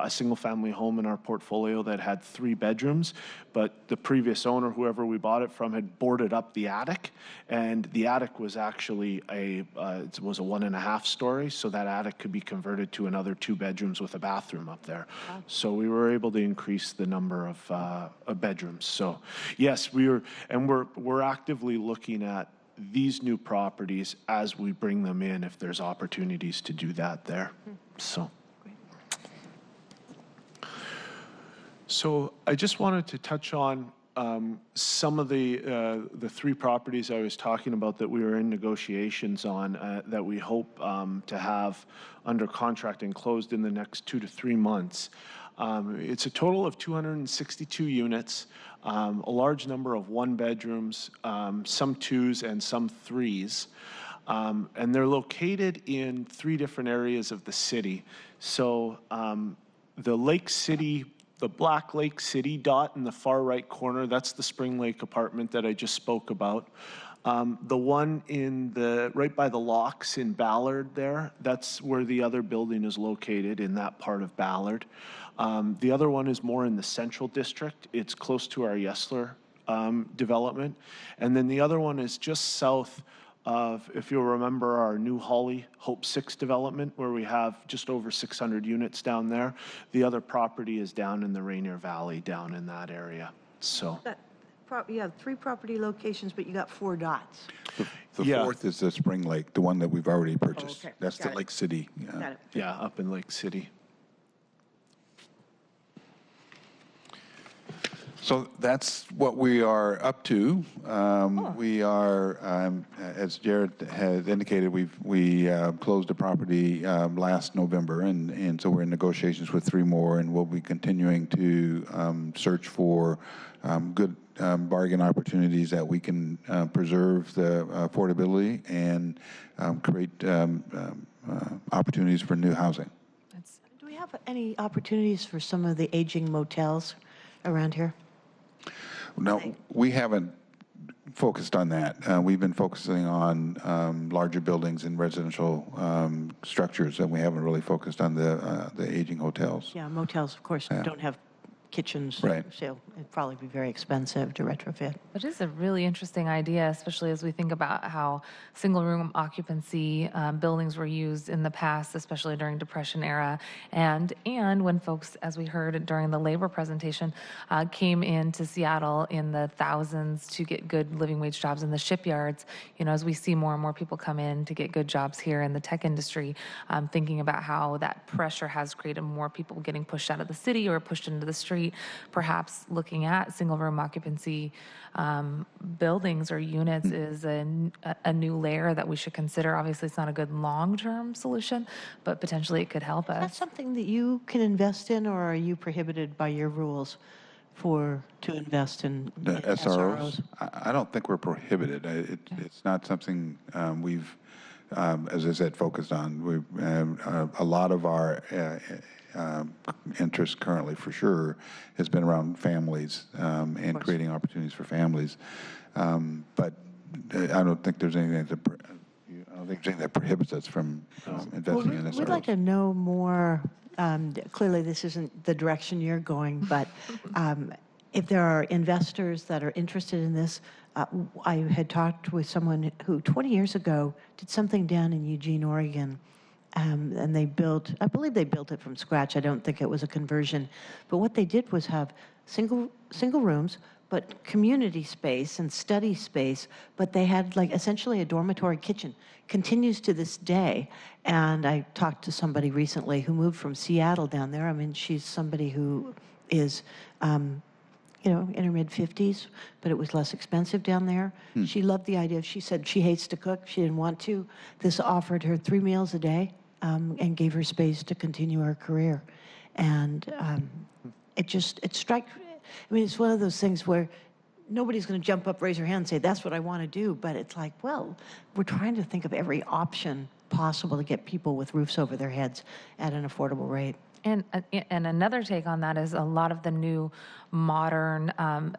single family home in our portfolio that had 3 bedrooms, but the previous owner, whoever we bought it from, had boarded up the attic, and the attic was actually it was a 1.5 story, so that attic could be converted to another 2 bedrooms with a bathroom up there. So we were able to increase the number of bedrooms. So yes, we're actively looking at these new properties as we bring them in, if there's opportunities to do that there. So I just wanted to touch on some of the 3 properties I was talking about that we were in negotiations on that we hope to have under contract and closed in the next 2 to 3 months. It's a total of 262 units, a large number of 1 bedrooms, some 2s and some 3s. And they're located in 3 different areas of the city. So the Lake City, the black Lake City dot in the far right corner, that's the Spring Lake apartment that I just spoke about. The one right by the locks in Ballard there, that's where the other building is located, in that part of Ballard. The other one is more in the central district. It's close to our Yesler development. And then the other one is just south of, if you'll remember, our New Holly Hope 6 development, where we have just over 600 units down there. The other property is down in the Rainier Valley, down in that area. So You have 3 property locations, but you got 4 dots. The Yeah. 4th is the Spring Lake, the one that we've already purchased. okay. That's the Got it. Lake City. Got it. yeah, up in Lake City. So that's what we are up to. We are, as Jared has indicated, we closed a property last November, and so we're in negotiations with 3 more, and we'll be continuing to search for good bargain opportunities that we can preserve the affordability and create opportunities for new housing. Do we have any opportunities for some of the aging motels around here? No, we haven't focused on that. We've been focusing on larger buildings and residential structures, and we haven't really focused on the aging hotels. Yeah, motels, of course, don't have kitchens. Right. So it'd probably be very expensive to retrofit. It is a really interesting idea, especially as we think about how single-room occupancy buildings were used in the past, especially during Depression era, and when folks, as we heard during the labor presentation, came into Seattle in the thousands to get good living wage jobs in the shipyards. As we see more and more people come in to get good jobs here in the tech industry, thinking about how that pressure has created more people getting pushed out of the city or pushed into the street. Perhaps looking at single-room occupancy buildings or units is a new layer that we should consider. Obviously, it's not a good long-term solution, but potentially it could help Is that us. something that you can invest in, or are you prohibited by your rules to invest in The SROs? I don't think we're prohibited. It's not something we've, as I said, focused on. We've a lot of our interest currently, for sure, has been around families and creating opportunities for families. But I don't think there's anything that prohibits us from investing in SROs. We'd like to know more. Clearly, this isn't the direction you're going, but if there are investors that are interested in this, I had talked with someone who 20 years ago did something down in Eugene, Oregon, and they built, I believe they built it from scratch. I don't think it was a conversion. But what they did was have single rooms, but community space and study space, but they had like essentially a dormitory kitchen. Continues to this day. And I talked to somebody recently who moved from Seattle down there. I mean, she's somebody who is, in her mid-50s, but it was less expensive down there. She loved the idea. She said she hates to cook. She didn't want to. This offered her 3 meals a day and gave her space to continue her career. And it strikes, I mean, it's one of those things where nobody's going to jump up, raise their hand, and say, that's what I want to do. But it's like, well, we're trying to think of every option possible to get people with roofs over their heads at an affordable rate. And another take on that is a lot of the new modern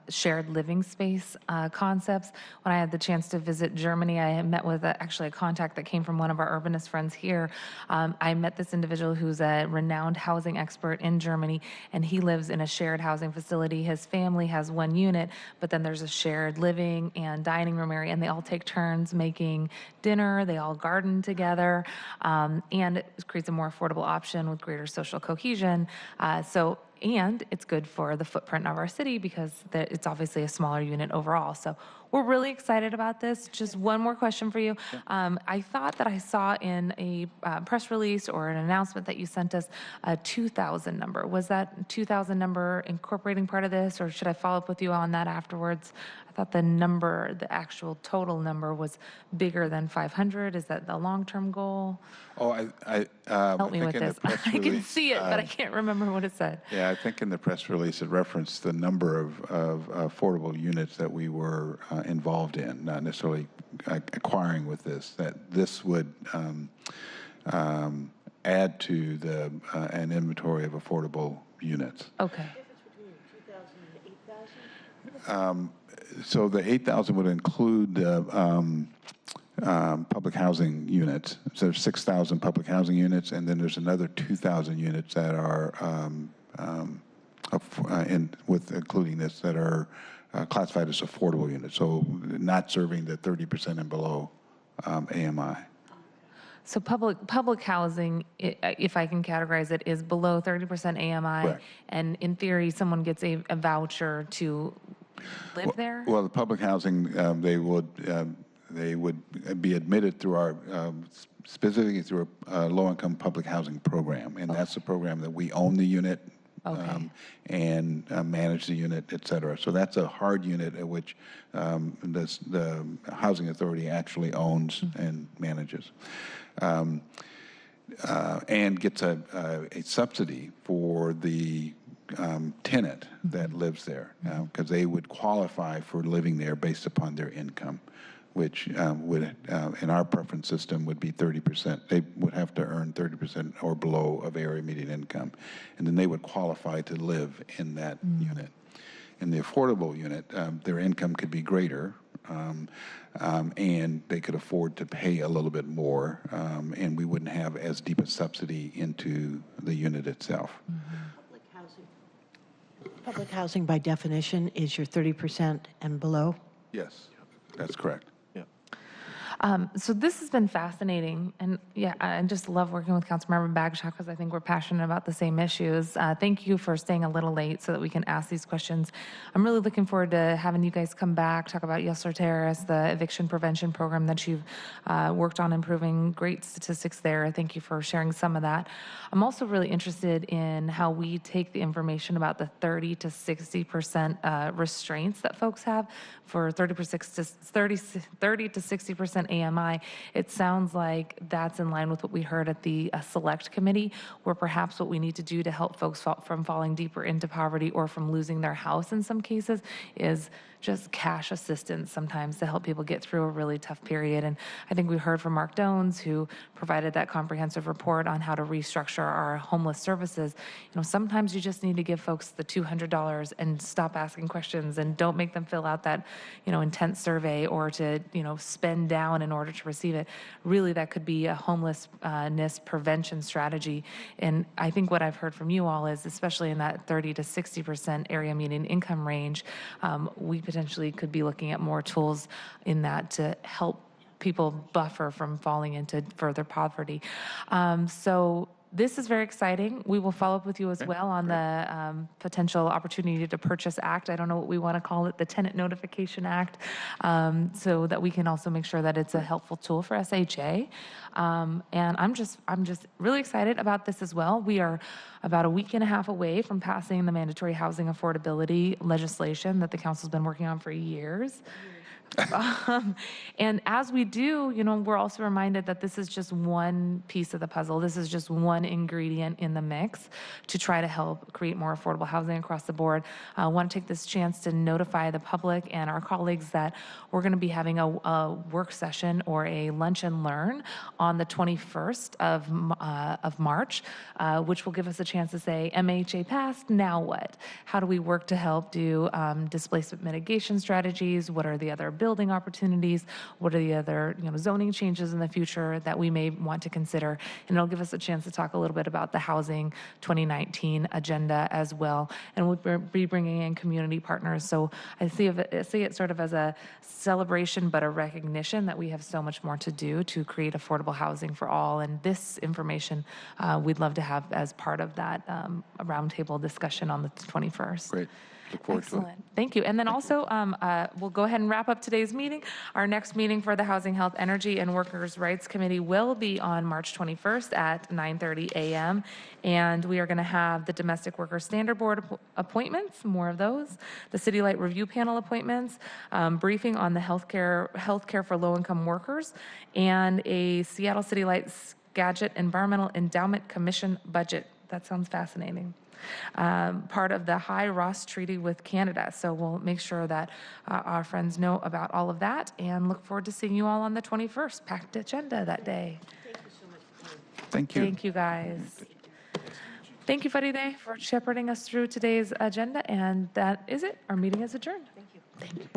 shared living space concepts. When I had the chance to visit Germany, I had met with actually a contact that came from one of our urbanist friends here. I met this individual who's a renowned housing expert in Germany, and he lives in a shared housing facility. His family has 1 unit, but then there's a shared living and dining room area, and they all take turns making dinner. They all garden together, and it creates a more affordable option with greater social cohesion. And it's good for the footprint of our city because it's obviously a smaller unit overall. So we're really excited about this. Just one more question for you. I thought that I saw in a press release or an announcement that you sent us a 2,000 number. Was that 2,000 number incorporating part of this, or should I follow up with you on that afterwards? I thought the actual total number was bigger than 500. Is that the long-term goal? Oh, Help me I with think in this. the press I can release, see it, but I can't remember what it said. Yeah, I think in the press release it referenced the number of affordable units that we were involved in, not necessarily acquiring with this, that this would add to an inventory of affordable units. Okay. So the 8,000 would include public housing units. So there's 6,000 public housing units, and then there's another 2,000 units that are, including this, that are classified as affordable units. So not serving the 30% and below AMI. So public housing, if I can categorize it, is below 30% AMI. Correct. And in theory, someone gets a voucher to live there? Well, the public housing, they would be admitted through our, specifically through a low-income public housing program. And that's the program that we own the unit and manage the unit, et cetera. So that's a hard unit at which the Housing Authority actually owns and manages. And gets a subsidy for the tenant that lives there, because they would qualify for living there based upon their income, which would, in our preference system, would be 30%. They would have to earn 30% or below of area median income, and then they would qualify to live in that unit. In the affordable unit, their income could be greater, and they could afford to pay a little bit more, and we wouldn't have as deep a subsidy into the unit itself. Public housing, by definition, is your 30% and below. Yes, that's correct. So this has been fascinating, and yeah, I just love working with Councilmember Bagshaw because I think we're passionate about the same issues. Thank you for staying a little late so that we can ask these questions. I'm really looking forward to having you guys come back, talk about Yesler Terrace, the eviction prevention program that you've worked on improving. Great statistics there. Thank you for sharing some of that. I'm also really interested in how we take the information about the 30 to 60% restraints that folks have for 30 to 60% AMI. It sounds like that's in line with what we heard at the select committee, where perhaps what we need to do to help folks from falling deeper into poverty or from losing their house in some cases is just cash assistance sometimes to help people get through a really tough period. And I think we heard from Mark Dones, who provided that comprehensive report on how to restructure our homeless services. You know, sometimes you just need to give folks the $200 and stop asking questions and don't make them fill out that, intense survey or to, spend down in order to receive it. Really, that could be a homelessness prevention strategy. And I think what I've heard from you all is, especially in that 30 to 60% area median income range, we potentially could be looking at more tools in that to help people buffer from falling into further poverty. So this is very exciting. We will follow up with you as well on the potential opportunity to purchase act. I don't know what we want to call it, the Tenant Notification Act, so that we can also make sure that it's a helpful tool for SHA. And I'm just really excited about this as well. We are about a week and a half away from passing the mandatory housing affordability legislation that the council's been working on for years. And as we do, we're also reminded that this is just one piece of the puzzle. This is just one ingredient in the mix to try to help create more affordable housing across the board. I want to take this chance to notify the public and our colleagues that we're going to be having a work session or a lunch and learn on the 21st of March, which will give us a chance to say, MHA passed, now what? How do we work to help do displacement mitigation strategies? What are the other building opportunities? What are the other zoning changes in the future that we may want to consider? And it'll give us a chance to talk a little bit about the Housing 2019 agenda as well. And we'll be bringing in community partners. So I see it sort of as a celebration, but a recognition that we have so much more to do to create affordable housing for all. And this information we'd love to have as part of that roundtable discussion on the 21st. Great. Look forward to it. Excellent. Thank you. And then also, we'll go ahead and wrap up today's meeting. Our next meeting for the Housing, Health, Energy, and Workers' Rights Committee will be on March 21st at 9:30 a.m. And we are going to have the Domestic Workers Standard Board appointments, more of those, the City Light Review Panel appointments, briefing on the healthcare for low-income workers, and a Seattle City Lights Gadget Environmental Endowment Commission budget. That sounds fascinating. Part of the High Ross Treaty with Canada. So we'll make sure that our friends know about all of that and look forward to seeing you all on the 21st. Packed agenda that day. Thank you. Thank you, guys. Thank you, Faride, for shepherding us through today's agenda. And that is it. Our meeting is adjourned. Thank you.